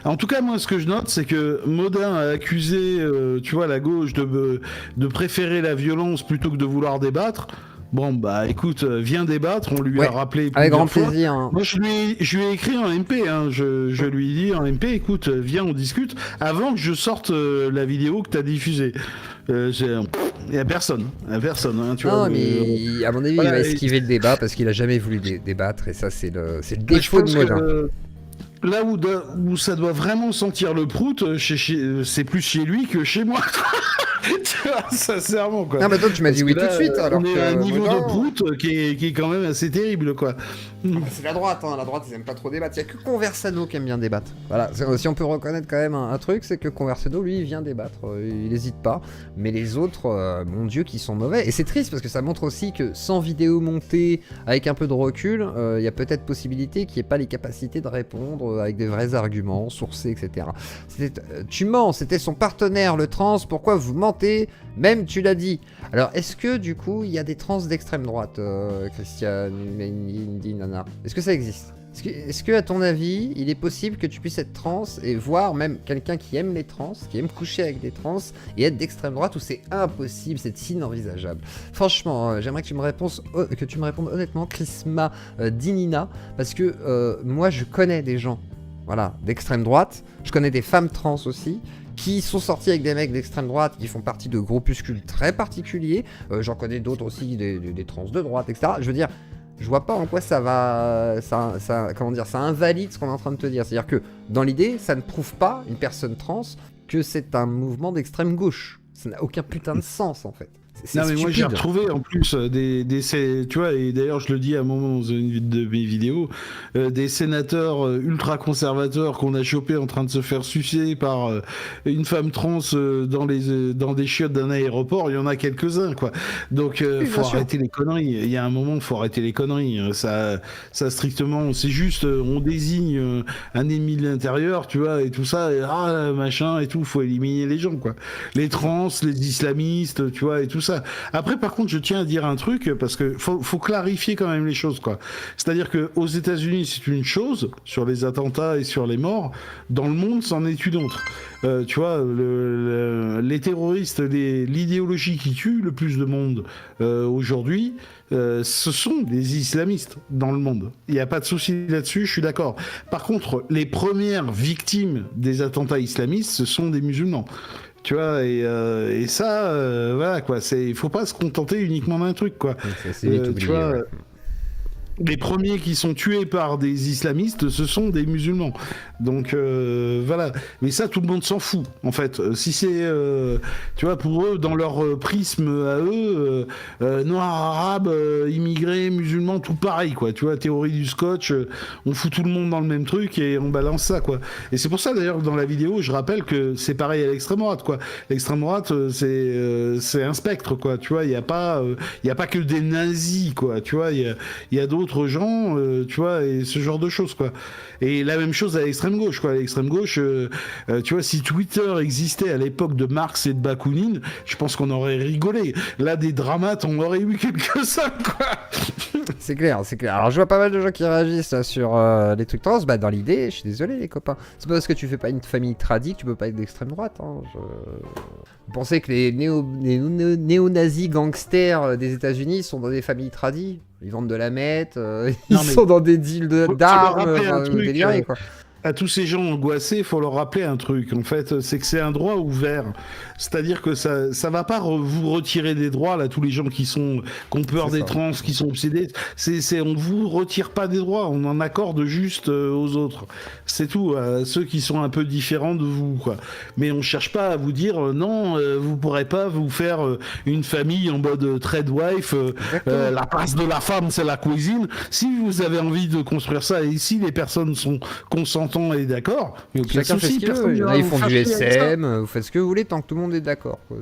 en tout cas, moi, ce que je note, c'est que Modem a accusé, tu vois, la gauche de préférer la violence plutôt que de vouloir débattre. Bon, bah écoute, viens débattre, on lui a rappelé avec grand plaisir. Hein. Moi, je lui ai écrit en MP, hein. Je lui ai dit en MP, écoute, viens, on discute, avant que je sorte la vidéo que t'as diffusée. Il y a personne, hein, tu vois. Non, mais à mon avis, il va esquiver le débat parce qu'il a jamais voulu débattre, et ça, c'est le défaut de Modem. Là où ça doit vraiment sentir le prout, c'est plus chez lui que chez moi. Tu vois, sincèrement, quoi. Non, mais toi, tu m'as dit oui Parce tout que de là, suite. Alors on est que à un niveau Modin- de prout qui est quand même assez terrible, quoi. C'est la droite, hein. La droite, ils aiment pas trop débattre. Il y a que Conversano qui aime bien débattre. Voilà, si on peut reconnaître quand même un truc, c'est que Conversano, lui, il vient débattre. Il hésite pas. Mais les autres, mon Dieu, qui sont mauvais. Et c'est triste parce que ça montre aussi que sans vidéo montée, avec un peu de recul, il y a peut-être possibilité qu'il n'y ait pas les capacités de répondre avec des vrais arguments, sourcés, etc. Tu mens, c'était son partenaire, le trans, pourquoi vous mentez? Même tu l'as dit. Alors, est-ce que du coup, il y a des trans d'extrême droite, Christian, Nana? Est-ce que ça existe? Est-ce que, à ton avis, il est possible que tu puisses être trans et voir même quelqu'un qui aime les trans, qui aime coucher avec des trans et être d'extrême droite, ou c'est impossible, c'est inenvisageable? Franchement, j'aimerais que tu me répondes honnêtement, Chrisma Dinina, parce que moi je connais des gens, voilà, d'extrême droite, je connais des femmes trans aussi, qui sont sortis avec des mecs d'extrême droite qui font partie de groupuscules très particuliers. J'en connais d'autres aussi, des trans de droite, etc. Je veux dire, je vois pas en quoi ça va, comment dire, ça invalide ce qu'on est en train de te dire. C'est-à-dire que dans l'idée, ça ne prouve pas, une personne trans, que c'est un mouvement d'extrême gauche. Ça n'a aucun putain de sens en fait. Non mais moi j'ai retrouvé en plus tu vois, et d'ailleurs je le dis à un moment dans une de mes vidéos, des sénateurs ultra conservateurs qu'on a chopé en train de se faire sucer par une femme trans dans des chiottes d'un aéroport. Il y en a quelques-uns, quoi. Donc faut arrêter les conneries. Il y a un moment, faut arrêter les conneries. Ça strictement, c'est juste on désigne un ennemi de l'intérieur, tu vois, et tout ça, et, machin et tout. Faut éliminer les gens, quoi. Les trans, les islamistes, tu vois, et tout ça. Après, par contre, je tiens à dire un truc, parce que faut clarifier quand même les choses, quoi. C'est-à-dire que aux États-Unis, c'est une chose sur les attentats et sur les morts. Dans le monde, c'en est une autre. Tu vois, les terroristes, l'idéologie qui tue le plus de monde aujourd'hui, ce sont des islamistes dans le monde. Il n'y a pas de souci là-dessus, je suis d'accord. Par contre, les premières victimes des attentats islamistes, ce sont des musulmans. Tu vois, et ça, voilà, quoi. Il faut pas se contenter uniquement d'un truc, quoi. C'est vite oublié, tu vois, ouais. Les premiers qui sont tués par des islamistes, ce sont des musulmans. Donc voilà. Mais ça, tout le monde s'en fout, en fait. Si c'est, tu vois, pour eux, dans leur prisme à eux, noirs, arabes, immigrés, musulmans, tout pareil, quoi. Tu vois, théorie du scotch, on fout tout le monde dans le même truc et on balance ça, quoi. Et c'est pour ça, d'ailleurs, dans la vidéo, je rappelle que c'est pareil à l'extrême droite, quoi. L'extrême droite, c'est un spectre, quoi. Tu vois, il y a pas que des nazis, quoi. Tu vois, il y a d'autres gens, tu vois, et ce genre de choses, quoi. Et la même chose à l'extrême gauche, quoi. À l'extrême gauche, tu vois, si Twitter existait à l'époque de Marx et de Bakounine, je pense qu'on aurait rigolé. Là, des dramates, on aurait eu quelques-uns, quoi. C'est clair, c'est clair. Alors je vois pas mal de gens qui réagissent là, sur les trucs trans. Bah dans l'idée, je suis désolé les copains. C'est pas parce que tu fais pas une famille tradie que tu peux pas être d'extrême droite. Hein. Vous pensez que les néo-nazis gangsters des États-Unis sont dans des familles tradies? Ils vendent de la meth, ils sont dans des deals d'armes, délirés, quoi. À tous ces gens angoissés, faut leur rappeler un truc. En fait, c'est que c'est un droit ouvert. C'est-à-dire que ça va pas vous retirer des droits, là, tous les gens qui ont peur des trans, qui sont obsédés. On vous retire pas des droits, on en accorde juste aux autres. C'est tout, à ceux qui sont un peu différents de vous, quoi. Mais on cherche pas à vous dire, non, vous pourrez pas vous faire une famille en mode trade wife, la place de la femme, c'est la cuisine. Si vous avez envie de construire ça, et si les personnes sont consentantes et d'accord, mais chacun fait ce qu'il veut. Là, ils font du SM, vous faites ce que vous voulez tant que tout le monde est d'accord, quoi.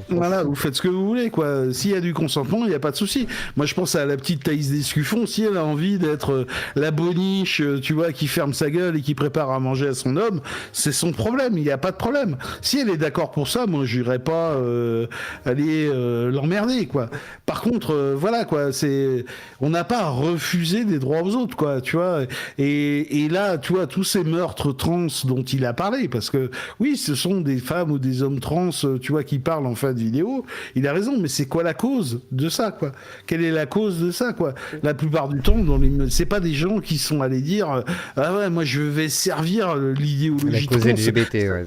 Voilà, vous faites ce que vous voulez, quoi. S'il y a du consentement, il n'y a pas de souci. Moi, je pense à la petite Thaïs Descuffon, si elle a envie d'être la boniche, tu vois, qui ferme sa gueule et qui prépare à manger à son homme, c'est son problème, il n'y a pas de problème. Si elle est d'accord pour ça, moi, j'irai pas aller l'emmerder, quoi. Par contre, voilà, quoi, on n'a pas à refuser des droits aux autres, quoi, tu vois. Et là, tu vois, tous ces meurtres trans dont il a parlé, parce que oui, ce sont des femmes ou des hommes trans, tu vois, qui parlent en fin de vidéo, il a raison, mais c'est quoi la cause de ça, quoi? Quelle est la cause de ça, quoi? La plupart du temps, c'est pas des gens qui sont allés dire ah ouais, moi je vais servir l'idéologie trans. La cause LGBT, ouais.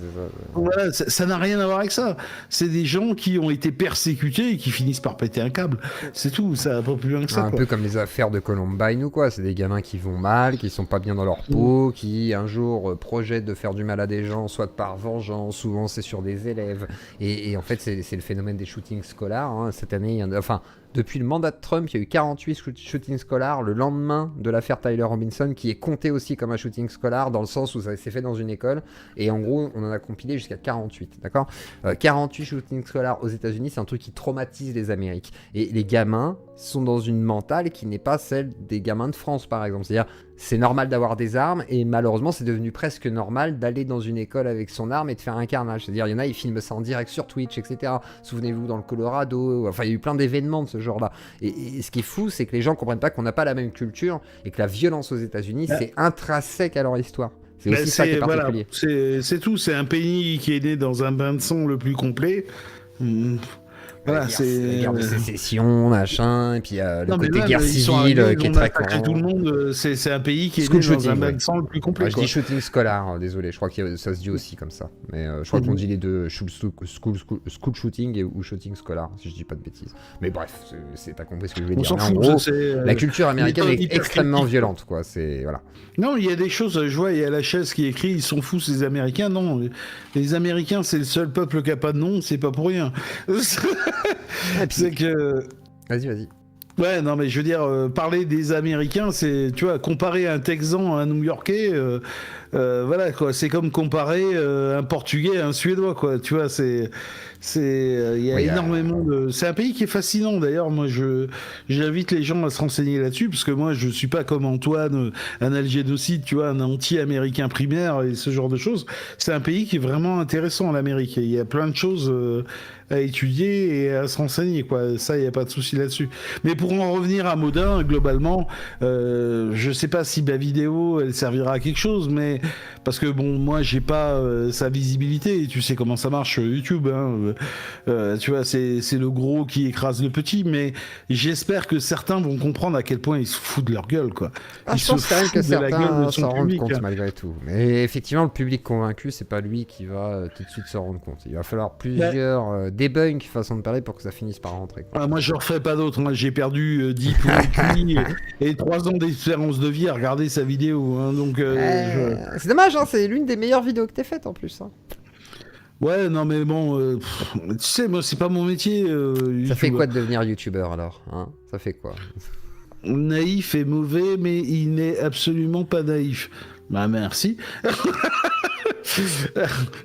Voilà, ça n'a rien à voir avec ça. C'est des gens qui ont été persécutés et qui finissent par péter un câble. C'est tout, ça va pas plus loin que ça. Un peu comme les affaires de Columbine ou quoi, c'est des gamins qui vont mal, qui sont pas bien dans leur peau, qui un un jour projette de faire du mal à des gens, soit par vengeance, souvent c'est sur des élèves. Et en fait, c'est le phénomène des shootings scolaires. Hein. Cette année, depuis le mandat de Trump, il y a eu 48 shootings scolaires le lendemain de l'affaire Tyler Robinson, qui est compté aussi comme un shooting scolaire, dans le sens où ça s'est fait dans une école. Et en gros, on en a compilé jusqu'à 48, d'accord 48 shootings scolaires aux États-Unis, c'est un truc qui traumatise les Amériques. Et les gamins sont dans une mentale qui n'est pas celle des gamins de France, par exemple. C'est-à-dire, c'est normal d'avoir des armes, et malheureusement, c'est devenu presque normal d'aller dans une école avec son arme et de faire un carnage. C'est-à-dire, il y en a, ils filment ça en direct sur Twitch, etc. Souvenez-vous, dans le Colorado, enfin, il y a eu plein d'événements de ce genre-là. Et ce qui est fou, c'est que les gens ne comprennent pas qu'on n'a pas la même culture, et que la violence aux États-Unis, c'est intrinsèque à leur histoire. C'est aussi ça qui est particulier. Voilà, c'est tout, c'est un pays qui est né dans un bain de sang le plus complet. Voilà, c'est la guerre de sécession, machin, et puis le côté guerre civile qui est très courant. Tout le monde, c'est un pays qui est né dans un bain de sang le plus complet. Je dis shooting scolaire, désolé, je crois que ça se dit aussi comme ça. Mais je crois qu'on dit les deux, school shooting ou shooting scolaire, si je dis pas de bêtises. Mais bref, t'as compris ce que je voulais dire. On s'en fout, en gros, la culture américaine est extrêmement violente, quoi. Voilà. Non, il y a des choses, je vois, il y a la chaise qui écrit, ils sont fous ces Américains. Non, les Américains, c'est le seul peuple qui a pas de nom, c'est pas pour rien. C'est que... Vas-y. Ouais, non, mais je veux dire, parler des Américains, c'est, tu vois, comparer un Texan à un New-Yorkais, voilà, quoi, c'est comme comparer un Portugais à un Suédois, quoi, tu vois, il y a énormément de... C'est un pays qui est fascinant, d'ailleurs, moi, j'invite les gens à se renseigner là-dessus, parce que moi, je suis pas comme Antoine, un algénocide, tu vois, un anti-américain primaire et ce genre de choses. C'est un pays qui est vraiment intéressant, l'Amérique, il y a plein de choses... à étudier et à se renseigner, quoi. Ça, il n'y a pas de souci là-dessus. Mais pour en revenir à Modin, globalement, je sais pas si ma vidéo, elle servira à quelque chose, mais parce que bon, moi, j'ai pas sa visibilité, et tu sais comment ça marche YouTube, hein. Tu vois, c'est le gros qui écrase le petit, mais j'espère que certains vont comprendre à quel point ils se foutent de leur gueule, quoi. Je pense quand même que certains s'en rendent compte, malgré tout. Mais effectivement, le public convaincu, c'est pas lui qui va tout de suite s'en rendre compte. Il va falloir plusieurs debunk façon de parler pour que ça finisse par rentrer, quoi. Ah, moi je referai pas d'autres, hein. J'ai perdu 10 points et 3 ans d'espérance de vie à regarder sa vidéo, hein. Donc c'est dommage, hein, c'est l'une des meilleures vidéos que t'aies faites en plus, hein. Ouais, non mais bon, tu sais, moi c'est pas mon métier. Ça fait quoi de devenir youtubeur alors, hein? Ça fait quoi? Naïf et mauvais, mais il n'est absolument pas naïf. Bah merci.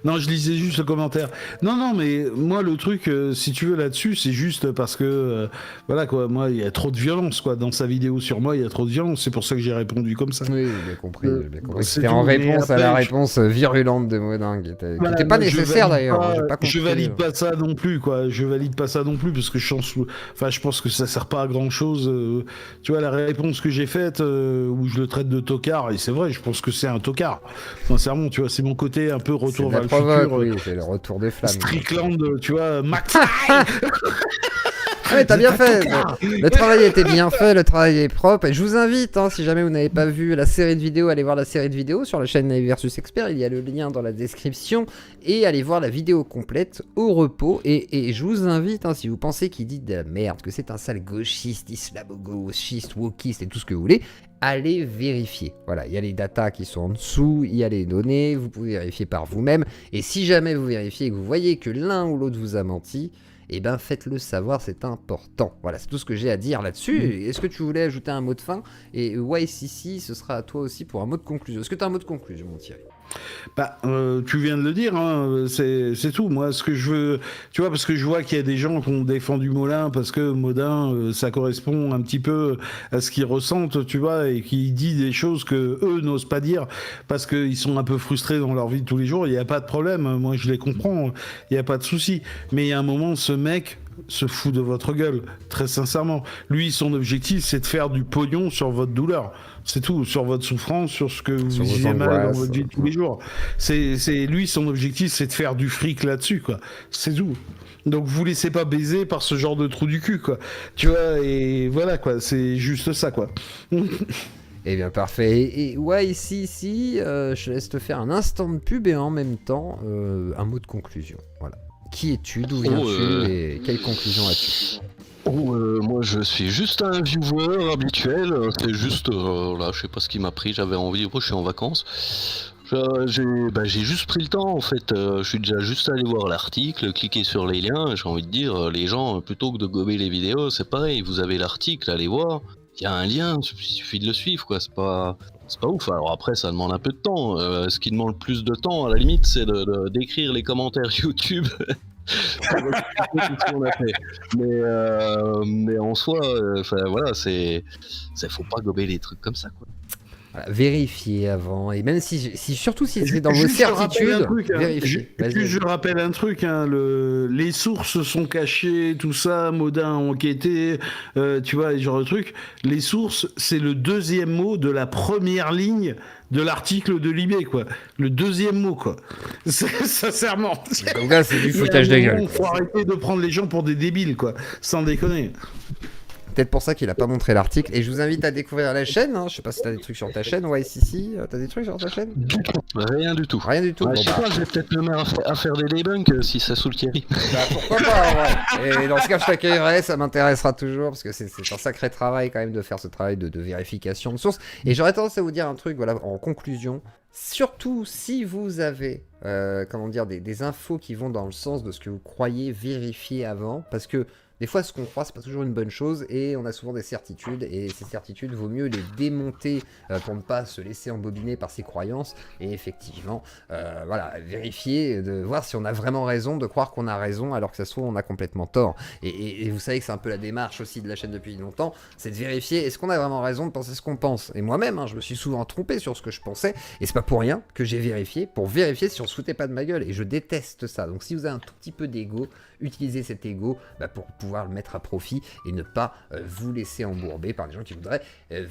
Non, je lisais juste le commentaire. Non, mais moi le truc, si tu veux là-dessus, c'est juste parce que voilà quoi, moi il y a trop de violence quoi dans sa vidéo sur moi, il y a trop de violence, c'est pour ça que j'ai répondu comme ça. Oui, j'ai bien compris. C'était en réponse à la réponse virulente de Modin, qui était pas nécessaire d'ailleurs. Je valide pas ça non plus quoi. Je valide pas ça non plus parce que je pense que ça sert pas à grand chose. Tu vois la réponse que j'ai faite où je le traite de tocard, et c'est vrai, je pense que c'est un tocard. Sincèrement, tu vois, c'est mon côté un peu retour vers le futur. Oui, c'est le retour des flammes. Strickland, tu vois, Max. Ouais, t'as bien fait. Le travail était bien fait, le travail est propre. Et je vous invite, hein, si jamais vous n'avez pas vu la série de vidéos, allez voir la série de vidéos sur la chaîne Naïf versus Expert. Il y a le lien dans la description. Et allez voir la vidéo complète au repos. Et je vous invite, hein, si vous pensez qu'il dit de la merde, que c'est un sale gauchiste, islamo-gauchiste, wokiste et tout ce que vous voulez, allez vérifier. Voilà, il y a les datas qui sont en dessous, il y a les données, vous pouvez vérifier par vous-même. Et si jamais vous vérifiez et que vous voyez que l'un ou l'autre vous a menti, eh ben faites-le savoir, c'est important. Voilà, c'est tout ce que j'ai à dire là-dessus. Est-ce que tu voulais ajouter un mot de fin? Et YCC, ce sera à toi aussi pour un mot de conclusion. Est-ce que tu as un mot de conclusion, mon Thierry? Bah, tu viens de le dire, hein, c'est tout. Moi, ce que je veux, tu vois, parce que je vois qu'il y a des gens qui ont défendu Molin parce que Modin, ça correspond un petit peu à ce qu'ils ressentent, tu vois, et qui dit des choses que eux n'osent pas dire parce qu'ils sont un peu frustrés dans leur vie de tous les jours. Il n'y a pas de problème. Moi, je les comprends. Il n'y a pas de souci. Mais il y a un moment, ce mec se fout de votre gueule, très sincèrement. Lui, son objectif, c'est de faire du pognon sur votre douleur. C'est tout, sur votre souffrance, sur ce que vous vivez mal dans votre vie de tous les jours. C'est lui, son objectif, c'est de faire du fric là-dessus, quoi. C'est tout. Donc vous laissez pas baiser par ce genre de trou du cul, quoi. Tu vois, et voilà, quoi. C'est juste ça, quoi. Eh bien, parfait. Et ouais, ici, je laisse te faire un instant de pub et en même temps, un mot de conclusion. Voilà. Qui es-tu? D'où viens-tu? Et quelle conclusion as-tu? Moi je suis juste un viewer habituel, c'est juste, là je sais pas ce qui m'a pris, j'avais envie, je suis en vacances. J'ai juste pris le temps en fait, je suis déjà juste allé voir l'article, cliquer sur les liens, j'ai envie de dire, les gens, plutôt que de gober les vidéos, c'est pareil, vous avez l'article, allez voir, il y a un lien, il suffit de le suivre quoi, c'est pas ouf. Alors après ça demande un peu de temps, ce qui demande le plus de temps à la limite c'est d'écrire les commentaires YouTube. Mais en soi, voilà, faut pas gober les trucs comme ça quoi. Voilà, vérifiez avant, et même si surtout si c'est dans vos certitudes, vérifiez. Je rappelle un truc, hein, les sources sont cachées, tout ça, Modin a enquêté, tu vois, ce genre de trucs. Les sources, c'est le deuxième mot de la première ligne de l'article de Libé, quoi. Le deuxième mot, quoi. Sincèrement. Donc là, c'est du foutage de gueule. Faut arrêter de prendre les gens pour des débiles, quoi. Sans déconner. Peut-être pour ça qu'il a pas montré l'article. Et je vous invite à découvrir la chaîne. Hein. Je sais pas si t'as des trucs sur ta chaîne. Ouais, si. T'as des trucs sur ta chaîne? Rien du tout. Rien du tout. Ouais, je sais pas, je vais peut-être me mettre à faire des debunks si ça saoule Thierry. Bah pourquoi pas, ouais. Et dans ce cas, je t'accueillerai. Ça m'intéressera toujours parce que c'est un sacré travail quand même de faire ce travail de vérification de source. Et j'aurais tendance à vous dire un truc, voilà, en conclusion. Surtout si vous avez, des infos qui vont dans le sens de ce que vous croyez, vérifier avant, parce que des fois, ce qu'on croit, c'est pas toujours une bonne chose, et on a souvent des certitudes, et ces certitudes, vaut mieux les démonter pour ne pas se laisser embobiner par ses croyances, et effectivement, vérifier, de voir si on a vraiment raison, de croire qu'on a raison, alors que ça se trouve, on a complètement tort. Et vous savez que c'est un peu la démarche aussi de la chaîne depuis longtemps, c'est de vérifier, est-ce qu'on a vraiment raison de penser ce qu'on pense? Et moi-même, hein, je me suis souvent trompé sur ce que je pensais, et c'est pas pour rien que j'ai vérifié, pour vérifier si on se foutait pas de ma gueule, et je déteste ça. Donc si vous avez un tout petit peu d'ego, utilisez cet ego pour pouvoir le mettre à profit et ne pas vous laisser embourber par des gens qui voudraient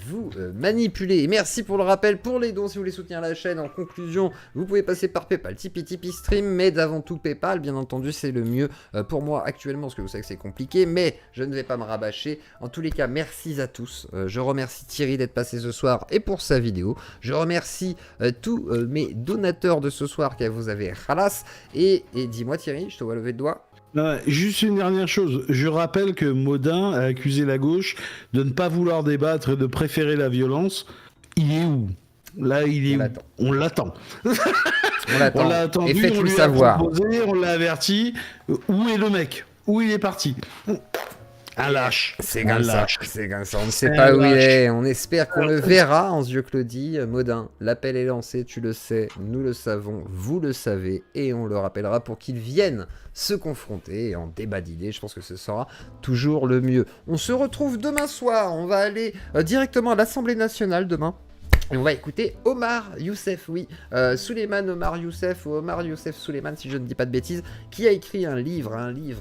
vous manipuler. Et merci pour le rappel, pour les dons, si vous voulez soutenir la chaîne. En conclusion, vous pouvez passer par Paypal, Tipeee Stream, mais d'avant tout Paypal, bien entendu, c'est le mieux pour moi actuellement, parce que vous savez que c'est compliqué, mais je ne vais pas me rabâcher. En tous les cas, merci à tous. Je remercie Thierry d'être passé ce soir et pour sa vidéo. Je remercie tous mes donateurs de ce soir que vous avez ralasse. Et dis-moi Thierry, je te vois lever le doigt. Juste une dernière chose, je rappelle que Modin a accusé la gauche de ne pas vouloir débattre et de préférer la violence. Il est où? Là, il est où? On l'attend. On l'a attendu, et faites-lui savoir. Proposé, on l'a averti. Où est le mec? Où il est parti? Un lâche. C'est comme ça. On ne sait pas où il est. On espère qu'on le verra en yeux Claudie. Modin, l'appel est lancé, tu le sais, nous le savons, vous le savez, et on le rappellera pour qu'il vienne se confronter et en débat d'idées. Je pense que ce sera toujours le mieux. On se retrouve demain soir. On va aller directement à l'Assemblée nationale demain. Et on va écouter Omar Youssef, oui, Souleymane Omar Youssef, ou Omar Youssef Souleymane, si je ne dis pas de bêtises, qui a écrit un livre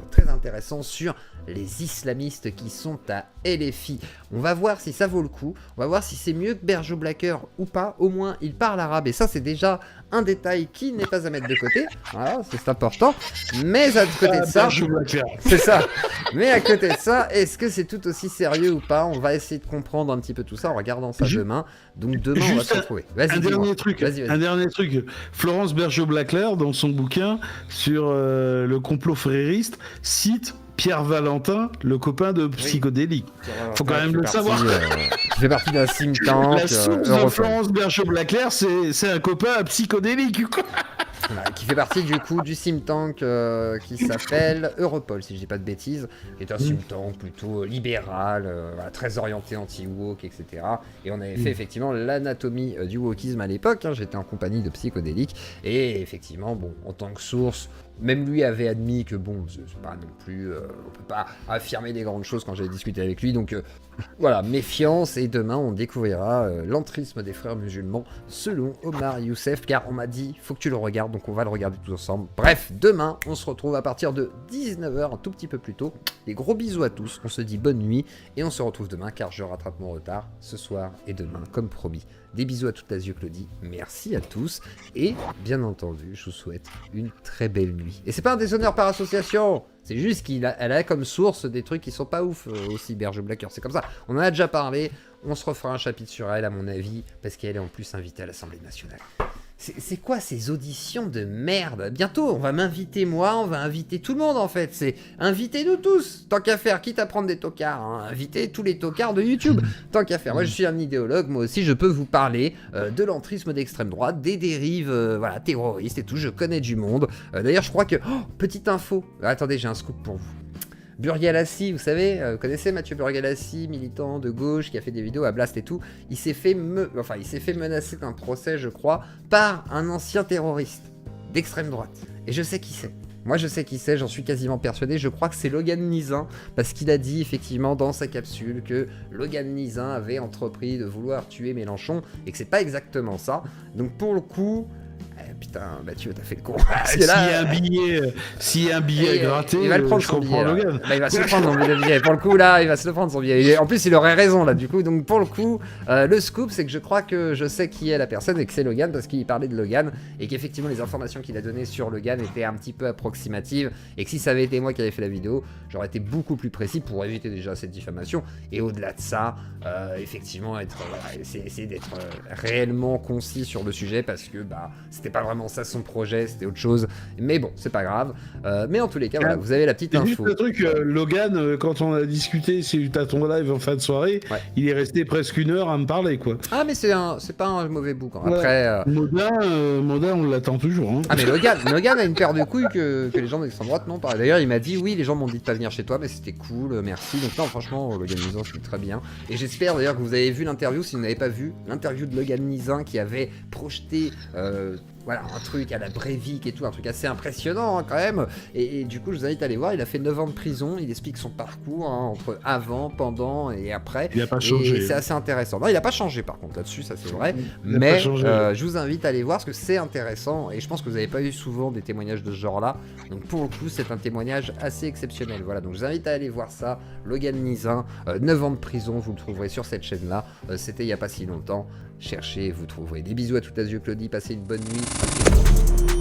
très intéressant sur les islamistes qui sont à LFI. On va voir si ça vaut le coup, on va voir si c'est mieux que Berjo Blacker ou pas, au moins il parle arabe, et ça c'est déjà un détail qui n'est pas à mettre de côté, voilà, c'est important, mais à côté de ça, c'est ça, mais à côté de ça, est-ce que c'est tout aussi sérieux ou pas? On va essayer de comprendre un petit peu tout ça en regardant ça demain, donc demain on va se retrouver. Un dernier truc, Florence Bergeau-Blaclair, dans son bouquin sur le complot frériste, cite Pierre Valentin, le copain de Psychodélique. Faut quand même le savoir. Je fais partie d'un think tank. La source de Florence Bergeau-Blaclair, c'est un copain à Psychodélique. Qui fait partie du coup du think tank qui s'appelle Europol, si je dis pas de bêtises, qui est un think tank plutôt libéral, très orienté anti-woke, etc. Et on avait fait effectivement l'anatomie du wokisme à l'époque, hein, j'étais en compagnie de Psychodélique, et effectivement, bon, en tant que source, même lui avait admis que bon, c'est pas non plus, on peut pas affirmer des grandes choses quand j'avais discuté avec lui, donc voilà, méfiance, et demain on découvrira l'entrisme des frères musulmans selon Omar Youssef, car on m'a dit, faut que tu le regardes, donc on va le regarder tous ensemble. Bref, demain, on se retrouve à partir de 19h, un tout petit peu plus tôt. Des gros bisous à tous, on se dit bonne nuit, et on se retrouve demain, car je rattrape mon retard ce soir et demain, comme promis. Des bisous à toute la yeux Claudie, merci à tous, et bien entendu, je vous souhaite une très belle nuit. Et c'est pas un déshonneur par association, c'est juste qu'elle a comme source des trucs qui sont pas ouf aussi, Berge Blacker, c'est comme ça. On en a déjà parlé, on se refera un chapitre sur elle à mon avis, parce qu'elle est en plus invitée à l'Assemblée nationale. C'est quoi ces auditions de merde? Bientôt, on va m'inviter moi, on va inviter tout le monde en fait. C'est invitez-nous tous, tant qu'à faire, quitte à prendre des tocards. Hein. Invitez tous les tocards de YouTube, tant qu'à faire. Moi je suis un idéologue, moi aussi je peux vous parler de l'entrisme d'extrême droite, des dérives voilà, terroristes et tout, je connais du monde. D'ailleurs je crois que... Oh, petite info, attendez j'ai un scoop pour vous. Burgalassi, vous savez, vous connaissez Mathieu Burgalassi, militant de gauche qui a fait des vidéos à Blast et tout, il s'est fait menacer d'un procès, je crois, par un ancien terroriste d'extrême droite. Et je sais qui c'est. Moi je sais qui c'est, j'en suis quasiment persuadé, je crois que c'est Logan Nizin, parce qu'il a dit effectivement dans sa capsule que Logan Nizin avait entrepris de vouloir tuer Mélenchon, et que c'est pas exactement ça. Donc pour le coup... putain, Mathieu, t'as fait le con. S'il y a un billet à gratter, il va le prendre je son comprends billet. Logan. Bah, il va se le prendre son billet. Pour le coup, là, il va se le prendre son billet. En plus, il aurait raison, là, du coup. Donc, pour le coup, le scoop, c'est que je crois que je sais qui est la personne et que c'est Logan parce qu'il parlait de Logan et qu'effectivement, les informations qu'il a données sur Logan étaient un petit peu approximatives et que si ça avait été moi qui avais fait la vidéo, j'aurais été beaucoup plus précis pour éviter déjà cette diffamation. Et au-delà de ça, effectivement, essayer d'être réellement concis sur le sujet parce que, bah, c'était pas vraiment ça son projet, c'était autre chose. Mais bon, c'est pas grave. Mais en tous les cas, voilà, vous avez la petite info. Juste le truc, Logan, quand on a discuté suite à ton live en fin de soirée, il est resté presque 1 heure à me parler, quoi. Ah, mais c'est pas un mauvais bouc. Hein. Après, Modin, on l'attend toujours. Hein. Ah, mais Logan a une paire de couilles que les gens d'extrême droite n'ont pas. D'ailleurs, il m'a dit oui, les gens m'ont dit de pas venir chez toi, mais c'était cool, merci. Donc non, franchement, Logan Nizin, c'était très bien. Et j'espère d'ailleurs que vous avez vu l'interview, si vous n'avez pas vu, l'interview de Logan Nizin qui avait projeté voilà, un truc à la Breivik et tout, un truc assez impressionnant hein, quand même. Et du coup, je vous invite à aller voir. Il a fait 9 ans de prison. Il explique son parcours hein, entre avant, pendant et après. Il a pas changé. Et c'est assez intéressant. Non, il a pas changé par contre là-dessus, ça c'est vrai. Mais je vous invite à aller voir parce que c'est intéressant. Et je pense que vous n'avez pas eu souvent des témoignages de ce genre-là. Donc pour le coup, c'est un témoignage assez exceptionnel. Voilà, donc je vous invite à aller voir ça. Logan Nizin, 9 ans de prison, vous le trouverez sur cette chaîne-là. C'était il n'y a pas si longtemps. Cherchez, vous trouverez. Des bisous à tout Azure Claudie, passez une bonne nuit.